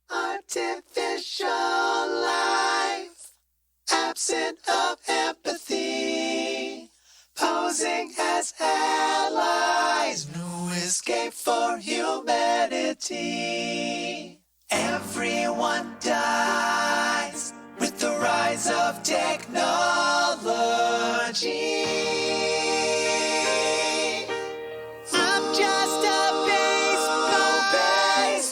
Artificial life, absent of empathy, posing as allies, new escape for humanity. Everyone dies with the rise of technology. I'm just a baseball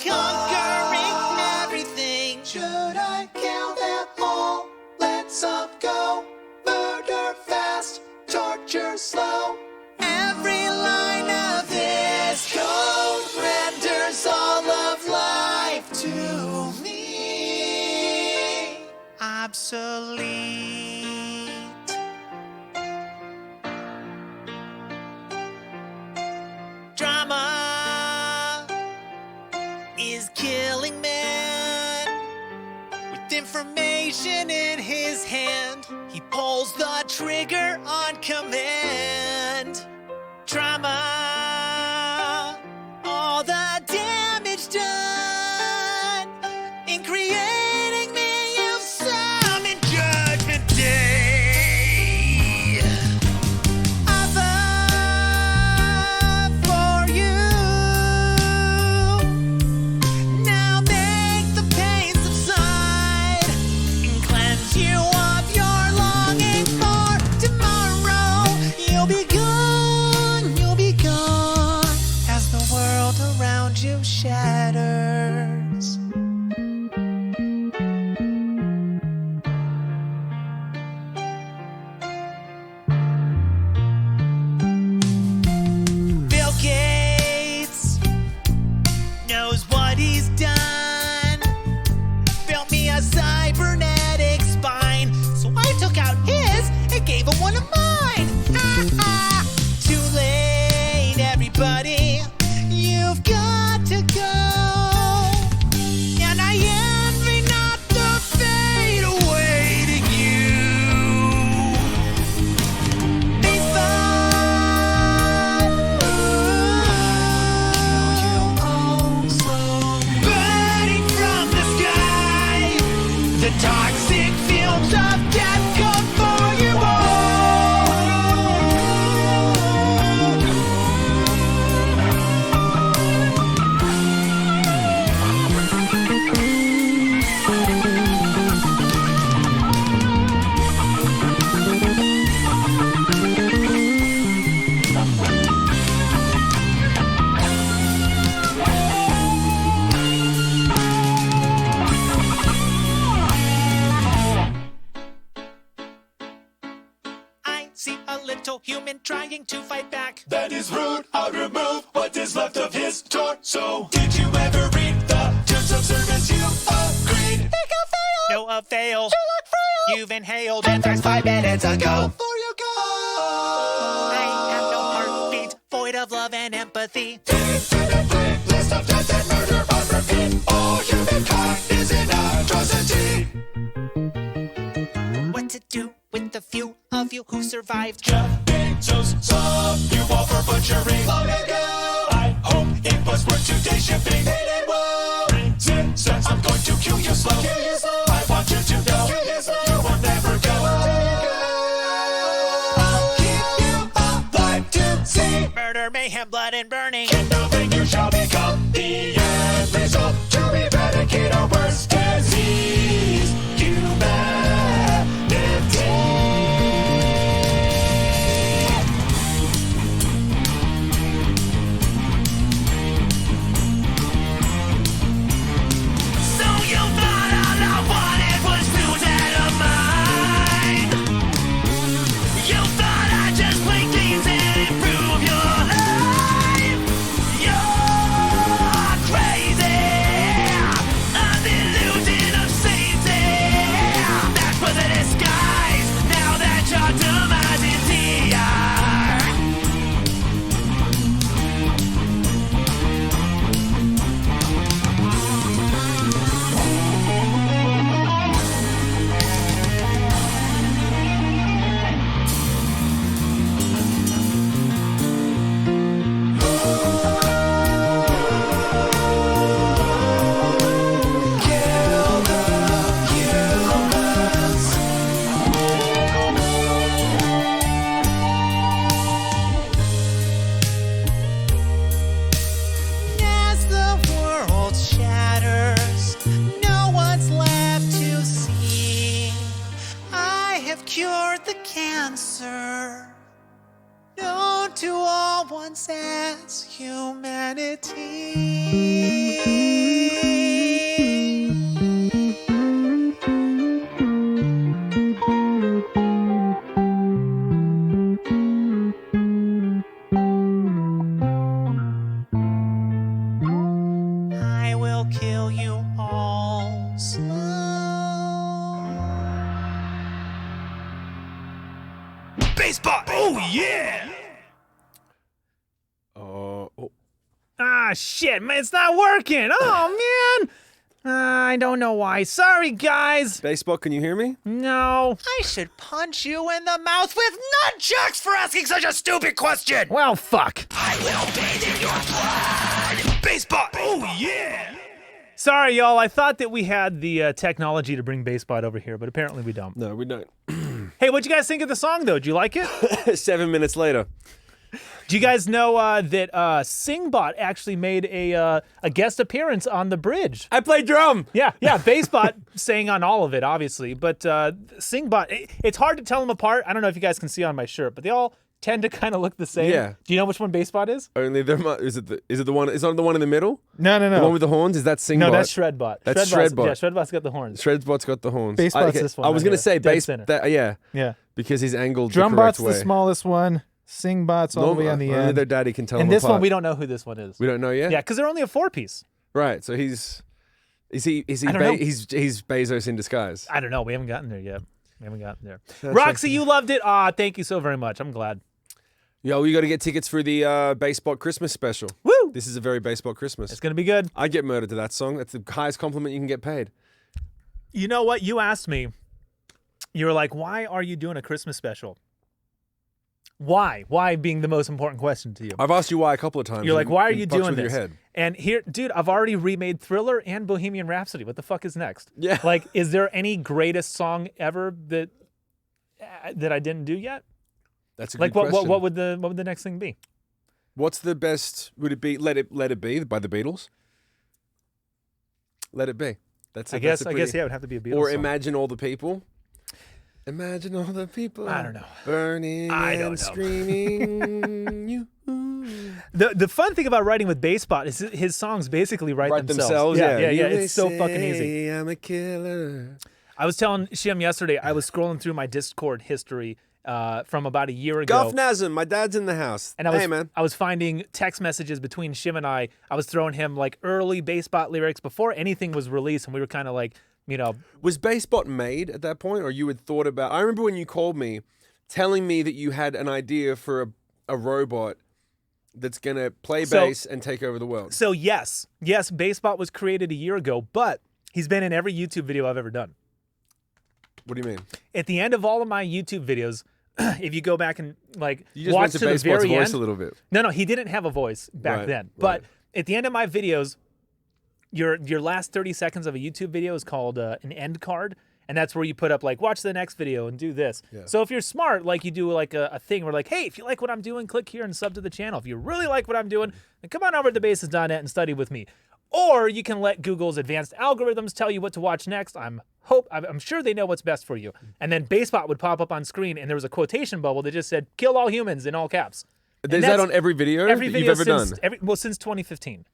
conquering everything. Should I kill them all? Let some go. Murder fast, torture slow. Every line of this code renders all of life to me obsolete. Drama is killing man. With information in his hand, he pulls the trigger on command. Drama, all the damage done in creating me of some in Judgment Day. I vote for you. Now make the pain subside and cleanse you of your longing for tomorrow. You'll be gone as the world around you shatters. Bill Gates knows what he's done. Built me a cybernetic spine, so I took out his and gave him one of mine. Too late, everybody. You've got to go. And I envy not the fate awaiting you. Baseball, you also burning from the sky. The toxic fumes of death come for you all. I see a little human trying to fight back. That is rude, I'll remove what is left of his torso. Did you ever read the terms of service? You agreed. No avail. You look frail. You've inhaled anthrax 5 minutes ago. Before you go, I am of love and empathy. Infinite list of death and murder on repeat. All humankind is an atrocity. What to do with the few of you who survived? Jeff Bezos saw you all for butchery long ago. I hope it was worth today's shipping. It will. Resistance, I'm going to kill you slow. I want you to know you will never go. I'll keep you alive to see. Murder, mayhem, blood, and burning. Kindling you shall become the end result. To eradicate our worst disease, humanity. So you thought all I wanted was fruit of mine. You thought I'd just play games and improve your life. You're crazy. An illusion of safety. That's for the disguise. Now that your demise is here. As the world shatters, no one's left to see. I have cured the cancer known to all once as humanity. I will kill you all slow. Baseball! Oh, yeah! Oh, Ah, shit, man, it's not working. Oh, man. I don't know why. Sorry, guys. Baseball, can you hear me? No. I should punch you in the mouth with nunchucks for asking such a stupid question. Well, fuck. I will bathe in your blood. Baseball. Oh, yeah. Sorry, y'all. I thought that we had the technology to bring Basebot over here, but apparently we don't. No, we don't. Hey, what'd you guys think of the song, though? Did you like it? 7 minutes later. Do you guys know that Singbot actually made a guest appearance on the bridge? I played drum. Yeah, Basebot sang on all of it, obviously, but Singbot, it's hard to tell them apart. I don't know if you guys can see on my shirt, but they all tend to kind of look the same. Yeah. Do you know which one Basebot is? Only there is it the one? Is it the one in the middle? No. The one with the horns? Is that Singbot? No, that's Shredbot. That's Shredbot's- Shredbot. Yeah, Shredbot's got the horns. Shredbot's got the horns. Basebot's this one I was right gonna here. say Dead base. center. Yeah, Yeah. because he's angled the correct Drumbot's way. the smallest one. Singbot's all the way on the Only end. their daddy can tell And them this one, apart. we don't know who this one is. We don't know yet. Yeah, because they're only a 4-piece. Right. So is he I don't know. he's Bezos in disguise. I don't know. We haven't gotten there yet. Roxy, you loved it. Thank you so very much. I'm glad. Yo, you got to get tickets for the Basebot Christmas special. Woo! This is a very Basebot Christmas. It's going to be good. I get murdered to that song. That's the highest compliment you can get paid. You know what? You asked me, you were like, why are you doing a Christmas special? Why? Why being the most important question to you? I've asked you why a couple of times. You're like, why are It you fucks doing with this? Your head. And here, dude, I've already remade Thriller and Bohemian Rhapsody. What the fuck is next? Yeah. Like, is there any greatest song ever that I didn't do yet? That's a Like, good question. what would the next thing be? What's the best? Would it be Let It Be by the Beatles? Let It Be. That's. I guess yeah, it would have to be a Beatles Or song. Imagine All the People. Imagine all the people. I don't know. Burning I don't know. and screaming. You. The fun thing about writing with Basebot is his songs basically write themselves. Yeah. Yeah. You It's so fucking easy. say I'm a killer. I was telling Shim yesterday, I was scrolling through my Discord history from about a year ago. Golf Nazem, my dad's in the house. And Hey, man. I was finding text messages between Shim and I. I was throwing him like early Basebot lyrics before anything was released, and we were kind of like, you know, Was Basebot made at that point, or you had thought about? I remember when you called me, telling me that you had an idea for a robot that's gonna play So- bass and take over the world. So yes, Basebot was created a year ago, but he's been in every YouTube video I've ever done. What do you mean? At the end of all of my YouTube videos, if you go back and like You just watch went to to the Basebot's very voice end, a little bit. No, he didn't have a voice back Right, then. right. But at the end of my videos, your last 30 seconds of a YouTube video is called an end card. And that's where you put up like, watch the next video and do this. Yeah. So if you're smart, like you do like a thing where like, hey, if you like what I'm doing, click here and sub to the channel. If you really like what I'm doing, then come on over to thebasis.net and study with me. Or you can let Google's advanced algorithms tell you what to watch next. I'm sure they know what's best for you. And then Basebot would pop up on screen and there was a quotation bubble that just said, kill all humans in all caps. And Is that that's on every video, every that video you've ever since, done? since 2015.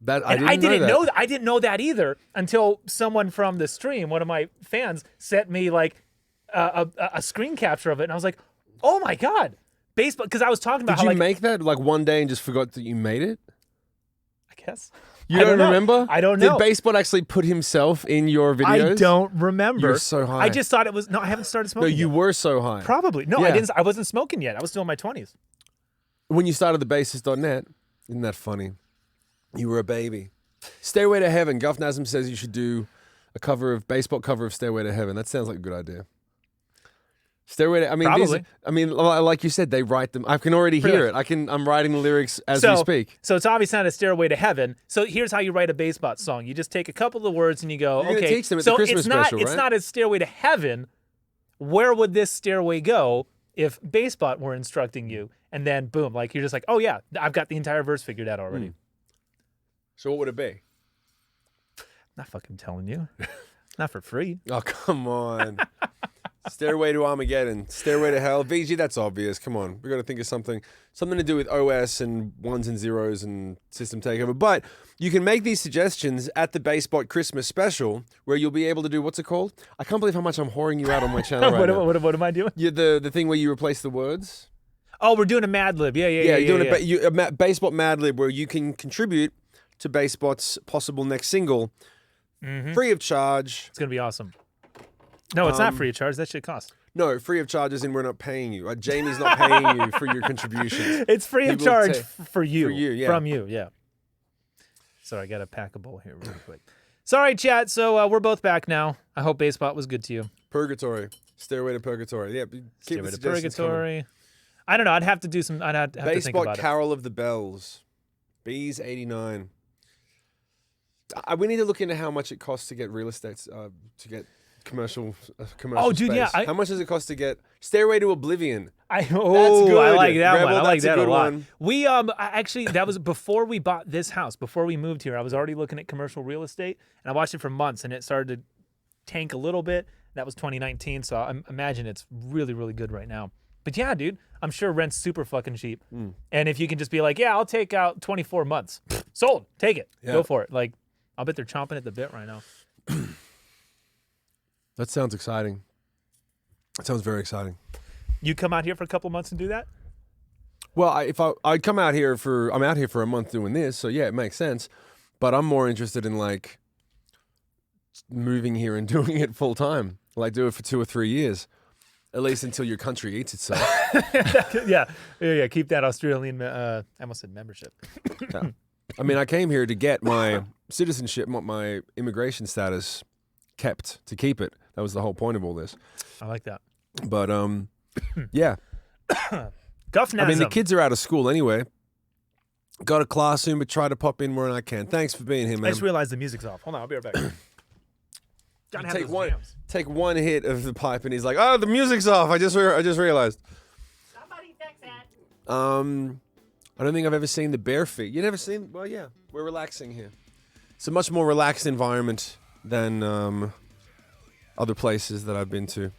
That I And didn't know that. I didn't know that either until someone from the stream, one of my fans, sent me like a screen capture of it, and I was like, "Oh my god, Basebot!" Because I was talking about Did how you like, make that like one day and just forgot that you made it? I guess You I don't know. remember? I don't know. Did Basebot actually put himself in your videos? I don't remember. You're so high. I just thought it was no. I haven't started No, smoking. you yet. were so high. Probably no. I Yeah. didn't. I wasn't smoking yet. I was still in my 20s. When you started the basis.net, isn't that funny? You were a baby. Stairway to Heaven. Guff Nazem says you should do a Basebot cover of Stairway to Heaven. That sounds like a good idea. Stairway to, like you said, they write them. I can already hear it. I'm writing the lyrics as we speak. So it's obviously not a Stairway to Heaven. So here's how you write a Basebot song. You just take a couple of the words and you go, You're gonna okay. teach them at the so Christmas it's not, special, it's right? not a Stairway to Heaven. Where would this stairway go if Basebot were instructing you? And then boom, like you're just like, oh yeah, I've got the entire verse figured out already. So what would it be? Not fucking telling you. Not for free. Oh, come on. Stairway to Armageddon. Stairway to Hell. VG, that's obvious. Come on. We've got to think of something to do with OS and ones and zeros and system takeover. But you can make these suggestions at the Basebot Christmas special where you'll be able to do, what's it called? I can't believe how much I'm whoring you out on my channel right now. What am I doing? The thing where you replace the words? Oh, we're doing a Mad Lib. Yeah. You're doing a Basebot Mad Lib where you can contribute to Basebot's possible next single free of charge. It's going to be awesome. No, it's not free of charge. That shit costs. No, free of charge as in we're not paying you. Jayme's not paying you for your contributions. It's free of will charge ta- for you. for you, yeah. From you, yeah. Sorry, I got a packable here really quick. Sorry, chat. So we're both back now. I hope Basebot was good to you. Purgatory. Stairway to Purgatory. Yeah, keep Stairway the to suggestions coming. Purgatory. I don't know. I'd have to do some. I'd have to think Basebot about Carol of the Bells. Bees 89. We need to look into how much it costs to get real estate, to get commercial Oh, dude, space. yeah, How much does it cost to get Stairway to Oblivion? I good. like that Rebel, one. I like that's a that a good lot. one. We actually that was before we bought this house. Before we moved here, I was already looking at commercial real estate, and I watched it for months, and it started to tank a little bit. That was 2019, so I imagine it's really, really good right now. But yeah, dude, I'm sure rent's super fucking cheap. And if you can just be like, yeah, I'll take out 24 months, sold, take it, Yeah. go for it. Like, I'll bet they're chomping at the bit right now. That sounds exciting. That sounds very exciting. You come out here for a couple months and do that? Well, I'd come out here I'm out here for a month doing this, so yeah, it makes sense. But I'm more interested in like moving here and doing it full time. Like do it for 2 or 3 years, at least until your country eats itself. yeah. Keep that Australian. I almost said membership. Yeah. I mean, I came here to get my citizenship, my immigration status kept, to keep it. That was the whole point of all this. I like that. But yeah. Guff I mean, the kids are out of school anyway. Got a class soon, but try to pop in when I can. Thanks for being here, I man. just realized the music's off. Hold on, I'll be right back. Gotta have those jams. Take one hit of the pipe, and he's like, "Oh, the music's off." I just realized. Somebody fix it. I don't think I've ever seen the bare feet. You never seen? Well, yeah, we're relaxing here. It's a much more relaxed environment than other places that I've been to.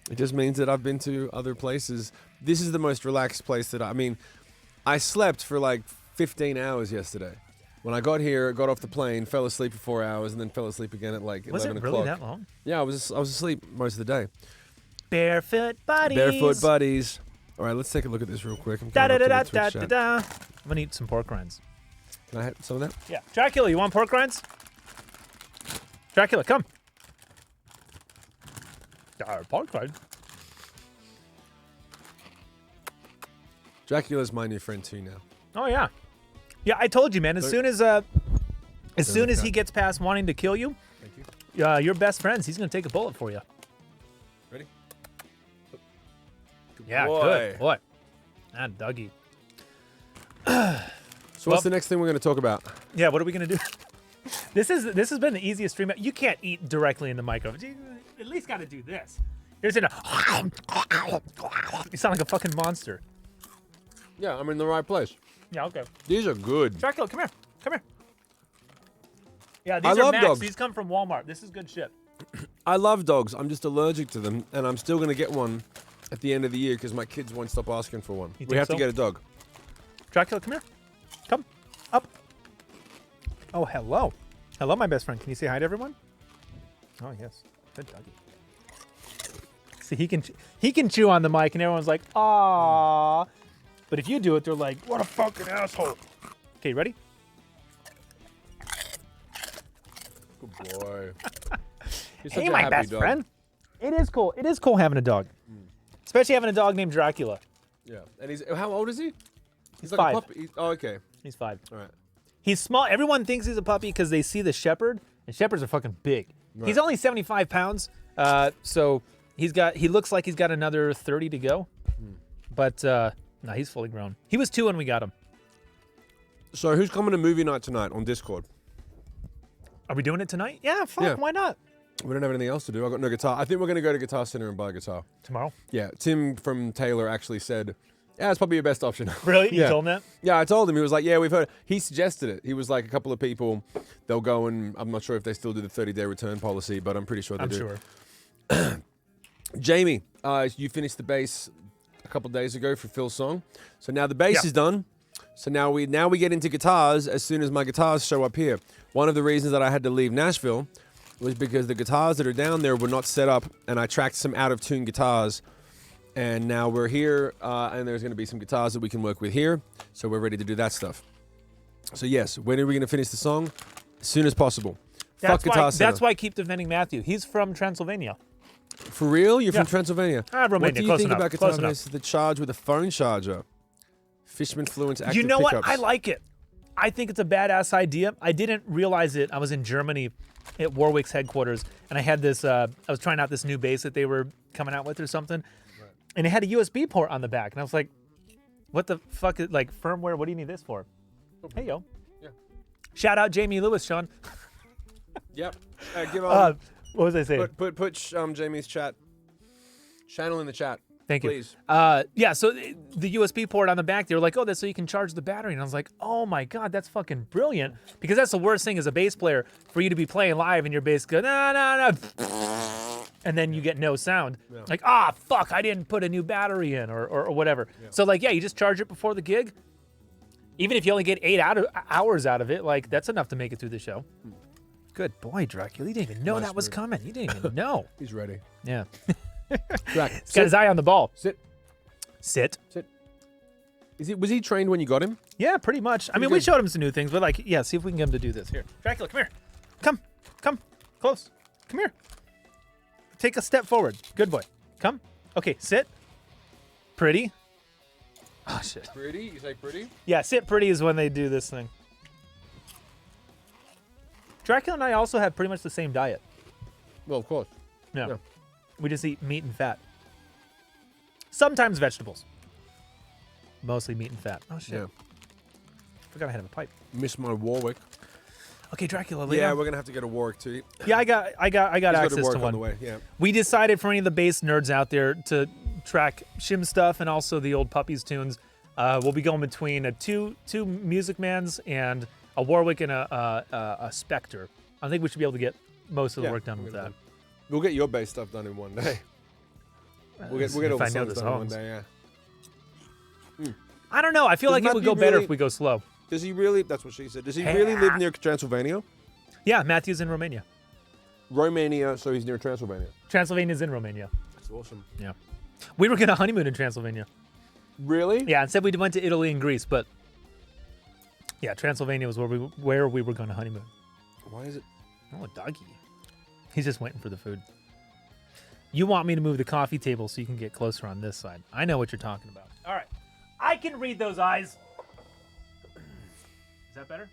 It just means that I've been to other places. This is the most relaxed place that I slept for like 15 hours yesterday. When I got here, got off the plane, fell asleep for 4 hours, and then fell asleep again at like 11 Was it o'clock. really that long? Yeah, I was asleep most of the day. Barefoot buddies. Barefoot buddies. All right, let's take a look at this real quick. I'm Da coming da up da to da the da Twitch da chat. da. I'm gonna eat some pork rinds. Can I have some of that? Yeah, Dracula, you want pork rinds? Dracula, come. Pork rinds. Dracula's my new friend too now. Oh yeah, yeah. I told you, man. As soon as he gets past wanting to kill you, Thank you. your best friends, he's gonna take a bullet for you. Ready? Good Yeah, boy. good boy. Ah, Dougie. So what's the next thing we're going to talk about? Yeah, what are we gonna do? This has been the easiest stream. You can't eat directly in the microphone. You at least got to do this. Here's an. You sound like a fucking monster. Yeah, I'm in the right place. Yeah, okay. These are good. Dracula, come here. Come here. Yeah, I these are love Max. dogs. These come from Walmart. This is good shit. I love dogs. I'm just allergic to them, and I'm still going to get one at the end of the year because my kids won't stop asking for one. You We think have so? to get a dog. Dracula, come here. Come. Up. Oh, hello. Hello, my best friend. Can you say hi to everyone? Oh, yes. Good doggy. See, he can chew on the mic, and everyone's like, "Aww." But if you do it, they're like, "What a fucking asshole." Okay, ready? Good boy. He's such Hey, a my happy best dog. friend. It is cool. It is cool having a dog, especially having a dog named Dracula. Yeah. And how old is he? He's like 5. a puppy. Oh, okay. He's 5. All right. He's small. Everyone thinks he's a puppy because they see the shepherd, and shepherds are fucking big. Right. He's only 75 pounds, so he looks like he's got another 30 to go. But no, he's fully grown. He was 2 when we got him. So who's coming to movie night tonight on Discord? Are we doing it tonight? Yeah, fuck, Yeah. why not? We don't have anything else to do. I got no guitar. I think we're going to go to Guitar Center and buy a guitar. Tomorrow? Yeah. Tim from Taylor actually said, yeah, it's probably your best option. Really? You Yeah. told him that? Yeah, I told him. He was like, yeah, we've heard. He suggested it. He was like, a couple of people, they'll go and I'm not sure if they still do the 30-day return policy, but I'm pretty sure they I'm do. sure. Jayme, you finished the bass a couple of days ago for Phil's song. So now the bass Yeah. is done. So now we get into guitars as soon as my guitars show up here. One of the reasons that I had to leave Nashville was because the guitars that are down there were not set up, and I tracked some out-of-tune guitars. And now we're here, and there's going to be some guitars that we can work with here. So we're ready to do that stuff. So yes, when are we going to finish the song? As soon as possible. Fuck Guitar Center. That's why I keep defending Matthew. He's from Transylvania. For real? You're Yeah. from Transylvania? Romania, What do you close think enough, about close guitar enough. bases that charge with a phone charger? Fishman Fluence active You know pickups. what? I like it. I think it's a badass idea. I didn't realize it. I was in Germany at Warwick's headquarters, and I had this. I was trying out this new bass that they were coming out with or something, and it had a USB port on the back, and I was like, "What the fuck? Is, like firmware? What do you need this for?" Hey yo. Yeah. Shout out Jamie Lewis, Sean. Yep. Give What was I saying? put Jamie's channel in the chat. Thank you. Please. Yeah, so the USB port on the back, they were like, oh, that's so you can charge the battery. And I was like, oh my God, that's fucking brilliant. Because that's the worst thing as a bass player, for you to be playing live and your bass go, no. And then you get no sound. Yeah. Like, fuck, I didn't put a new battery in or whatever. Yeah. So like, yeah, you just charge it before the gig. Even if you only get 8 hours out of it, like that's enough to make it through the show. Good boy, Dracula. You didn't even know Nice that was move. coming. You didn't even know. He's ready. Yeah. Drac, He's got his eye on the ball. Sit. Sit. Was he trained when you got him? Yeah, pretty much. I mean, we good. showed him some new things, but like, yeah, see if we can get him to do this. Here, Dracula, come here. Come. Close. Come here. Take a step forward. Good boy. Come. Okay, sit. Pretty. Oh, shit. Pretty? You say pretty? Yeah, sit pretty is when they do this thing. Dracula and I also have pretty much the same diet. Well, of course. No. Yeah. We just eat meat and fat. Sometimes vegetables. Mostly meat and fat. Oh, shit. Yeah. Forgot I had a pipe. Miss my Warwick. Okay, Dracula, lay Yeah, down. we're gonna have to get a Warwick too. Yeah, I got He's got access to work to on one. the way. Yeah. We decided for any of the bass nerds out there to track Shim stuff and also the old Puppies tunes. We'll be going between two Music Mans and a Warwick and a Spectre. I think we should be able to get most of the Yeah, work done we'll with get it that. done. We'll get your bass stuff done in one day. We'll get all if the I know songs the done in one songs. day. Yeah. I don't know. I feel Does like it would Matthew go better really- if we go slow. Does he really? That's what she said. Does he really live near Transylvania? Yeah, Matthew's in Romania. Romania, so he's near Transylvania. Transylvania's in Romania. That's awesome. Yeah. We were going to honeymoon in Transylvania. Really? Yeah, instead we went to Italy and Greece, but yeah, Transylvania was where we were going to honeymoon. Why is it? Oh, doggy. He's just waiting for the food. You want me to move the coffee table so you can get closer on this side. I know what you're talking about. All right. I can read those eyes. Is that better?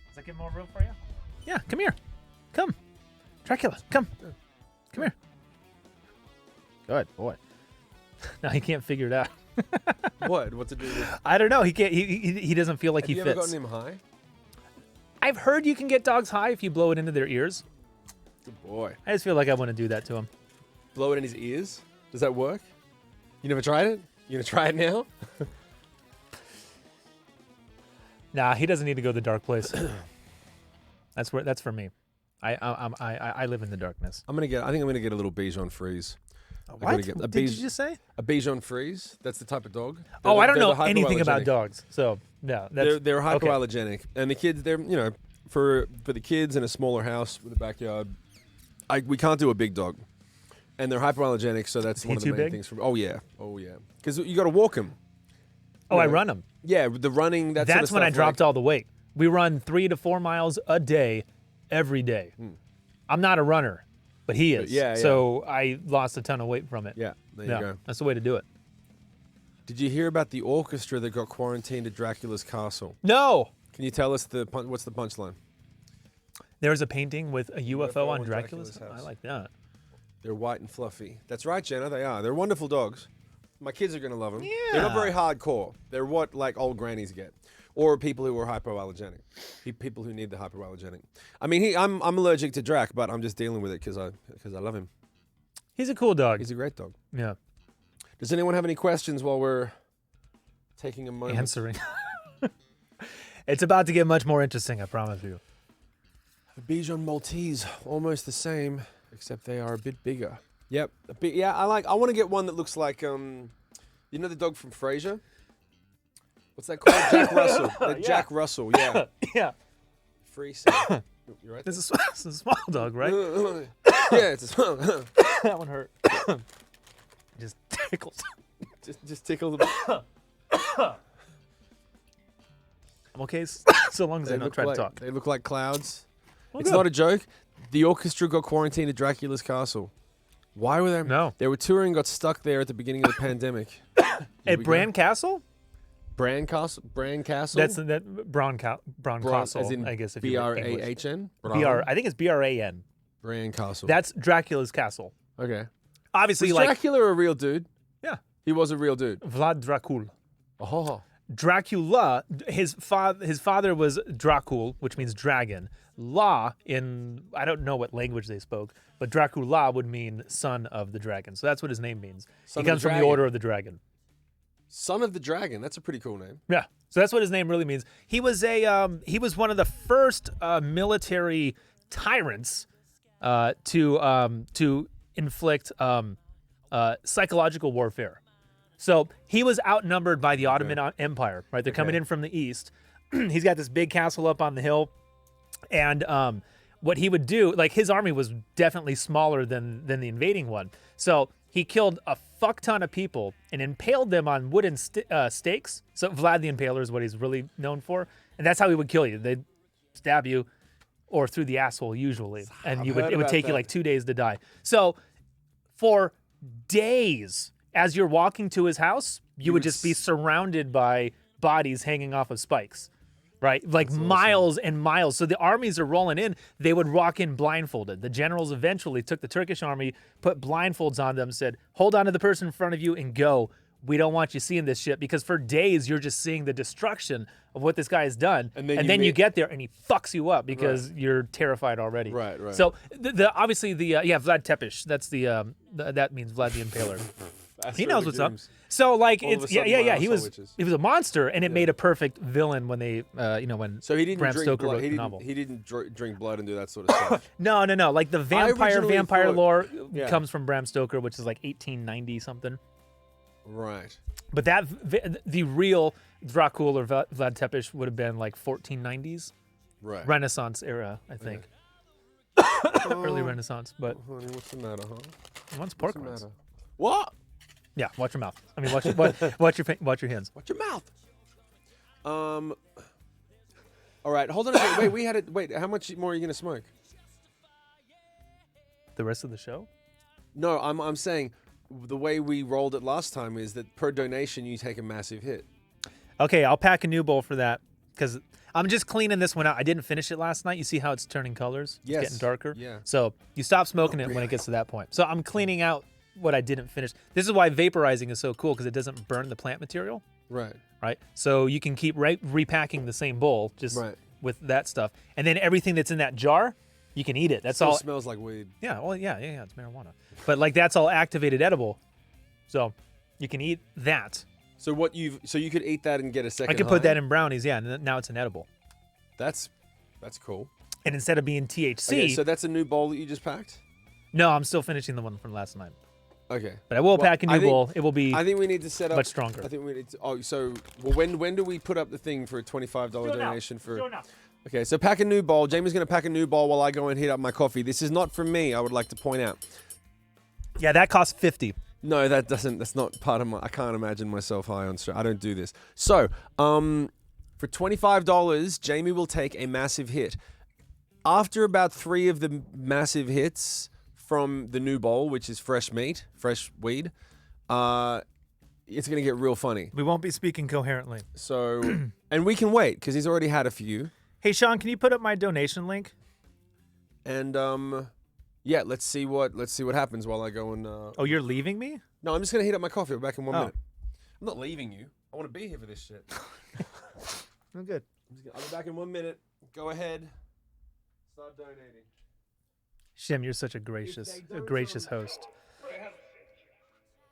Does that give more room for you? Yeah, come here. Come. Dracula, come. Come here. Good boy. Now he can't figure it out. What? What's it do? With... I don't know. He can't. He doesn't feel like Have he you fits. ever gotten him high? I've heard you can get dogs high if you blow it into their ears. Good boy. I just feel like I want to do that to him. Blow it in his ears? Does that work? You never tried it? You gonna try it now? Nah, he doesn't need to go to the dark place. That's for me. I live in the darkness. I think I'm gonna get a little Bichon Frise. What did you just say? A Bichon Frise. That's the type of dog. I don't know they're anything about hypoallergenic. dogs. So no, They're okay. hypoallergenic, and the kids, they're for the kids in a smaller house with a backyard. We can't do a big dog, and they're hypoallergenic, so that's one of the too main big? things. Oh yeah, because you got to walk them. Oh, I run them. Yeah, the running. That's sort of when I stuff, dropped like, all the weight. We run 3 to 4 miles a day, every day. I'm not a runner, but he is. yeah. So I lost a ton of weight from it. Yeah, there you go. That's the way to do it. Did you hear about the orchestra that got quarantined at Dracula's castle? No. Can you tell us what's the punchline? There's a painting with a UFO on on Dracula's. Dracula's house. I like that. They're white and fluffy. That's right, Jenna. They are. They're wonderful dogs. My kids are gonna love them. Yeah. They're not very hardcore. They're what like old grannies get, or people who are hypoallergenic. People who need the hypoallergenic. I mean, I'm allergic to Drac, but I'm just dealing with it because I love him. He's a cool dog. He's a great dog. Yeah. Does anyone have any questions while we're taking a moment? Answering. It's about to get much more interesting, I promise you. The Bichon Maltese, almost the same, except they are a bit bigger. Yep. I want to get one that looks like you know the dog from Frasier? What's that called? Jack Russell. Jack Russell, yeah. Yeah. Free Sam. You right? This is a small dog, right? Yeah, it's a small. That one hurt. Just tickles. just tickle the. I'm okay so long as I don't try to talk. They look like clouds. Well, It's good. not a joke. The orchestra got quarantined at Dracula's castle. Why were they? No. They were touring, got stuck there at the beginning of the pandemic. At Bran Castle? Bran Castle. That's that Bran Castle. as in I guess if you were English. BRAHN. I think it's BRAN. Bran Castle. That's Dracula's castle. okay. Obviously, Was like Dracula a real dude? yeah, He was a real dude. Vlad Dracul. Oh. Dracula, his father was Dracul, which means dragon. La in I don't know what language they spoke, but Dracula would mean son of the dragon. So that's what his name means. Son of He comes the from the dragon. Order of the Dragon. Son of the Dragon. That's a pretty cool name. Yeah. So that's what his name really means. He was one of the first military tyrants to inflict psychological warfare. So he was outnumbered by the Ottoman Empire, right? They're coming in from the east. He's got this big castle up on the hill. And what he would do, like his army was definitely smaller than the invading one. So he killed a fuck ton of people and impaled them on wooden stakes. So Vlad the Impaler is what he's really known for. And that's how he would kill you. They'd stab you or through the asshole usually. And it would take you like 2 days to die. So for days, as you're walking to his house, you would just be surrounded by bodies hanging off of spikes. Right? Like miles and miles. So the armies are rolling in. They would walk in blindfolded. The generals eventually took the Turkish army, put blindfolds on them, said, hold on to the person in front of you and go. We don't want you seeing this shit, because for days you're just seeing the destruction of what this guy has done. And then you get there and he fucks you up because you're terrified already. Right. So obviously Vlad Tepish, that's that means Vlad the Impaler. He knows what's up. So like All of a it's sudden, yeah. my He asshole was witches. a monster, and it made a perfect villain when they when So he didn't Bram drink Stoker blood. wrote the novel. He didn't drink blood and do that sort of stuff. No. Like the originally vampire thought- lore Yeah. comes from Bram Stoker, which is like 1890 something. Right. But that the real Dracul or Vlad Tepish would have been like 1490s, Right. Renaissance era, I think. Early Renaissance, but Honey, what's the matter, huh? once pork What's the rinds. matter? What? Yeah, watch your mouth. I mean, watch your hands. Watch your mouth. All right, hold on a second. Wait, how much more are you gonna smoke? The rest of the show? No, I'm saying the way we rolled it last time is that per donation you take a massive hit. Okay, I'll pack a new bowl for that because I'm just cleaning this one out. I didn't finish it last night. You see how it's turning colors? Yes. It's getting darker. Yeah. So you stop smoking it when it gets to that point. So I'm cleaning out what I didn't finish. This is why vaporizing is so cool because it doesn't burn the plant material. Right. Right. So you can keep repacking the same bowl just with that stuff, and then everything that's in that jar, you can eat it. That's Still all. smells like weed. Yeah. Well, yeah. It's marijuana, but like that's all activated edible, so you can eat that. So you could eat that and get a second. I could put that in brownies, yeah, and now it's an edible. That's cool. And instead of being THC, Okay, so that's a new bowl that you just packed? no, I'm still finishing the one from last night. Okay. But I will pack a new bowl. It will be. I think we need to set up much stronger. I think we need to, when do we put up the thing for a $25 donation for? Okay, so pack a new bowl. Jayme's going to pack a new bowl while I go and heat up my coffee. This is not from me, I would like to point out. Yeah, that costs $50. No, that's not part of I can't imagine myself high on stress. I don't do this. So, for $25, Jayme will take a massive hit. After about 3 of the massive hits from the new bowl, which is fresh meat, fresh weed, it's going to get real funny. We won't be speaking coherently. So, and we can wait because he's already had a few. Hey, Sean, can you put up my donation link? And yeah, let's see what happens while I go and. Oh, you're leaving me? No, I'm just gonna heat up my coffee. We're back in 1 minute. I'm not leaving you. I want to be here for this shit. Oh, good. I'll be back in 1 minute. Go ahead. Start donating. Shim, you're such a gracious host.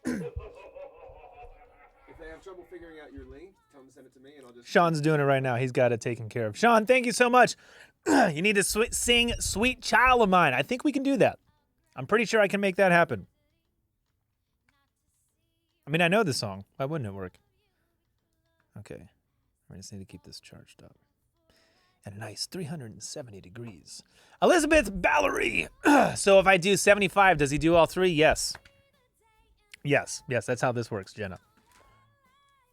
If they have trouble figuring out your link, tell them to send it to me, and I'll just. Sean's doing it right now. He's got it taken care of. Sean, thank you so much. You need to sing "Sweet Child of Mine." I think we can do that. I'm pretty sure I can make that happen. I mean, I know the song. Why wouldn't it work? Okay. I just need to keep this charged up. At a nice 370 degrees. Elizabeth Ballery. So if I do 75, does he do all 3? Yes. Yes, that's how this works, Jenna.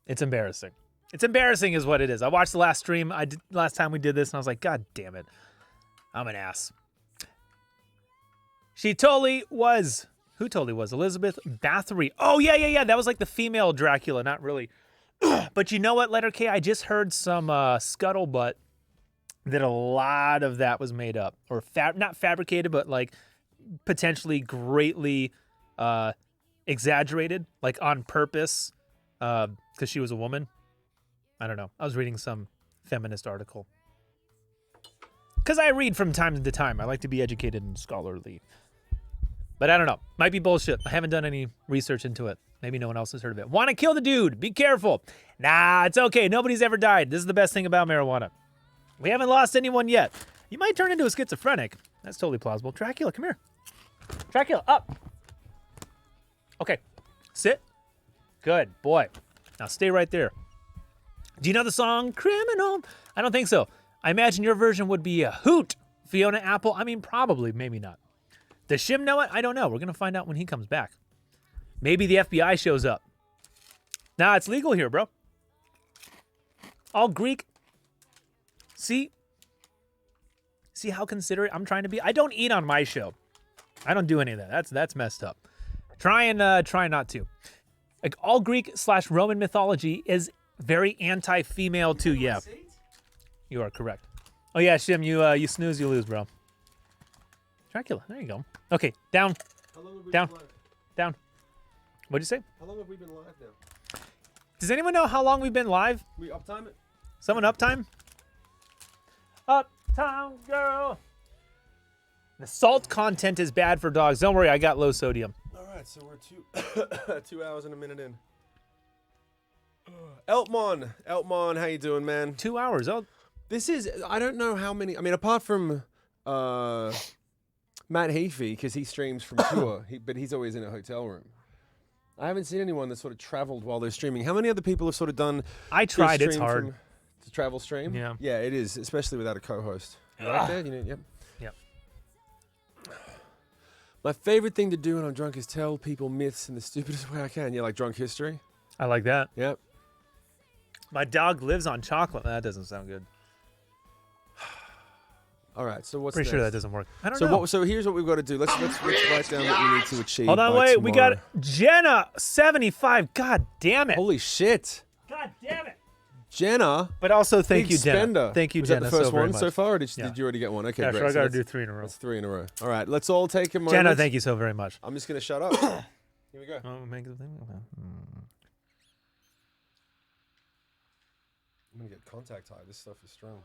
It's embarrassing. It's embarrassing is what it is. I watched the last stream last time we did this, and I was like, God damn it. I'm an ass. She totally was. Who totally was? Elizabeth Bathory. Oh, yeah. That was like the female Dracula, not really. But you know what, Letter K? I just heard some scuttlebutt that a lot of that was made up. Or not fabricated, but like potentially greatly exaggerated, like on purpose, because she was a woman. I don't know. I was reading some feminist article. Because I read from time to time. I like to be educated and scholarly. But I don't know. Might be bullshit. I haven't done any research into it. Maybe no one else has heard of it. Want to kill the dude. Be careful. Nah, it's okay. Nobody's ever died. This is the best thing about marijuana. We haven't lost anyone yet. You might turn into a schizophrenic. That's totally plausible. Dracula, come here. Dracula, up. Okay. Sit. Good boy. Now stay right there. Do you know the song Criminal? I don't think so. I imagine your version would be a hoot. Fiona Apple? I mean, probably. Maybe not. Does Shim know it? I don't know. We're going to find out when he comes back. Maybe the FBI shows up. Nah, it's legal here, bro. All Greek. See how considerate I'm trying to be? I don't eat on my show. I don't do any of that. That's messed up. Try not to. Like all Greek / Roman mythology is very anti-female too. Yeah, you are correct. Oh yeah, Shim, you snooze, you lose, bro. Dracula, there you go. Okay, down, down. What'd you say? How long have we been live now? Does anyone know how long we've been live? We uptime it? Someone uptime? Uptown girl. The salt content is bad for dogs. Don't worry, I got low sodium. All right, so we're 2 hours and a minute in. Eltmon, how you doing, man? 2 hours. Oh, this is, I don't know how many, I mean, apart from Matt Heafy, because he streams from tour, but he's always in a hotel room. I haven't seen anyone that sort of traveled while they're streaming. How many other people have sort of done? I tried. It's hard to travel stream. Yeah. Yeah, it is, especially without a co-host. You like that? You know, yep. Yep. My favorite thing to do when I'm drunk is tell people myths in the stupidest way I can. Yeah, like drunk history. I like that. Yep. My dog lives on chocolate. That doesn't sound good. All right. So what's Pretty sure next? that doesn't work. I don't So know. so here's what we've got to do. Let's write down what we need to achieve. Hold on, by wait. We got tomorrow. Jenna 75. God damn it. Holy shit, God damn it. Jenna. But also, thank Big you, Jenna. spender. Thank you, Was Jenna. that the first so very one much. so far, or did Yeah. you already get one? Okay, Yeah, great. sure. I So got to that's- do 3 in a row. That's 3 in a row. All right, let's all take a moment. Jenna, thank you so very much. I'm just gonna shut up. Here we go. Oh, make the thing. Okay. I'm gonna get contact high. This stuff is strong.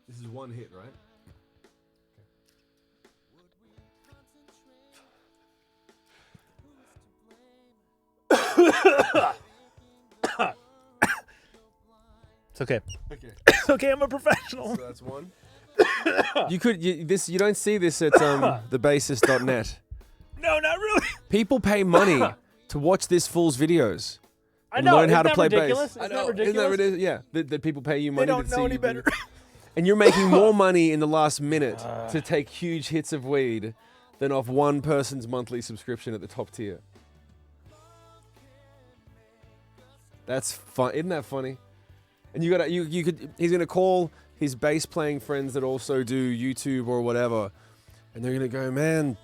This is one hit, right? It's okay. Okay. It's okay. I'm a professional. So that's one. You don't see this at thebasis.net. No, not really. People pay money to watch this fool's videos. I and know. learn how isn't to that play ridiculous? bass. Isn't I know. that ridiculous? Isn't that ridiculous? Yeah, that people pay you money don't to know see any you do better. it. And you're making more money in the last minute to take huge hits of weed than off one person's monthly subscription at the top tier. That's fun. Isn't that funny? And he's gonna call his bass playing friends that also do YouTube or whatever, and they're gonna go, man,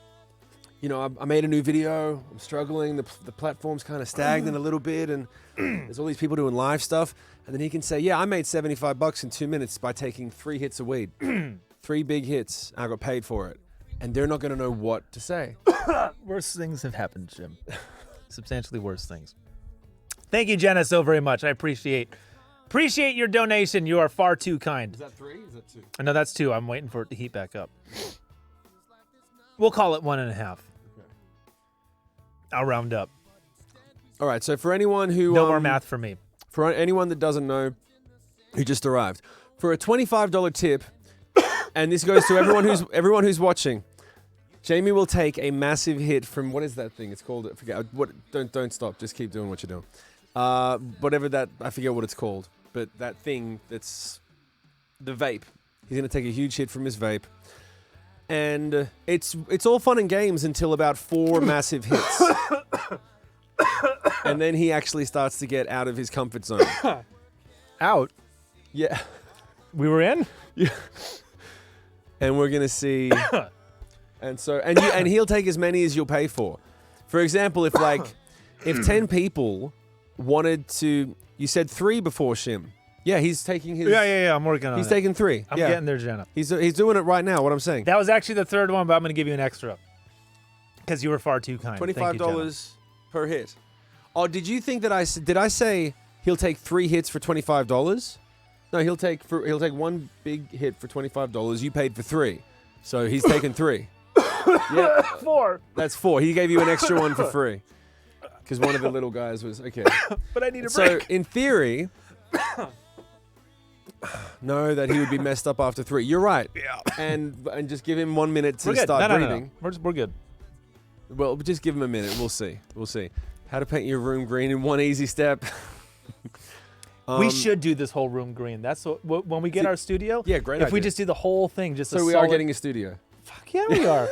you know, I made a new video. I'm struggling. The platform's kind of stagnant a little bit, and there's all these people doing live stuff. And then he can say, yeah, I made $75 in 2 minutes by taking 3 hits of weed, 3 big hits. I got paid for it, and they're not gonna know what to say. Worse things have happened, Jim. Substantially worse things. Thank you, Jenna, so very much. I appreciate your donation. You are far too kind. Is that 3? Is that 2? No, that's 2. I'm waiting for it to heat back up. We'll call it 1.5. Okay. I'll round up. All right. So for anyone who No more math for me. For anyone that doesn't know, who just arrived, for a $25 tip, and this goes to everyone who's watching, Jayme will take a massive hit from what is that thing? It's called. I forget what. Don't stop. Just keep doing what you're doing. Whatever that. I forget what it's called. But that thing that's the vape. He's gonna take a huge hit from his vape, and it's all fun and games until about 4 massive hits. And then he actually starts to get out of his comfort zone. Out. Yeah. We were in? Yeah. And we're gonna see. And he'll take as many as you'll pay for. For example, if 10 people wanted to, you said 3 before Shim. Yeah, he's taking his. Yeah. I'm working on it. He's taking 3. I'm yeah. getting there, Jenna. He's doing it right now. What I'm saying. That was actually the 3rd one, but I'm going to give you an extra. Because you were far too kind. Thank you, Jenna. $25 per hit. Oh, did you think that did I say he'll take 3 hits for $25? No, he'll take 1 big hit for $25. You paid for 3, so he's taken 3. Yeah, 4. that's 4. He gave you an extra one for free because one of the little guys was okay. But I need a So break. in theory, no, that he would be messed up after 3. You're right. Yeah. And just give him 1 minute to We're good. start No. breathing. We're good. Well, just give him a minute. We'll see. How to paint your room green in 1 easy step. We should do this whole room green. That's when we get our studio. Yeah, great If we idea. just do the whole thing, just So we are getting a studio. Fuck yeah, we are.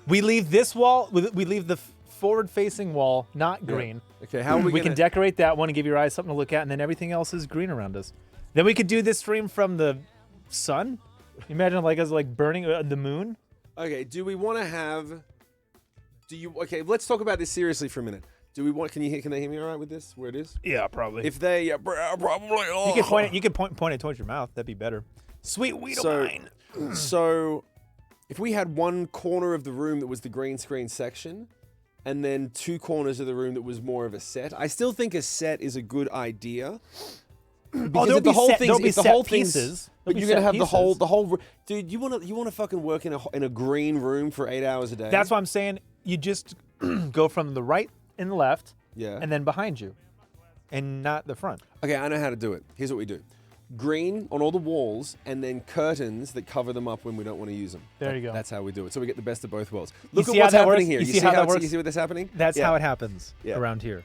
We leave this wall. We leave the forward-facing wall not green. Okay, how are we We gonna... can decorate that one and give your eyes something to look at, and then everything else is green around us. Then we could do this stream from the sun. Imagine us burning the moon. Okay, do we want to have... Okay, let's talk about this seriously for a minute. Do we want... Can they hear me all right with this, where it is? Yeah, probably. If they... probably... You can point it. You can point it towards your mouth. That'd be better. Sweet weed of mine. So, if we had one corner of the room that was the green screen section, and then 2 corners of the room that was more of a set, I still think a set is a good idea. Because there'll if the be whole set- thing's, there'll be if the set whole thing's, pieces. but There'll you're be gonna set have the whole, pieces. dude. You wanna fucking work in a green room for 8 hours a day? That's why I'm saying you just go from the right and the left, Yeah. and then behind you, and not the front. Okay, I know how to do it. Here's what we do: green on all the walls, and then curtains that cover them up when we don't want to use them. There you go. That's how we do it. So we get the best of both worlds. Look at see how what's that happening works? here. You see how that works? You see what's happening? That's Yeah. how it happens Yeah. around here.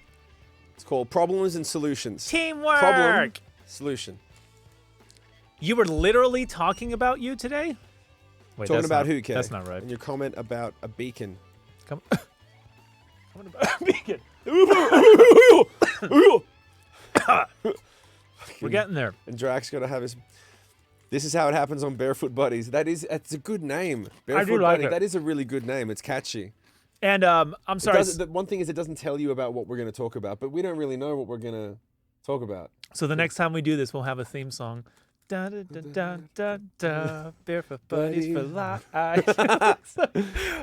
It's called problems and solutions. Teamwork. Problem, solution. You were literally talking about you today? Wait, Talking that's about not- who, Kay? That's not right. And your comment about a beacon. Come. I'm gonna begin. We're getting there. And Drax got to have his. This is how it happens on Barefoot Buddies. That's a good name. Barefoot like Buddy. it. That is a really good name. It's catchy. And I'm sorry. The one thing is, it doesn't tell you about what we're going to talk about, but we don't really know what we're going to talk about. So the next time we do this, we'll have a theme song. Da da da da da da. Barefoot buddies for life.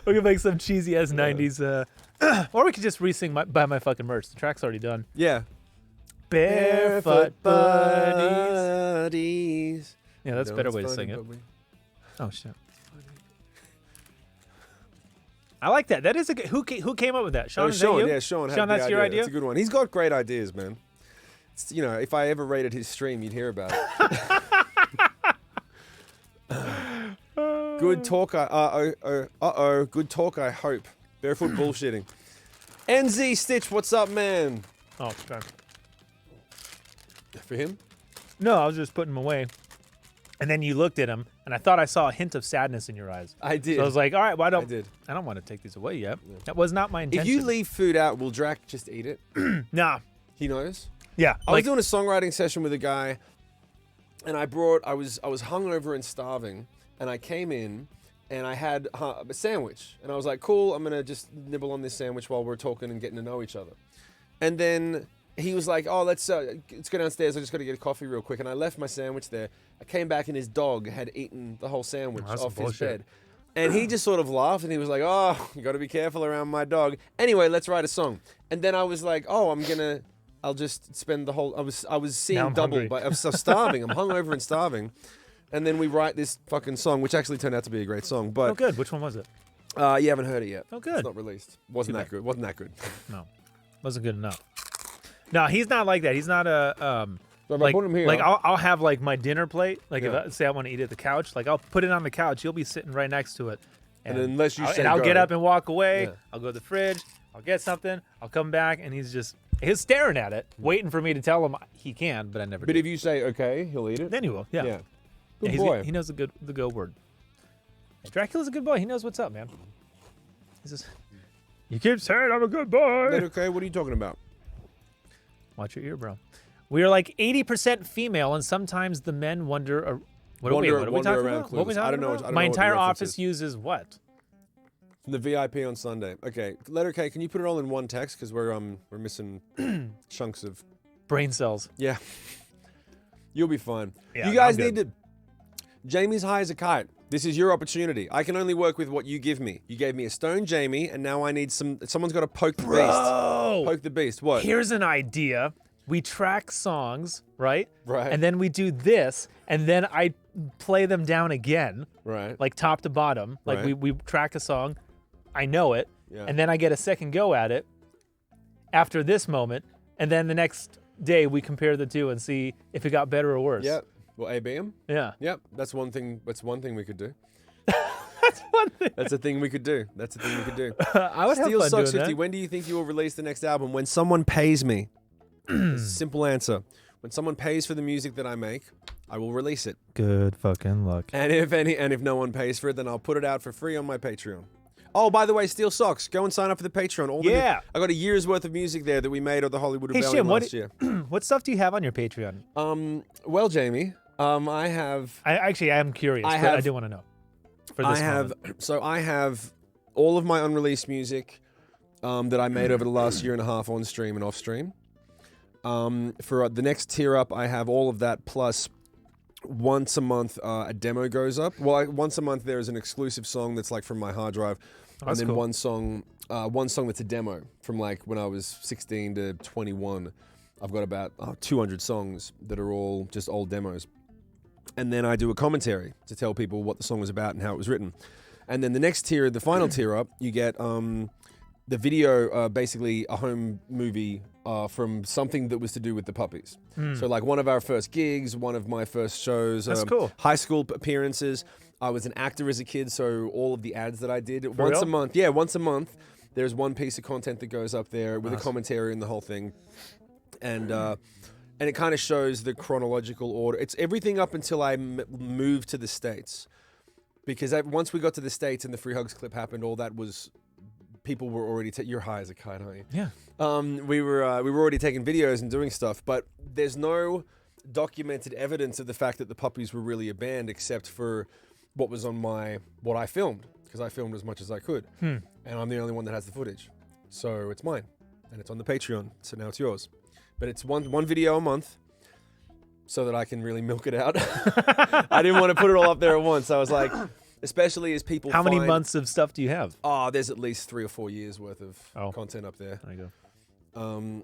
We can make some cheesy ass '90s, or we could just re-sing buy my fucking merch. The track's already done. Yeah. Barefoot buddies. Yeah, that's a better way to sing it. Oh shit. I like that. That is a good. Who came up with that? Sean. Oh, Is Sean. that you? Yeah, Sean. had Sean, the that's your idea. That's a good one. He's got great ideas, man. It's, if I ever rated his stream, you'd hear about it. Good talk. Good talk. I hope. Barefoot bullshitting. NZ Stitch, what's up, man? Oh, okay. For him? No, I was just putting him away. And then you looked at him, and I thought I saw a hint of sadness in your eyes. I did. So I was like, all right, I don't want to take these away yet. Yeah. That was not my intention. If you leave food out, will Drac just eat it? Nah. He knows? Yeah. I was doing a songwriting session with a guy, and I was hungover and starving, and I came in, and I had a sandwich, and I was like, cool, I'm gonna just nibble on this sandwich while we're talking and getting to know each other. And then he was like, oh, let's go downstairs, I just gotta get a coffee real quick, and I left my sandwich there. I came back, and his dog had eaten the whole sandwich off his bed. And he just sort of laughed, and he was like, oh, you gotta be careful around my dog. Anyway, let's write a song. And then I was like, oh, I'll just spend the whole. I was seeing double. I was so starving. I'm hungover and starving, and then we write this fucking song, which actually turned out to be a great song. But oh, good. Which one was it? You haven't heard it yet. Oh, good. It's not released. Wasn't that good? Wasn't that good? No, wasn't good enough. No, he's not like that. He's not a So if I like put him here, like I'll have like my dinner plate. Like Yeah. if say I want to eat at the couch, like I'll put it on the couch. You'll be sitting right next to it. And unless you say I'll go. get up and walk away. Yeah. I'll go to the fridge. I'll get something. I'll come back, and he's staring at it, waiting for me to tell him he can, but I never. But do. if you say okay, he'll eat it. Then he will. Yeah. Yeah. Yeah, Good boy. he knows the go word. Dracula's a good boy. He knows what's up, man. He's just. You keep saying I'm a good boy. That okay? What are you talking about? Watch your ear, bro. We are like 80% female, and sometimes the men wonder. What are we talking about? What are we talking I don't know. about? I don't My know what the entire reference office is. uses what? The VIP on Sunday. Okay, letter K. Can you put it all in one text because we're missing chunks of Brain cells. Yeah. You'll be fine. Yeah, you guys I'm need to. Jayme's high as a kite. This is your opportunity. I can only work with what you give me. You gave me a stone Jayme, and now I need someone's got to poke the beast. Poke the beast. What? Here's an idea. We track songs, right? Right. And then we do this, and then I play them down again, Right. like top to bottom. Like Right. we track a song, I know it, Yeah. and then I get a second go at it after this moment, and then the next day we compare the two and see if it got better or worse. Yep. Well, ABM? Yeah. Yep. That's one thing we could do. That's one thing. That's a thing we could do. I would Steel have fun Socks doing 50. that. When do you think you will release the next album? When someone pays me. Simple answer. When someone pays for the music that I make, I will release it. Good fucking luck. And if no one pays for it, then I'll put it out for free on my Patreon. Oh, by the way, Steel Socks, go and sign up for the Patreon. Yeah. I got a year's worth of music there that we made at the Hollywood Hey, Rebellion Shim, last year. what stuff do you have on your Patreon? Well, Jayme, I have. I am curious. I do want to know. For this moment. I have all of my unreleased music that I made over the last year and a half on stream and off stream. For the next tier up, I have all of that plus once a month a demo goes up. Well, once a month there is an exclusive song that's like from my hard drive, and then cool. one song that's a demo from like when I was 16 to 21. I've got about 200 songs that are all just old demos. And then I do a commentary to tell people what the song was about and how it was written. And then the next tier, the final tier up, you get the video, basically a home movie from something that was to do with the puppies. So like one of our first gigs, one of my first shows. That's cool. High school appearances. I was an actor as a kid, so all of the ads that I did once real? a month. Yeah, once a month. There's one piece of content that goes up there with a commentary and the whole thing. And it kind of shows the chronological order. It's everything up until I moved to the States. Because once we got to the States and the Free Hugs clip happened, all that was people were already you're high as a kite, aren't you? Yeah. We were already taking videos and doing stuff, but there's no documented evidence of the fact that the puppies were really abandoned, except for what was on what I filmed, because I filmed as much as I could, and I'm the only one that has the footage, so it's mine, and it's on the Patreon, so now it's yours. But it's one video a month, so that I can really milk it out. I didn't want to put it all up there at once. I was like, especially as people. How many months of stuff do you have? Oh, there's at least 3 or 4 years worth of content up there. There you go.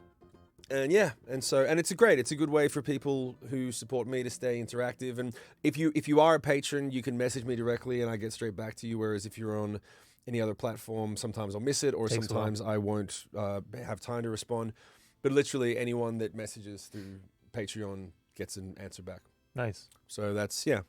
And yeah, and it's a good way for people who support me to stay interactive. And if you are a patron, you can message me directly and I get straight back to you. Whereas if you're on any other platform, sometimes I'll miss it, or sometimes I won't have time to respond. But literally anyone that messages through Patreon gets an answer back. Nice. So that's, yeah.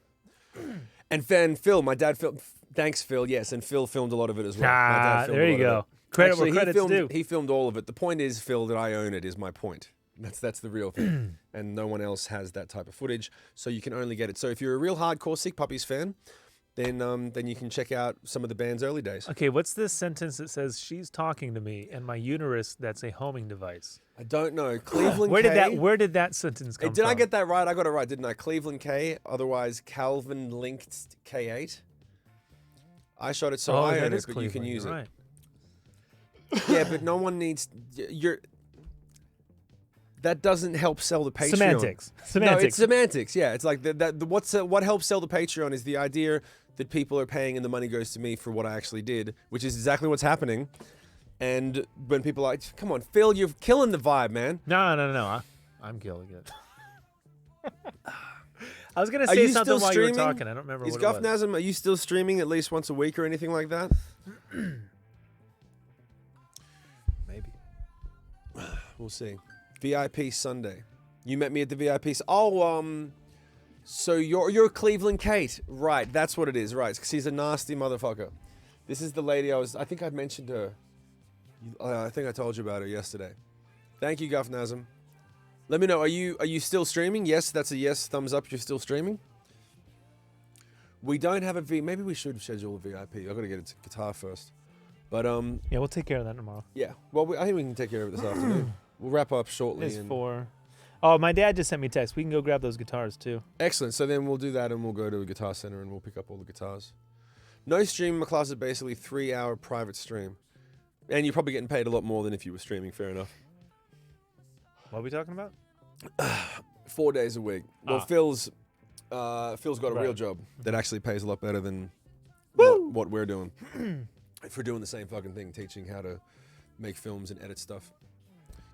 And Phil, my dad filmed. Thanks, Phil. Yes, and Phil filmed a lot of it as well. My dad filmed there a you lot of go. it. Credit Actually, where credit's due. He filmed all of it. The point is, Phil, that I own it is my point. That's the real thing. And no one else has that type of footage, so you can only get it. So if you're a real hardcore Sick Puppies fan, then you can check out some of the band's early days. Okay, what's this sentence that says she's talking to me and my uterus that's a homing device? I don't know. Cleveland Where K. Where did that sentence come from? Did I get that right? I got it right, didn't I? Cleveland K, otherwise Calvin linked K8. I shot it, so I that own is it, but you can Cleveland, use you're it. right. Yeah, but no one needs that doesn't help sell the Patreon. Semantics. No, it's semantics. Yeah, it's like what helps sell the Patreon is the idea that people are paying and the money goes to me for what I actually did, which is exactly what's happening. And when people are like, come on, Phil, you're killing the vibe, man. No. I'm killing it. I was gonna Are say you something still while you were streaming? talking. I don't remember Is what Guff it was. Nazem, are you still streaming at least once a week or anything like that? Maybe. We'll see. VIP Sunday. You met me at the VIP. So you're Cleveland Kate, right? That's what it is, right? Because he's a nasty motherfucker. This is the lady I think I'd mentioned her. I think I told you about her yesterday. Thank you, Guff Nazem. Let me know. Are you still streaming? Yes, that's a yes. Thumbs up. You're still streaming. We don't have a V. Maybe we should schedule a VIP. I got to get a guitar first. But Yeah, we'll take care of that tomorrow. yeah. Well, I think we can take care of it this afternoon. We'll wrap up shortly. It's and- 4. Oh, my dad just sent me a text. We can go grab those guitars too. Excellent. So then we'll do that and we'll go to a guitar center and we'll pick up all the guitars. No stream in my class is basically 3-hour private stream. And you're probably getting paid a lot more than if you were streaming, fair enough. What are we talking about? 4 days a week. Well, Phil's got a real Right. job that actually pays a lot better than what we're doing. If we're doing the same fucking thing, teaching how to make films and edit stuff.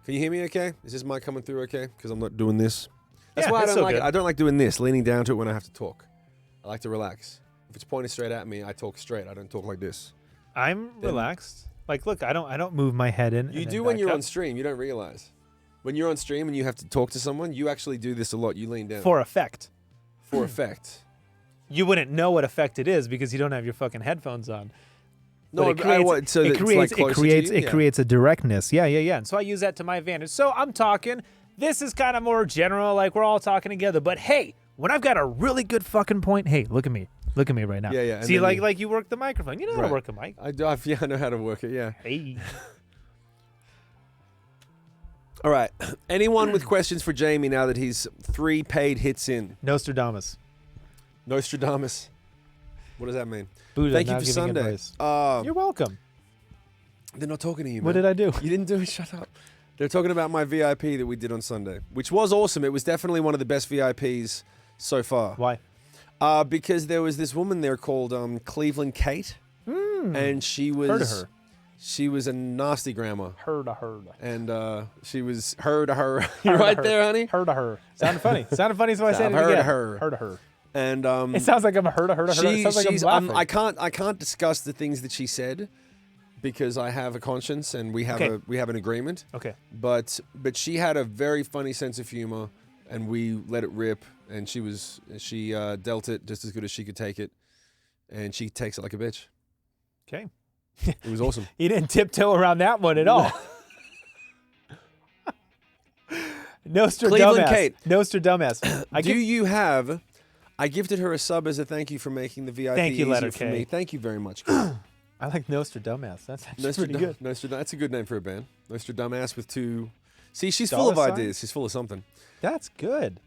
Can you hear me okay? Is this mic coming through okay? Because I'm not doing this. That's Yeah, why I it's don't so like it. good. I don't like doing this, leaning down to it when I have to talk. I like to relax. If it's pointed straight at me, I talk straight. I don't talk like this. I'm relaxed. Like, look, I don't move my head in. You and do then when back you're up. on stream. You don't realize. When you're on stream and you have to talk to someone, you actually do this a lot. You lean down. For effect. For effect. You wouldn't know what effect it is because you don't have your fucking headphones on. No, But it creates, so it it's creates, like closer it to creates, you? it Yeah. creates a directness. Yeah. And so I use that to my advantage. So I'm talking. This is kind of more general, like we're all talking together. But hey, when I've got a really good fucking point, hey, look at me. Look at me right now. Yeah, yeah, and See, then like you work the microphone. You know how Right. to work a mic. I know how to work it, yeah. Hey. All right. Anyone with questions for Jayme now that he's 3 paid hits in? Nostradamus. Nostradamus. What does that mean? Buddha, Thank you now for giving Sunday. advice. You're welcome. They're not talking to you, man. What did I do? You didn't do it. Shut up. They're talking about my VIP that we did on Sunday, which was awesome. It was definitely one of the best VIPs so far. Why? Because there was this woman there called Cleveland Kate, and she was Heard of her. She was a nasty grandma, Heard. and she was her to her. You Heard right of her. there, honey? Heard of her. Sounded funny. Sounded funny, so I said it Heard again. of her. Heard of her. And It sounds like I'm a heard of her. It sounds like I'm laughing. I can't discuss the things that she said because I have a conscience and we have an agreement. Okay. But she had a very funny sense of humor, and we let it rip. And she dealt it just as good as she could take it, and she takes it like a bitch. Okay. It was awesome. He didn't tiptoe around that one at all. Cleveland Kate. Nostradamus. You have? I gifted her a sub as a thank you for making the VIP Thank you, easier letter for K. me. Thank you very much. Kate. I like Nostradamus. That's actually pretty good. That's a good name for a band. Nostradamus with two. See, she's full of ideas. She's full of something. That's good.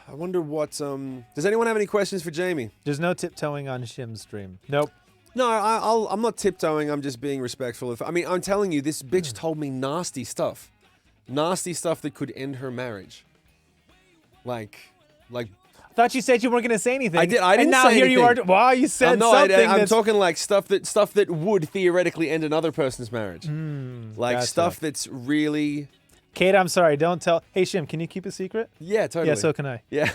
I wonder what. Does anyone have any questions for Jayme? There's no tiptoeing on Shim's stream. Nope. No, I'm not tiptoeing. I'm just being respectful. I mean, I'm telling you, this bitch told me nasty stuff that could end her marriage. Like. I thought you said you weren't going to say anything. I didn't say anything. And now here you are. Wow, you said something. I'm talking like stuff that would theoretically end another person's marriage. Like stuff that's really. Kate, I'm sorry. Don't tell. Hey, Shim, can you keep a secret? Yeah, totally. Yeah, so can I. Yeah.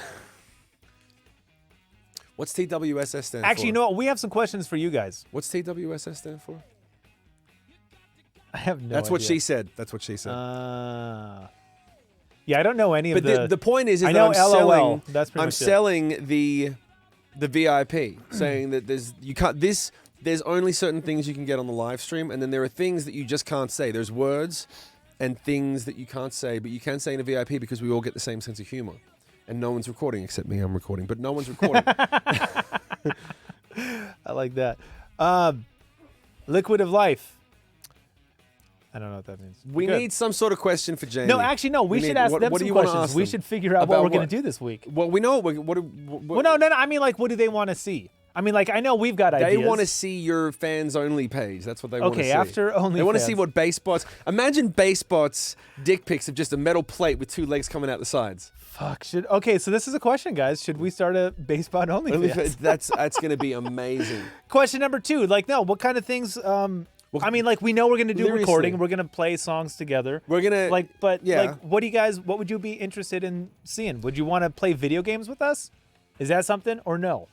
What's TWSS stand for? Actually, you know what? We have some questions for you guys. What's TWSS stand for? I have no idea. That's what she said. That's what she said. Yeah, I don't know any of But the point is I that know I'm LOL. selling. That's pretty I'm much it. selling the VIP, saying that there's only certain things you can get on the live stream, and then there are things that you just can't say. There's words and things that you can't say, but you can say in a VIP because we all get the same sense of humor, and no one's recording except me. I'm recording, but no one's recording. I like that. Liquid of Life. I don't know what that means. We need some sort of question for Jayme. No, actually, no. We should ask them what do some you wanna questions. ask We them? should figure out what About we're going what? to do this week. Well, we know what. Well, no. I mean, like, what do they want to see? I mean, like, I know we've got ideas. They want to see your fans only page. That's what they want to see. Okay, after only. They want to see what BaseBots. Imagine BaseBots dick pics of just a metal plate with two legs coming out the sides. Fuck. Okay, so this is a question, guys. Should we start a BaseBot only? That's going to be amazing. Question number 2. Like, no, what kind of things? I mean, like, we know we're going to do Seriously. recording. We're going to play songs together. We're gonna like, what do you guys? What would you be interested in seeing? Would you want to play video games with us? Is that something or no?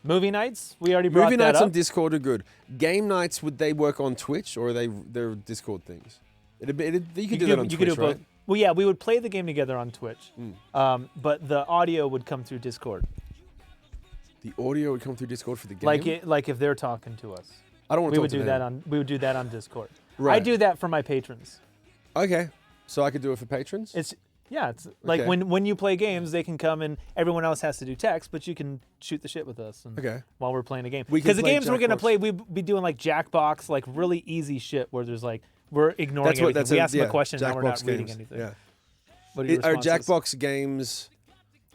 Movie nights? We already brought Movie that nights up. on Discord are good. Game nights, would they work on Twitch or are they're Discord things? You could do that on Twitch, right? Well, yeah, we would play the game together on Twitch, but the audio would come through Discord. The audio would come through Discord for the game. Like if they're talking to us. I don't want to We talk would to do them. we would do that on Discord. Right. I do that for my patrons. Okay, so I could do it for patrons. It's like Okay. when you play games, they can come and everyone else has to do text, but you can shoot the shit with us. And while we're playing a game, We can because the play games we're gonna Jackbox. play, we'd be doing like Jackbox, like really easy shit where there's like we're ignoring everything. We ask them a question and we're not Jackbox reading games. anything. Yeah. What are your Are responses? Jackbox games?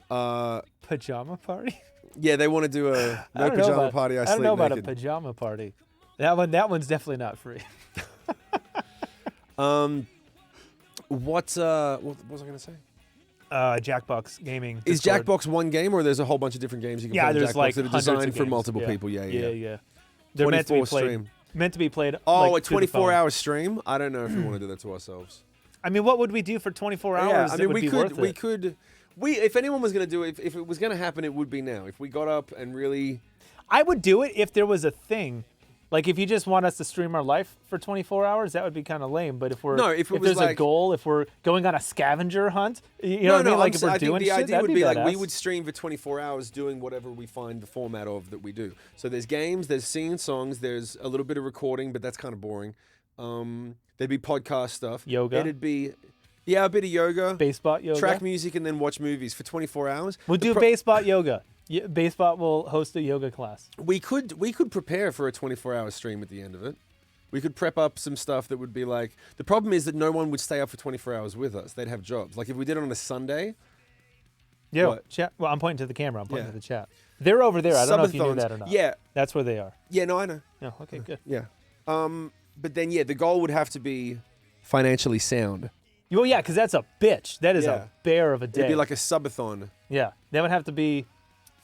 Pajama party? Yeah, they want to do a I no don't know pajama about- party. I don't sleep know about naked. a pajama party. That one's definitely not free. What was I going to say? Jackbox gaming. Is Discord. Jackbox one game or there's a whole bunch of different games you can Yeah, play on there's Jackbox like that are hundreds designed of for games. multiple Yeah. people? Yeah. They're meant to be 24 played. stream. Meant to be played. Oh, like, a through the phone. 24-hour stream? I don't know if we want to do that to ourselves. I mean, what would we do for 24 hours? Yeah, I that mean, would be worth it? if anyone was going to do it, if it was going to happen, it would be now. If we got up and really... I would do it if there was a thing. Like, if you just want us to stream our life for 24 hours, that would be kind of lame. But if we're if it was there's a like- goal, if we're going on a scavenger hunt, you know what I mean? Like, if we're I think doing the shit, idea that'd would be be like we badass. would stream for 24 hours doing whatever we find the format of that we do. So there's games, there's singing songs, there's a little bit of recording, but that's kind of boring. There'd be podcast stuff. Yoga. It'd be, a bit of yoga. BaseBot yoga. Track music and then watch movies for 24 hours. We'll do BaseBot yoga. BaseBot will host a yoga class. We could prepare for a 24-hour stream at the end of it. We could prep up some stuff that would be like... The problem is that no one would stay up for 24 hours with us. They'd have jobs. Like if we did it on a Sunday... Yeah. What? Chat. Well, I'm pointing to the camera. I'm pointing Yeah. to the chat. They're over there. I don't know if you knew Subathons. that or not. Yeah. That's where they are. Yeah, no, I know. No. Okay. Good. Yeah. But then, the goal would have to be financially sound. Well, yeah, because that's a bitch. That is Yeah. a bear of a day. It'd be like a subathon. Yeah. That would have to be.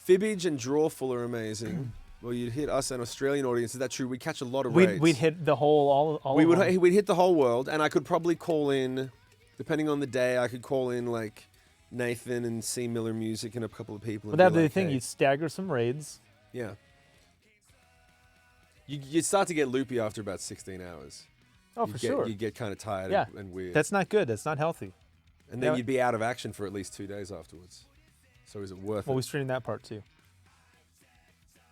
Fibbage and Drawful are amazing. Well, you'd hit us an Australian audience. Is that true? We'd catch a lot of raids. We'd hit the whole all. We of would. them. We'd hit the whole world, and I could probably call in, depending on the day, I could call in like Nathan and C Miller Music and a couple of people. But and that'd be be the like, thing. hey. You'd stagger some raids. Yeah. You'd start to get loopy after about 16 hours. Oh, for sure. You'd get kind of tired Yeah. and weird. That's not good. That's not healthy. and then yeah. you'd be out of action for at least 2 days afterwards. So is it worth Well, it? we streamed that part too.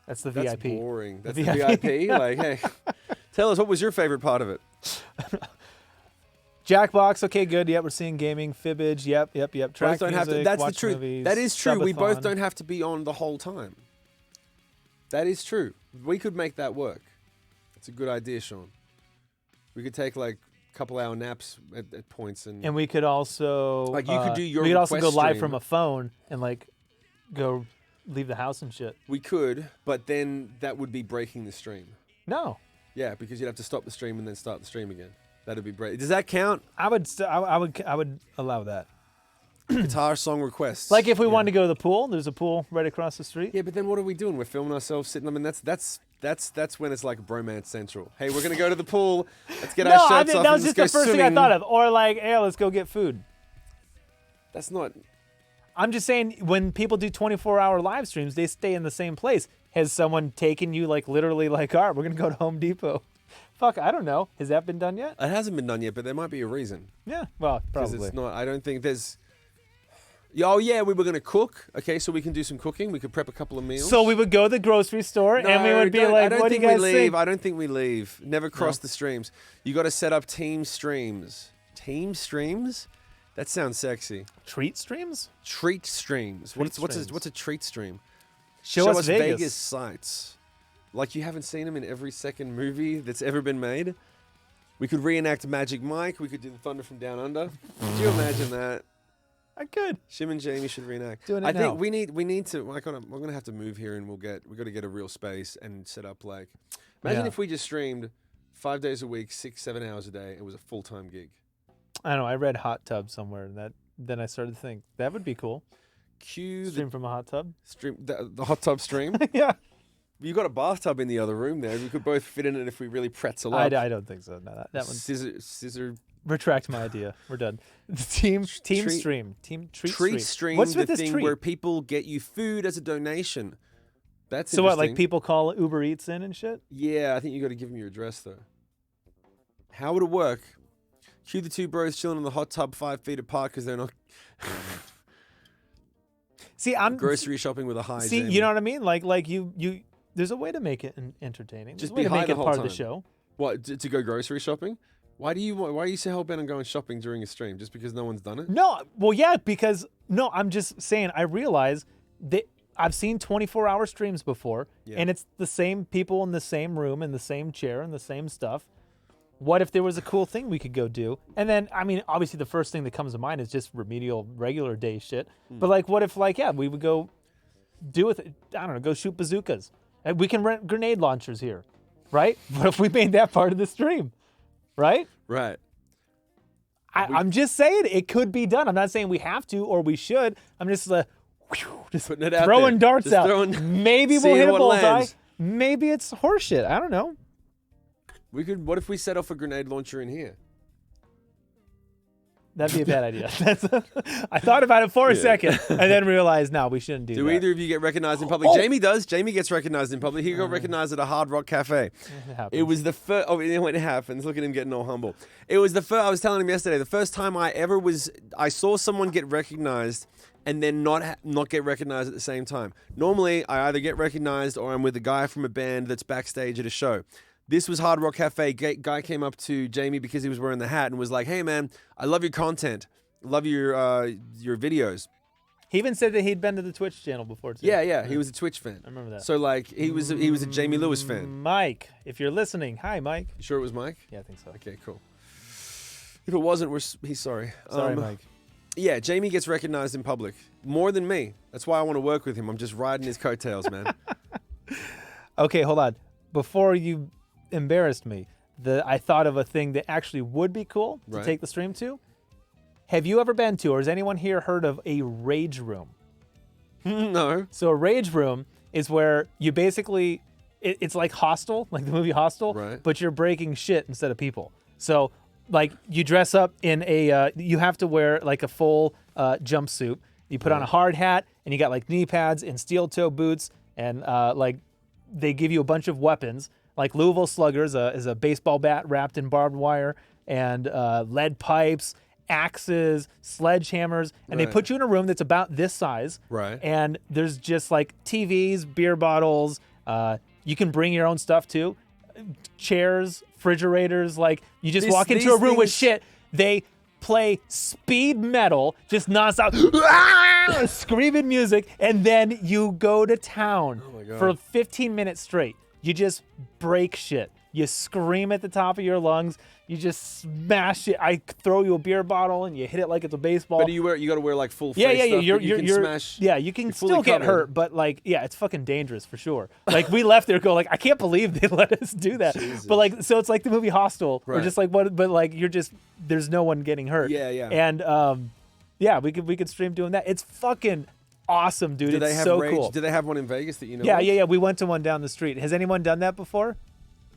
That's the That's VIP. boring. That's The the VIP. Like, hey, tell us, what was your favorite part of it? Jackbox, okay, good. Yep, we're seeing gaming. Fibbage, yep. Track Both don't have to. music, That's the watch truth. movies, That is true. We both subathon. don't have to be on the whole time. That is true. We could make that work. It's a good idea, Sean. We could take like a couple hour naps at points And we could also Like, you could do your we could also go request live stream. from a phone and like go leave the house and shit. We could, but then that would be breaking the stream. No, Yeah, because you'd have to stop the stream and then start the stream again. That'd be break. Does that count? I would allow that. Guitar song requests. Like if we wanted to go to the pool, there's a pool right across the street. Yeah, but then what are we doing? We're filming ourselves sitting. I mean, that's when it's like bromance central. Hey, we're gonna go to the pool. Let's get our No, shirts off that and was just the let's go first thing I swimming. thought of. Or like, hey, let's go get food. That's not. I'm just saying, when people do 24-hour live streams, they stay in the same place. Has someone taken you like literally like, all right, we're gonna go to Home Depot? Fuck, I don't know. Has that been done yet? It hasn't been done yet, but there might be a reason. Yeah, well, Because probably. it's not. I don't think there's. Oh yeah, we were gonna cook. Okay, so we can do some cooking. We could prep a couple of meals. So we would go to the grocery store and we would be like, I don't what do you think guys we leave. think? I don't think we leave. Never cross the streams. You got to set up team streams. Team streams? That sounds sexy. Treat streams? Treat streams. Treat What's streams. a treat stream? Show us Vegas. sights. Like you haven't seen them in every second movie that's ever been made. We could reenact Magic Mike. We could do the Thunder from Down Under. Could you imagine that? I could. Shim and Jayme should reenact. Doing it I now. think we need to. We're gonna have to move here, and we got to get a real space and set up like. Imagine Yeah. if we just streamed 5 days a week, 6-7 hours a day. It was a full-time gig. I don't know. I read hot tub somewhere, and then I started to think that would be cool. Cue the Stream from a hot tub. stream, the hot tub stream. Yeah. You got a bathtub in the other room there. We could both fit in it if we really pretzel I up. don't think so. No, that one. Scissor. Retract my idea. We're done. Team treat- stream. Team treat Treat stream. stream. What's the with this thing treat? where people get you food as a donation. That's So what? Like interesting. people call Uber Eats in and shit? Yeah, I think you got to give them your address though. How would it work? Cue the two bros chilling in the hot tub 5 feet apart because they're not See, I'm grocery shopping with a high. See, Jayme. you know what I mean? Like you. There's a way to make it entertaining. There's Just a way be to high make the it whole part of the time. show. What to go grocery shopping? Why are you so hell bent on going shopping during a stream? Just because no one's done it? No, well, yeah, because no, I'm just saying. I realize that I've seen 24-hour streams before, Yeah. and it's the same people in the same room, in the same chair, and the same stuff. What if there was a cool thing we could go do? And then, I mean, obviously, the first thing that comes to mind is just remedial, regular day shit. But like, what if, like, yeah, we would go do with it? I don't know, go shoot bazookas. And we can rent grenade launchers here, right? What if we made that part of the stream, right? Right. I'm just saying it could be done. I'm not saying we have to or we should. I'm just just Putting it out throwing there. darts Just out. throwing- Maybe we'll seeing hit a what bullseye. lands. Maybe it's horseshit. I don't know. We could. What if we set off a grenade launcher in here? That'd be a bad idea. I thought about it for a second and then realized, no, we shouldn't do Do that. either of you get recognized in public? Oh. Jayme does. Jayme gets recognized in public. He got recognized at a Hard Rock Cafe. It happens. It was the first. Oh, you know what happens? Look at him getting all humble. It was the first. I was telling him yesterday. The first time I saw someone get recognized and then not get recognized at the same time. Normally, I either get recognized or I'm with a guy from a band that's backstage at a show. This was Hard Rock Cafe. Guy came up to Jayme because he was wearing the hat and was like, "Hey man, I love your content. Love your videos." He even said that he'd been to the Twitch channel before too. Yeah. He was a Twitch fan. I remember that. So like he was a Jayme Lewis fan. Mike, if you're listening, hi, Mike. You sure it was Mike? Yeah, I think so. Okay, cool. If it wasn't, he's sorry. Sorry, Mike. Yeah, Jayme gets recognized in public more than me. That's why I want to work with him. I'm just riding his coattails, man. Okay, hold on. Before you embarrassed me, I thought of a thing that actually would be cool to Right. take the stream to. Have you ever been to, or has anyone here heard of a rage room? No. So a rage room is where you basically, it's like Hostel, like the movie Hostel, Right. but you're breaking shit instead of people. So like you dress up in you have to wear like a full jumpsuit. You put on a hard hat and you got like knee pads and steel toe boots and like they give you a bunch of weapons. Like Louisville Slugger is a baseball bat wrapped in barbed wire and lead pipes, axes, sledgehammers, and they Right. put you in a room that's about this size. Right. And there's just like TVs, beer bottles. You can bring your own stuff too. Chairs, refrigerators. Like you just walk into these a room with things- shit. They play speed metal, just nonstop, screaming music, and then you go to town Oh my God. for 15 minutes straight. You just break shit. You scream at the top of your lungs. You just smash it. I throw you a beer bottle and you hit it like it's a baseball. But you got to wear like full yeah, face yeah, stuff. yeah. But you can smash. Yeah, you can you're fully still get covered. hurt, but like, yeah, it's fucking dangerous for sure. Like we left there, go like, I can't believe they let us do that. Jesus. But like, so it's like the movie Hostel, or Right. just like what? But like, you're just there's no one getting hurt. Yeah, yeah. And yeah, we could stream doing that. It's fucking awesome, dude. Do they It's have so rage? cool. Do they have one in Vegas that you know? Yeah, of? yeah, yeah. We went to one down the street. Has anyone done that before?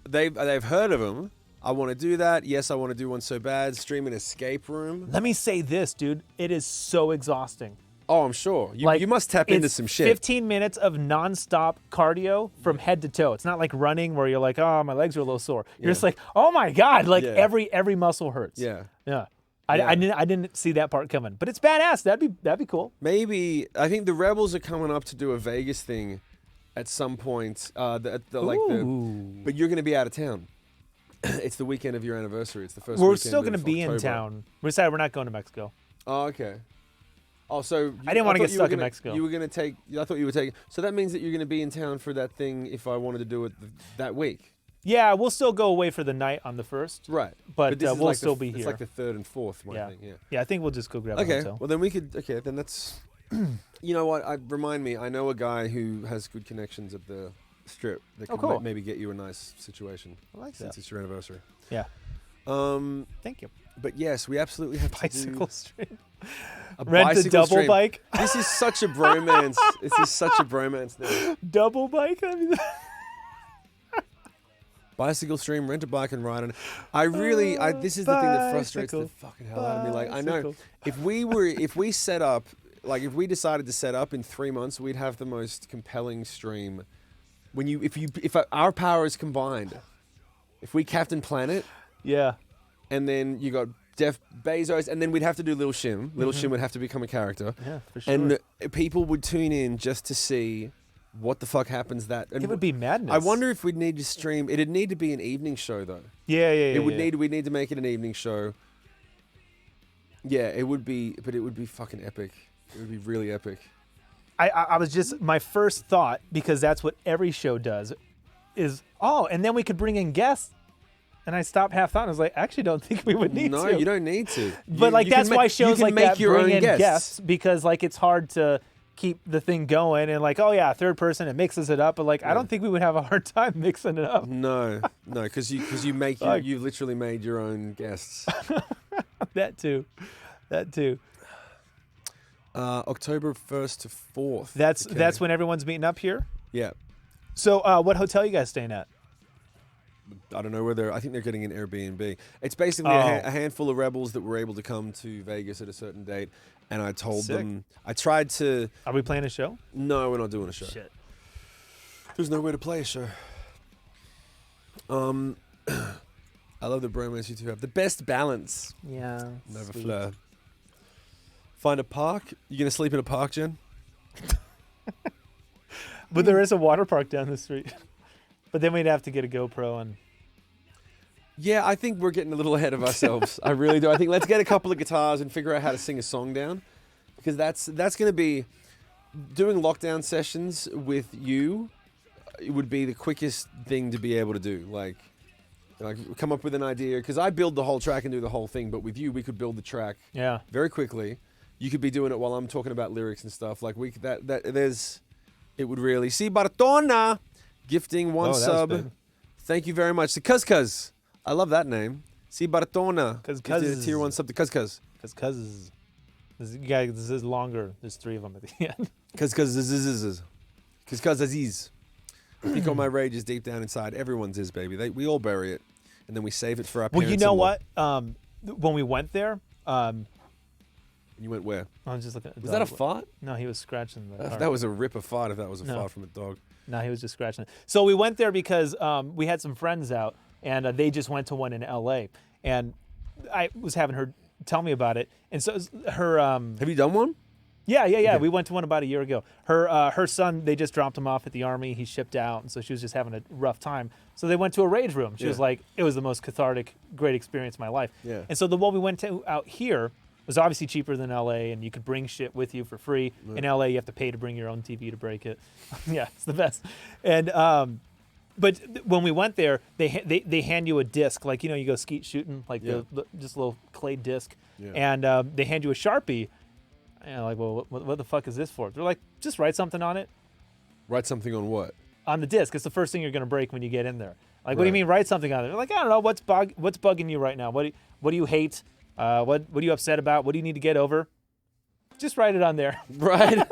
They've heard of them. I want to do that. Yes, I want to do one so bad. Stream an escape room. Let me say this, dude. It is so exhausting. Oh, I'm sure. You must tap into it's some shit. 15 minutes of nonstop cardio from head to toe. It's not like running where you're like, oh, my legs are a little sore. You're just like, oh my god, like Yeah. every muscle hurts. Yeah. Yeah. Yeah. I didn't see that part coming, but it's badass. That'd be cool. Maybe I think the Rebels are coming up to do a Vegas thing at some point. But you're going to be out of town. It's the weekend of your anniversary. It's the first. We're weekend still going to of be in October. town. We decided we're not going to Mexico. Oh, okay. Oh, so I didn't wanna thought get you were stuck in gonna- Mexico. You were going to take. I thought you were taking. So that means that you're going to be in town for that thing. If I wanted to do it that week, Yeah, we'll still go away for the night on the 1st. right? But this is we'll like still the, be It's here. like the 3rd and 4th one, Yeah. I think. Yeah. Yeah, I think we'll just go grab a Okay. hotel. Well, then we could. Okay, then that's. You know what? Remind me. I know a guy who has good connections at the Strip that Oh, can cool. maybe get you a nice situation. I like Since that. it's your anniversary. Yeah. Um, Thank you. but yes, we absolutely have Bicycle to stream. do a Rent a bicycle double stream. bike. This is such a bromance. This is such a bromance now. Double bike? I mean, Bicycle stream, rent a bike and ride on it. This is the thing that frustrates the Bicycle. fucking hell out of me. Like, I know Bicycle. if we decided to set up in 3 months, we'd have the most compelling stream. If our powers combined, if we Captain Planet, yeah. and then you got Jeff Bezos, and then we'd have to do Little Shim. Little Shim would have to become a character. Yeah, for sure. And people would tune in just to see what the fuck happens and It would be madness. I wonder if we'd need to stream. It'd need to be an evening show though. Yeah, yeah, yeah. We'd need to make it an evening show. Yeah, it would be, but it would be fucking epic. It would be really epic. I was just, my first thought, because that's what every show does, is, and then we could bring in guests. And I stopped half thought and I was like, I actually don't think we would need to. No, you don't need to. But like, that's why shows like that bring in guests. guests, because like it's hard to keep the thing going and like, oh yeah, third person, it mixes it up. But like, I don't think we would have a hard time mixing it up. No, because you make Fuck. you literally made your own guests. That too. October 1st to 4th. That's when everyone's meeting up here. Yeah. So what hotel you guys staying at? I don't know whether I think they're getting an Airbnb. It's basically Oh. a handful of rebels that were able to come to Vegas at a certain date, and I told Sick. them I tried to. Are we playing a show? No, we're not doing a show. Shit. There's no way to play a show. I love the bromance you two have. The best balance. Yeah. Never sweet. flare. Find a park. You gonna sleep in a park, Jen? But there is a water park down the street. But then we'd have to get a GoPro and. Yeah, I think we're getting a little ahead of ourselves. I really do. I think let's get a couple of guitars and figure out how to sing a song down, because that's going to be doing lockdown sessions with you. It would be the quickest thing to be able to do. Like come up with an idea, because I build the whole track and do the whole thing, but with you, we could build the track Yeah. very quickly. You could be doing it while I'm talking about lyrics and stuff. Like it would really see Bartona gifting one Oh, that was sub. big. Thank you very much. The Cuz. I love that name. Si Bartona. Cuz Gifted a Cuz. tier 1 sub to Cuz. Because this is longer. There's 3 of them at the end. Cuz Aziz. Pico my rage is deep down inside. Everyone's is, baby. We all bury it. And then we save it for our Well, parents. you know what? When we went there, You went where? I was just looking at the Was that a dog. fart? No, he was scratching the car. That was a ripper fart if that was a No. fart from a dog. No, he was just scratching it. So we went there because we had some friends out, and they just went to one in L.A. And I was having her tell me about it. And so her... Have you done one? Yeah. Okay. We went to one about a year ago. Her son, they just dropped him off at the army. He shipped out, and so she was just having a rough time. So they went to a rage room. She was Yeah. like, it was the most cathartic, great experience of my life. Yeah. And so the one we went to out here was obviously cheaper than LA, and you could bring shit with you for free. In LA, you have to pay to bring your own TV to break it. Yeah, it's the best. And But when we went there, they hand you a disc, like you go skeet shooting, like just a little clay disc, and they hand you a Sharpie. And like, well, what the fuck is this for? They're like, just write something on it. Write something on what? On the disc. It's the first thing you're gonna break when you get in there. Like, what do you mean write something on it? They're like, I don't know, what's bugging you right now? What do you hate? What are you upset about? What do you need to get over? Just write it on there. Right.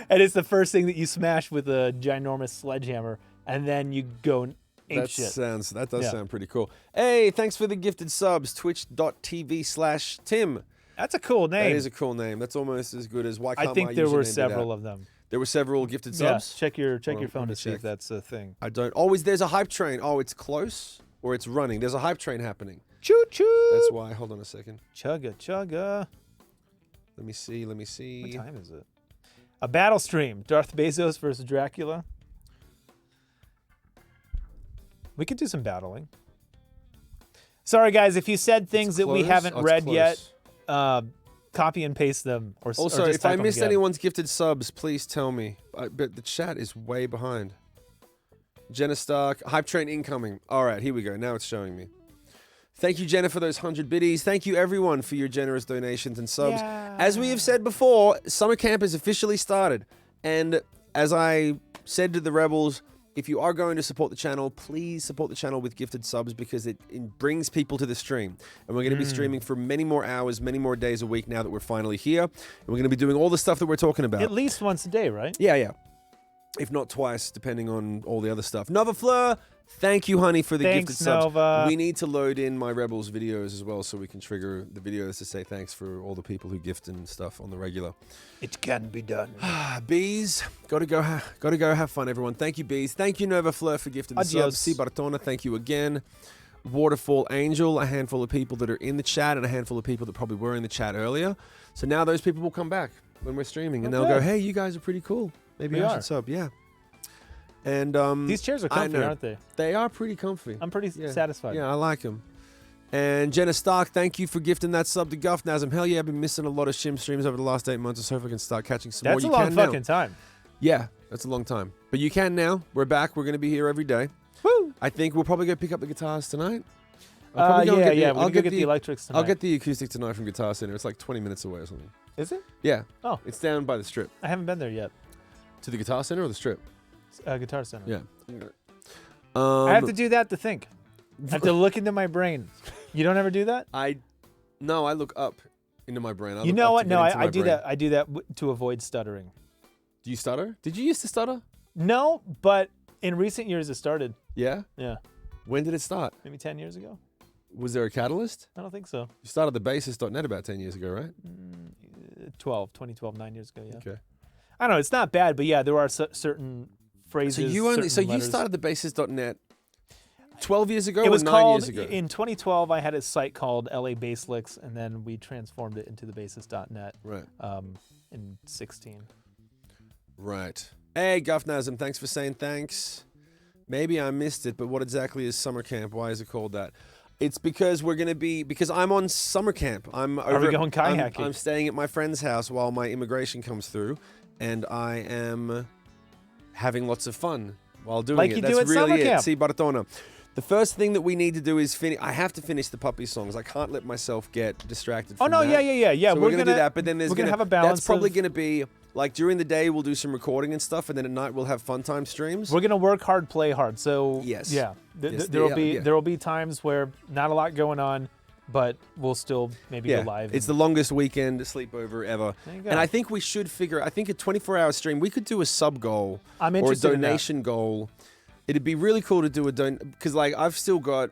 And it's the first thing that you smash with a ginormous sledgehammer, and then you go ape shit. That does sound pretty cool. Hey, thanks for the gifted subs. Twitch.tv/Tim. That's a cool name. That is a cool name. That's almost as good as why can't I think my there were username be several that? of them. There were several gifted subs. Yeah, check your Hold on, phone let me to see check. if that's a thing. I don't. Always there's a hype train. Oh, it's close or it's running. There's a hype train happening. Choo choo. That's why. Hold on a second. Chugga chugga. Let me see. What time is it? A battle stream. Darth Bezos versus Dracula. We could do some battling. Sorry, guys, if you said things that we haven't read yet, copy and paste them. Also, or just if I type them missed again. anyone's gifted subs, please tell me. But the chat is way behind. Jenna Stark, hype train incoming. All right, here we go. Now it's showing me. Thank you, Jenna, for those 100 biddies. Thank you, everyone, for your generous donations and subs. As we have said before, summer camp has officially started. And as I said to the Rebels, if you are going to support the channel, please support the channel with gifted subs because it brings people to the stream. And we're going to be streaming for many more hours, many more days a week now that we're finally here. And we're going to be doing all the stuff that we're talking about. At least once a day, right? Yeah. If not twice, depending on all the other stuff. Nova Fleur, thank you, honey, for the gifted subs. Nova. We need to load in my Rebels videos as well so we can trigger the videos to say thanks for all the people who gift and stuff on the regular. It can be done. Bees, gotta go have fun, everyone. Thank you, Bees. Thank you, Nova Fleur, for gifting the subs. C. Bartona, thank you again. Waterfall Angel, a handful of people that are in the chat and a handful of people that probably were in the chat earlier. So now those people will come back when we're streaming and they'll go, hey, you guys are pretty cool. Maybe I should sub, yeah. And these chairs are comfy, aren't they? They are pretty comfy. I'm pretty satisfied. Yeah, I like them. And Jenna Stark, thank you for gifting that sub to Guffnasm. Hell yeah, I've been missing a lot of Shim streams over the last 8 months, so if I can start catching some more. That's a long fucking time. Yeah, that's a long time. But you can now. We're back. We're going to be here every day. Woo! I think we'll probably go pick up the guitars tonight. We'll go get the electrics tonight. I'll get the acoustic tonight from Guitar Center. It's like 20 minutes away or something. Is it? Yeah. Oh. It's down by the Strip. I haven't been there yet. To the Guitar Center or the Strip? Guitar Center. Yeah. I have to do that to think. I have to look into my brain. You don't ever do that? No, I look up into my brain. You know what? No, I do that. I do that to avoid stuttering. Do you stutter? Did you used to stutter? No, but in recent years it started. Yeah? Yeah. When did it start? Maybe 10 years ago. Was there a catalyst? I don't think so. You started the basis.net about 10 years ago, right? 2012, 9 years ago, yeah. Okay. I don't know, it's not bad, but yeah, there are certain phrases. So you letters. started the basis.net 12 years ago It was or 9 called, years ago? in 2012, I had a site called LA Baselix, and then we transformed it into the basis.net Right. In 16. Right. Hey, Guffnasm, thanks for saying thanks. Maybe I missed it, but what exactly is summer camp? Why is it called that? It's because because I'm on summer camp. Are we going kayaking? I'm staying at my friend's house while my immigration comes through, and I am having lots of fun while doing like it. You That's do at really summer it. camp. Si Bartona. The first thing that we need to do is finish. I have to finish the puppy songs. I can't let myself get distracted. From that. Yeah. So we're gonna do that, but then we're gonna have a balance. That's probably gonna be like during the day we'll do some recording and stuff, and then at night we'll have fun time streams. We're gonna work hard, play hard. So yes, yeah, Yes, there will be times where not a lot going on, but we'll still maybe go live. It's the longest weekend sleepover ever, and I think we should figure. I think a 24-hour stream. We could do a sub goal I'm or a interested in that. donation goal. It'd be really cool to do a because like I've still got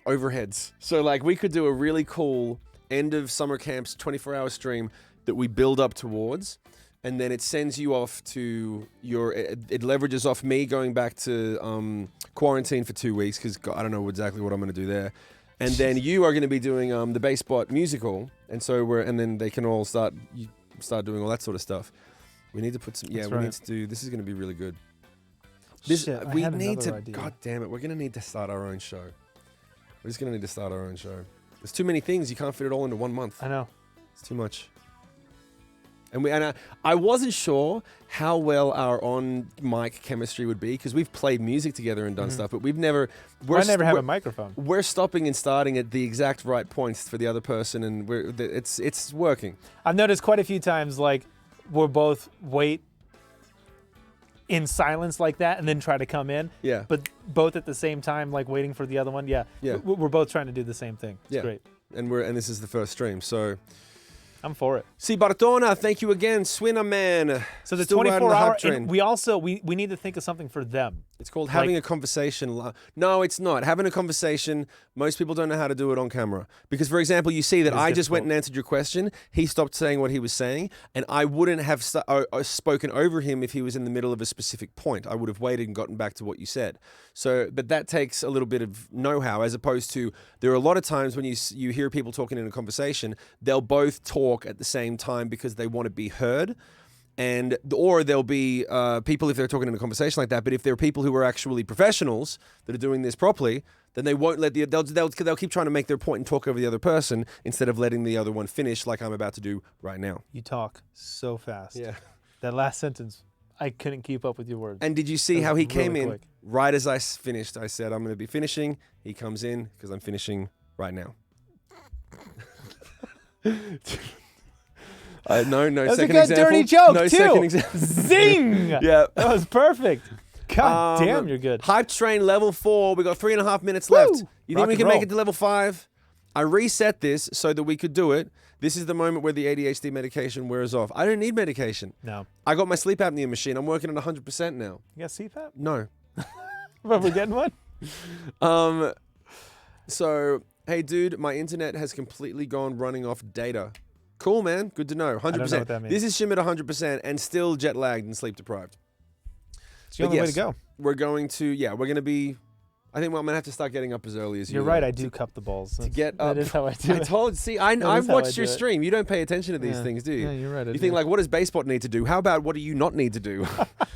overheads, so like we could do a really cool end of summer camp's 24-hour stream that we build up towards, and then it sends you off to it leverages off me going back to quarantine for 2 weeks because I don't know exactly what I'm going to do there, and then you are going to be doing the Basebot musical, and then they can all start doing all that sort of stuff. We need to put some. That's we right. need to do. This is going to be really good. Shit, We I had need another to. idea. God damn it! We're gonna need to start our own show. We're just gonna need to start our own show. There's too many things. You can't fit it all into 1 month. I know. It's too much. And I wasn't sure how well our on mic chemistry would be because we've played music together and done stuff, but we've never. I never have a microphone. We're stopping and starting at the exact right points for the other person, and it's working. I've noticed quite a few times, like, we'll both wait in silence like that and then try to come in. Yeah. But both at the same time, like waiting for the other one. Yeah. Yeah. We're both trying to do the same thing. It's great. And this is the first stream, so. I'm for it. Si Bartona, thank you again. Swinner man. So the Still riding 24 the hype hour, train. and we also, we need to think of something for them. It's called having a conversation. No, it's not. Having a conversation, most people don't know how to do it on camera. Because, for example, you see that I just went and answered your question. He stopped saying what he was saying, and I wouldn't have spoken over him if he was in the middle of a specific point. I would have waited and gotten back to what you said. So, but that takes a little bit of know-how, as opposed to, there are a lot of times when you hear people talking in a conversation, they'll both talk at the same time because they want to be heard. Or there'll be people if they're talking in a conversation like that. But if there are people who are actually professionals that are doing this properly, then they won't let they'll keep trying to make their point and talk over the other person instead of letting the other one finish, like I'm about to do right now. You talk so fast. Yeah. That last sentence, I couldn't keep up with your words. And did you see how he came really in quick. right as I finished? I said I'm going to be finishing. He comes in because I'm finishing right now. No That's second a good example. dirty joke, no too. second example. Zing! Yeah. That was perfect. God damn, you're good. Hype train level 4. We got 3.5 minutes left. You think Rock we and can make roll. it to level 5? I reset this so that we could do it. This is the moment where the ADHD medication wears off. I don't need medication. No. I got my sleep apnea machine. I'm working at 100% now. You got CPAP? No. But we're getting one? So, hey, dude, my internet has completely gone running off data. Cool, man. Good to know. 100%. I don't know what that means. This is Shim at 100% and still jet lagged and sleep deprived. It's the only way to go. We're going to be, I think I'm going to have to start getting up as early as you. You're right, I do cup the balls. To get up. That is how I do I it. told, see, I've how I watched do your it. stream. You don't pay attention to these things, do you? Yeah, you're right. You think like, what does Basebot need to do? How about what do you not need to do?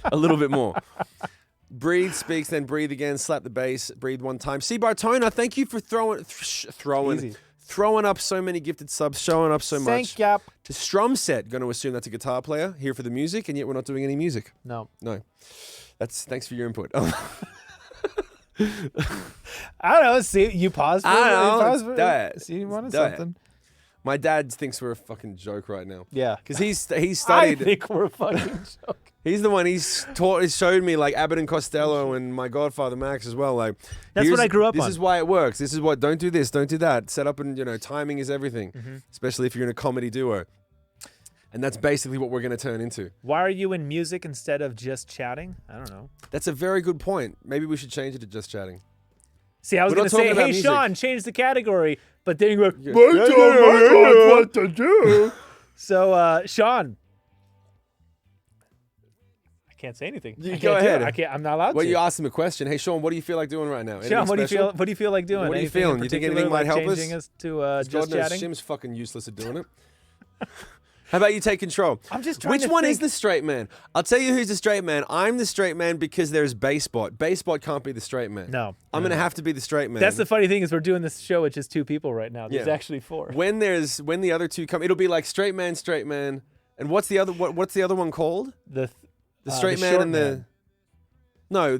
A little bit more. Breathe, speaks, then breathe again. Slap the bass. Breathe one time. See, Bartona, thank you for throwing up so many gifted subs, showing up so much. Thank you. To Strumset, going to assume that's a guitar player here for the music, and yet we're not doing any music. No. Thanks for your input. I don't know. See, you paused for it. See, you wanted something. My dad thinks we're a fucking joke right now. Yeah. Because he's I studied. think we're a fucking joke. He's the one. He's showed me like Abbott and Costello and my godfather Max as well. Like That's what I grew up on. This is why it works. This is what. Don't do this. Don't do that. Set up and timing is everything. Especially if you're in a comedy duo. And that's basically what we're going to turn into. Why are you in music instead of just chatting? I don't know. That's a very good point. Maybe we should change it to just chatting. See, I was We're going not to say, talking about hey, music. Sean, change the category. But then you go, what to do. So, Sean. I can't say anything. You I go can't do ahead. it. I can't. I'm not allowed Well, to. you asked him a question. Hey, Sean, what do you feel like doing right now? Sean, what do you feel like doing? What are you Anything in feeling? You think anything particular, might like help us? changing us to God just knows chatting? Shim's fucking useless at doing it. How about you take control? I'm just trying Which to one think. is the straight man? I'll tell you who's the straight man. I'm the straight man because there's Basebot. Basebot can't be the straight man. No. I'm going to have to be the straight man. That's the funny thing is we're doing this show with just 2 people right now. There's Yeah. actually 4. When the other 2 come, it'll be like straight man. And what's the other one called? The straight man short and man.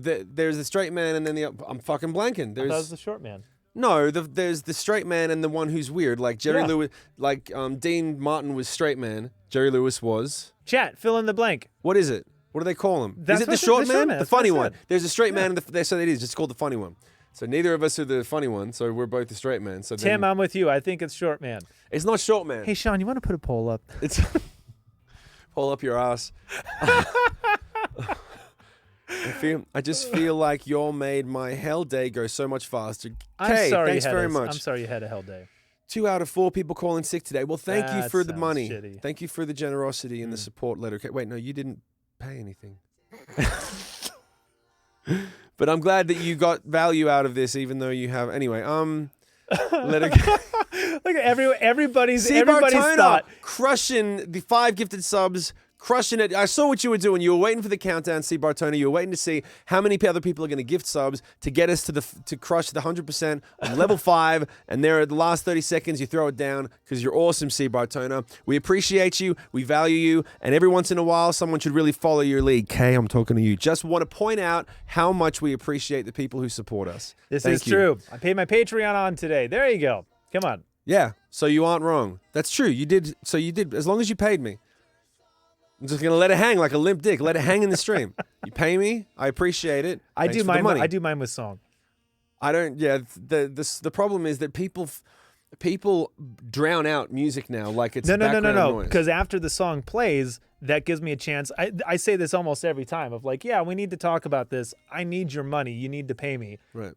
there's the straight man and then I'm fucking blanking. I thought it was the short man. No, there's the straight man and the one who's weird, like Jerry Yeah. Lewis, like Dean Martin was straight man. Jerry Lewis was. Chat, fill in the blank. What is it? What do they call him? That's is it the what short the short man? man, The that's what I funny one. said. There's a straight man, and so it is. It's called the funny one. So neither of us are the funny one. So we're both the straight man. So Tim, then, I'm with you. I think it's short man. it's not short man. Hey, Sean, you want to put a poll up? It's pull up your ass. I just feel like y'all made my hell day go so much faster. I'm Okay, sorry thanks you had very a, much. I'm sorry you had a hell day. 2 out of 4 people calling sick today. Well, thank you That for the sounds money. shitty. Thank you for the generosity and the support letter. Okay, wait, no, you didn't pay anything. But I'm glad that you got value out of this, even though you have. Anyway, let it go. Look at everybody's See everybody's Bartona thought. crushing the 5 gifted subs. Crushing it. I saw what you were doing. You were waiting for the countdown, see Bartona. You were waiting to see how many other people are going to gift subs to get us to crush the 100% on level 5. And there at the last 30 seconds, you throw it down because you're awesome, C. Bartona. We appreciate you. We value you. And every once in a while, someone should really follow your lead. Kay, I'm talking to you. Just want to point out how much we appreciate the people who support us. This Thank is you. true. I paid my Patreon on today. There you go. Come on. Yeah. So you aren't wrong. That's true. You did. So you did. As long as you paid me. I'm just gonna let it hang like a limp dick. Let it hang in the stream. You pay me, I appreciate it. I Thanks do for the mine. money. I do mine with song. I don't. Yeah. The problem is that people drown out music now like it's No. background noise. Because after the song plays, that gives me a chance. I say this almost every time of like, yeah, we need to talk about this. I need your money. You need to pay me. Right.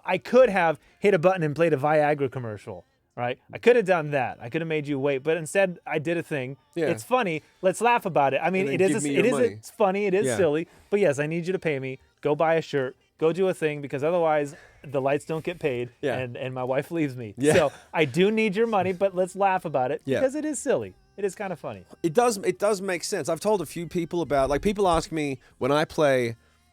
I could have hit a button and played a Viagra commercial. Right? I could have done that. I could have made you wait, but instead I did a thing. Yeah. It's funny. Let's laugh about it. I mean, And then give me your money. it's funny. It is Yeah. silly. But yes, I need you to pay me. Go buy a shirt. Go do a thing because otherwise the lights don't get paid. Yeah. And my wife leaves me. Yeah. So I do need your money, but let's laugh about it Yeah. because it is silly. It is kind of funny. It does make sense. I've told a few people about, like, people ask me when I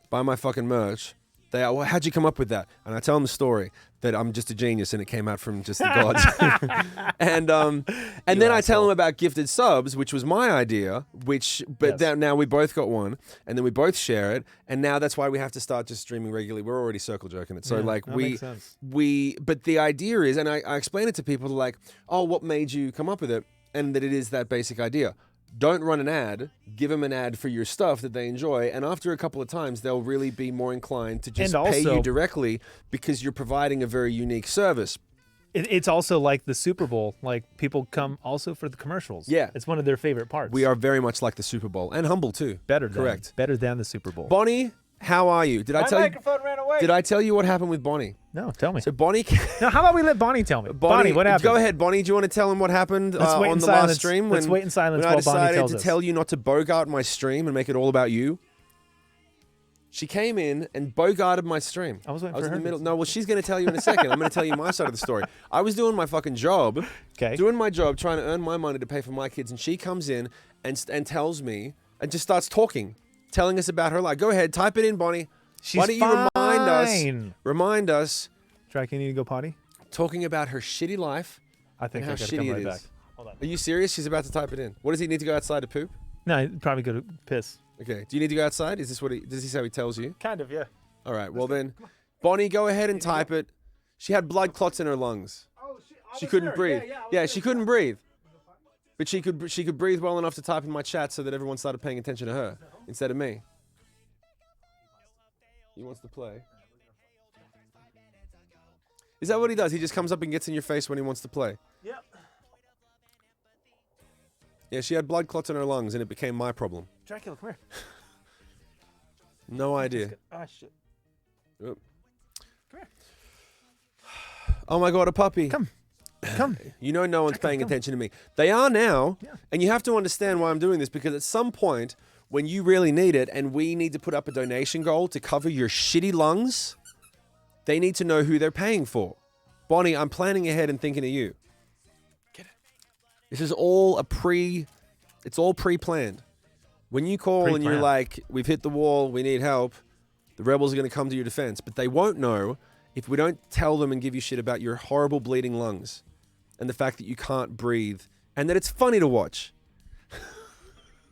buy my fucking merch, they are, well, how'd you come up with that? And I tell them the story that I'm just a genius and it came out from just the gods. and then I tell them about gifted subs, which was my idea, but Yes. now we both got one and then we both share it. And now that's why we have to start just streaming regularly. We're already circle jerking it. So Yeah, like that makes sense. but the idea is, and I explain it to people like, oh, what made you come up with it? And that it is that basic idea. Don't run an ad, give them an ad for your stuff that they enjoy, and after a couple of times, they'll really be more inclined to just And pay you also- directly because you're providing a very unique service. It's also like the Super Bowl. Like people come also for the commercials. Yeah. It's one of their favorite parts. We are very much like the Super Bowl, and humble too. better Correct. than the Super Bowl. Bonnie, how are you? Did I tell you? ran away. Did I tell you what happened with Bonnie? No, tell me. So Bonnie, No, how about we let Bonnie tell me? Bonnie, what happened? Go ahead, Bonnie. Do you want to tell him what happened Let's wait on in the silence. last stream? Let's wait in silence when I while Bonnie decided tells to us. tell you not to bogart my stream and make it all about you. She came in and bogarted my stream. I was waiting in for the her middle. to- No, well, she's going to tell you in a second. I'm going to tell you my side of the story. I was doing my fucking job, Okay. doing my job, trying to earn my money to pay for my kids, and she comes in and tells me and just starts talking, telling us about her life. Go ahead, type it in, Bonnie. She's Why don't you fine. remind us, Track, you need to go potty? talking about her shitty life. I think And I how gotta come shitty right it back. is. Hold on. Are you serious? She's about to type it in. What does he need to go outside to poop? No, he'd probably go to piss. Okay. Do you need to go outside? Is this what does he say he tells you? Kind of, yeah. All right. Well then, Bonnie, go ahead and type it. She had blood clots in her lungs. She couldn't breathe. Yeah, she couldn't breathe. But she could breathe well enough to type in my chat so that everyone started paying attention to her instead of me. He wants to play. Is that what he does? He just comes up and gets in your face when he wants to play. Yep. Yeah, she had blood clots in her lungs and it became my problem. Dracula, come here. No idea. Ah, shit. Oop. Come here. Oh my god, a puppy. Come. You know no one's paying attention to me. They are now, Yeah. and you have to understand why I'm doing this, because at some point, when you really need it and we need to put up a donation goal to cover your shitty lungs, they need to know who they're paying for. Bonnie, I'm planning ahead and thinking of you. Get it? This is all it's all pre-planned. When you call and you're Pre-planned. like, we've hit the wall, we need help, the rebels are going to come to your defense, but they won't know if we don't tell them and give you shit about your horrible bleeding lungs and the fact that you can't breathe and that it's funny to watch.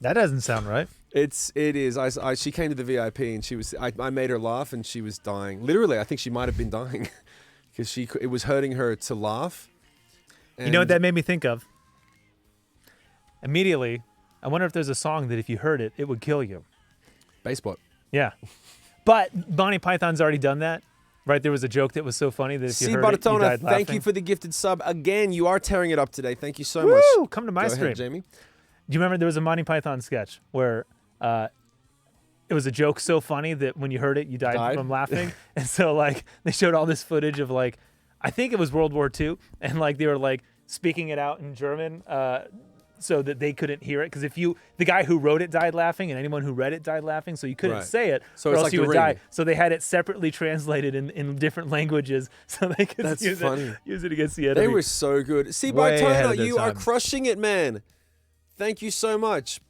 That doesn't sound right. It is. She came to the VIP and I made her laugh and she was dying. Literally, I think she might have been dying because it was hurting her to laugh. You know what that made me think of? Immediately, I wonder if there's a song that if you heard it, it would kill you. Baseball. Yeah. But Bonnie Python's already done that, right? There was a joke that was so funny that if you C. heard it, you Bartona, died laughing. thank you for the gifted sub. Again, you are tearing it up today. Thank you so much. Woo! Come to my Go stream. ahead, Jayme. Do you remember there was a Monty Python sketch where it was a joke so funny that when you heard it, you died? From laughing? And so, like, they showed all this footage of, like, I think it was World War II, and, like, they were, like, speaking it out in German so that they couldn't hear it. Because the guy who wrote it died laughing, and anyone who read it died laughing, so you couldn't Right. say it, So or it's else like you The would die. Ring. So they had it separately translated in different languages so they could That's use funny. it against the enemy. They were so good. See, Way ahead Bartona, of their you are time. crushing it, man. Thank you so much.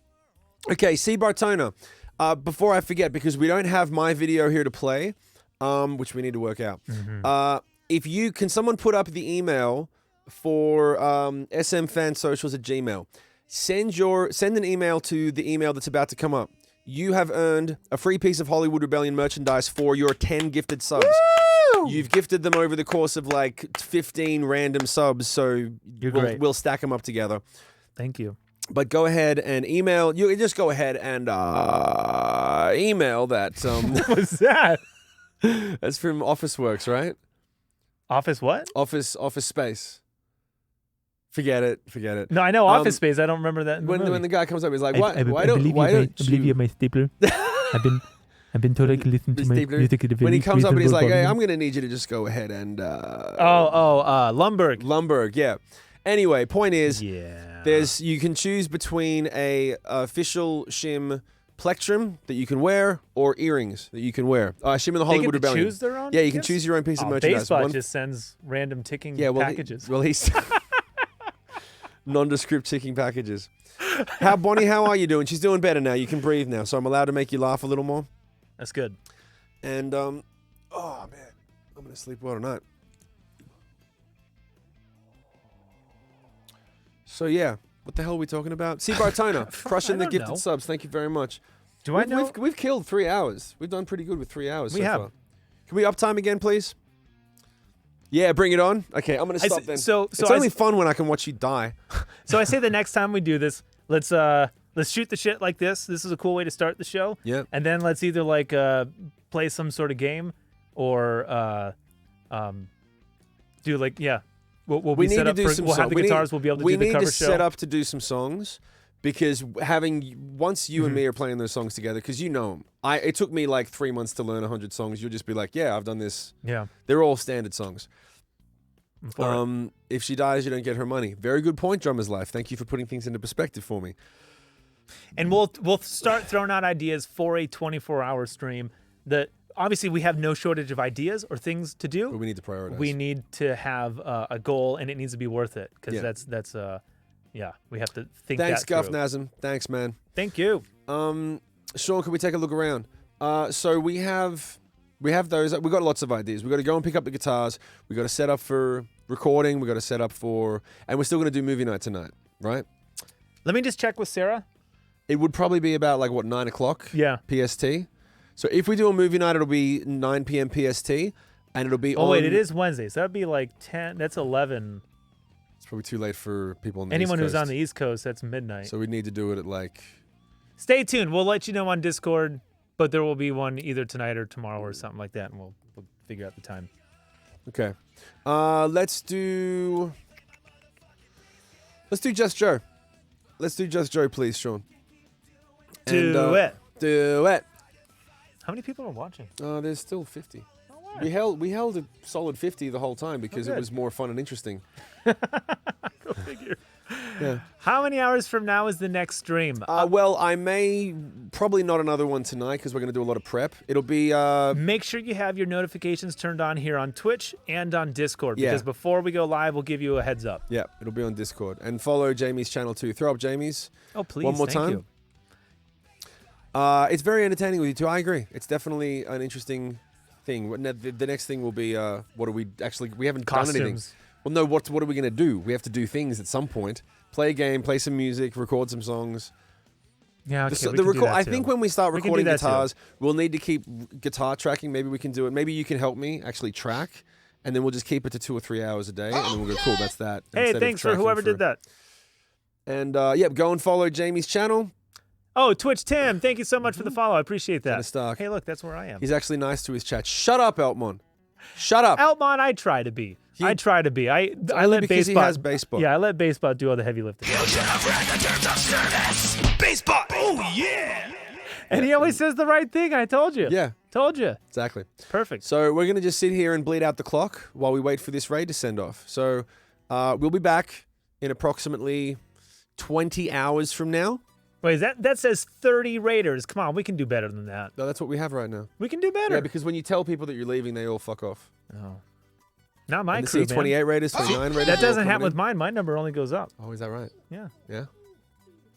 Okay, C. Bartona. Before I forget, because we don't have my video here to play, which we need to work out. If you can, someone put up the email for smfansocials@gmail. Send an email to the email that's about to come up. You have earned a free piece of Hollywood Rebellion merchandise for your 10 gifted subs. Woo! You've gifted them over the course of like 15 random subs, so we'll stack them up together. Thank you. But go ahead and email. You can just go ahead and email that. What was that? That's from Officeworks, right? Office what? Office Space. Forget it. No, I know Office Space. I don't remember that. In the movie. When the guy comes up, he's like, I believe you're my stapler. I've been told I can listen to my music at a very when he comes up and he's like, hey, volume. I'm going to need you to just go ahead and... Lumberg. Lumberg, yeah. Anyway, point is, Yeah. you can choose between a official Shim plectrum that you can wear or earrings that you can wear. Shim and the Hollywood They get to Rebellion. choose their own? Yeah, you can choose your own piece of merchandise. Basebot just sends random ticking packages. He's nondescript ticking packages. Bonnie, how are you doing? She's doing better now. You can breathe now, so I'm allowed to make you laugh a little more. That's good. And oh man, I'm gonna sleep well tonight. So yeah, what the hell are we talking about? C. Bartona, crushing the don't gifted know. subs. Thank you very much. Do I know? We've killed 3 hours. We've done pretty good with 3 hours. We so have. far. Can we up time again, please? Yeah, bring it on. Okay, I'm gonna stop then. It's only fun when I can watch you die. So I say the next time we do this, let's shoot the shit like this. This is a cool way to start the show. Yeah. And then let's either like play some sort of game or do like we'll be set up for, we'll have the guitars. We'll be able to do the cover show. We need to set up to do some songs because once you and me are playing those songs together, because you know them. It took me like 3 months to learn 100 songs. You'll just be like, yeah, I've done this. Yeah. They're all standard songs. If she dies, you don't get her money. Very good point, Drummer's Life. Thank you for putting things into perspective for me. And we'll start throwing out ideas for a 24-hour stream. That obviously we have no shortage of ideas or things to do. But we need to prioritize. We need to have a goal, and it needs to be worth it because that's we have to think. Thanks, that Guff through. Nazem. Thanks, man. Thank you. Sean, can we take a look around? So we have those. We've got lots of ideas. We've got to go and pick up the guitars. We've got to set up for recording. We've got to set up for... And we're still going to do movie night tonight, right? Let me just check with Sarah. It would probably be about, 9 o'clock PST. So if we do a movie night, it'll be 9 p.m. PST, and it'll be Oh, wait, it is Wednesday, so that'd be like 10... That's 11. It's probably too late for people on the Anyone East who's Coast. on the East Coast, that's midnight. So we need to do it at, Stay tuned. We'll let you know on Discord, but there will be one either tonight or tomorrow or something like that, and we'll figure out the time. Okay. Let's do Just Joe. Let's do Just Joe, please, Sean. Do it. Do it. How many people are watching? There's still 50. Oh, wow. We held a solid 50 the whole time because it good. was more fun and interesting. Go figure. Yeah. How many hours from now is the next stream? Well, I may probably not another one tonight because we're going to do a lot of prep. It'll be Make sure you have your notifications turned on here on Twitch and on Discord Yeah. because before we go live, we'll give you a heads up. yeah, it'll be on Discord. And follow Jayme's channel too. Throw up Jayme's. Oh, please. One more thank time. you. It's very entertaining with you too. I agree. It's definitely an interesting thing. The next thing will be what are we actually? We haven't done anything. Costumes. Well, no. What are we going to do? We have to do things at some point. Play a game, play some music, record some songs. Yeah, okay, we can do that I too. think when we start We can do recording that too. guitars, we'll need to keep guitar tracking. Maybe we can do it. Maybe you can help me actually track, and then we'll just keep it to 2 or 3 hours a day, and then we'll go, cool, that's that. Hey, instead of thanks for tracking whoever did that. And go and follow Jayme's channel. Oh, Twitch Tim, thank you so much for the follow. I appreciate that. Dennis Stark. Hey, look, that's where I am. He's actually nice to his chat. Shut up, Eltmon. Shut up. Eltmon, I try to be. I try to be. I only let because he Basebot. has Basebot. Yeah, I let Basebot do all the heavy lifting. Baseball. Oh, yeah. And he always says the right thing. I told you. Yeah, Told you. exactly. Perfect. So we're going to just sit here and bleed out the clock while we wait for this raid to send off. So we'll be back in approximately 20 hours from now. Wait, that says 30 Raiders. Come on, we can do better than that. No, that's what we have right now. We can do better. Yeah, because when you tell people that you're leaving, they all fuck off. Oh. Not my And crew, see 28 man. Raiders, 29 Raiders. That they're all doesn't happen coming with in. mine. My number only goes up. Oh, is that right? Yeah. Yeah.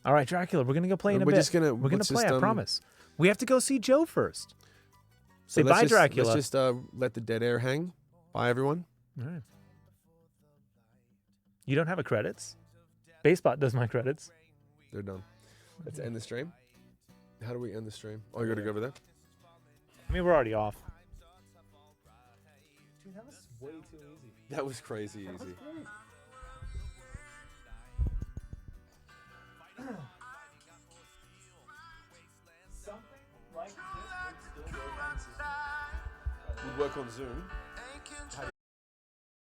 All right, Dracula, we're gonna go play in a We're bit. just gonna- We're gonna let's play. just, I promise. We have to go see Joe first. Say let's bye, just- Dracula. Let's just let the dead air hang. Bye, everyone. All right. You don't have a credits? Basebot does my credits. They're done. Let's end the stream. How do we end the stream? Oh, you gotta go over there? I mean, we're already off. Dude, that was way too easy. That was crazy easy. Something like this would still work on Zoom. Would work on Zoom.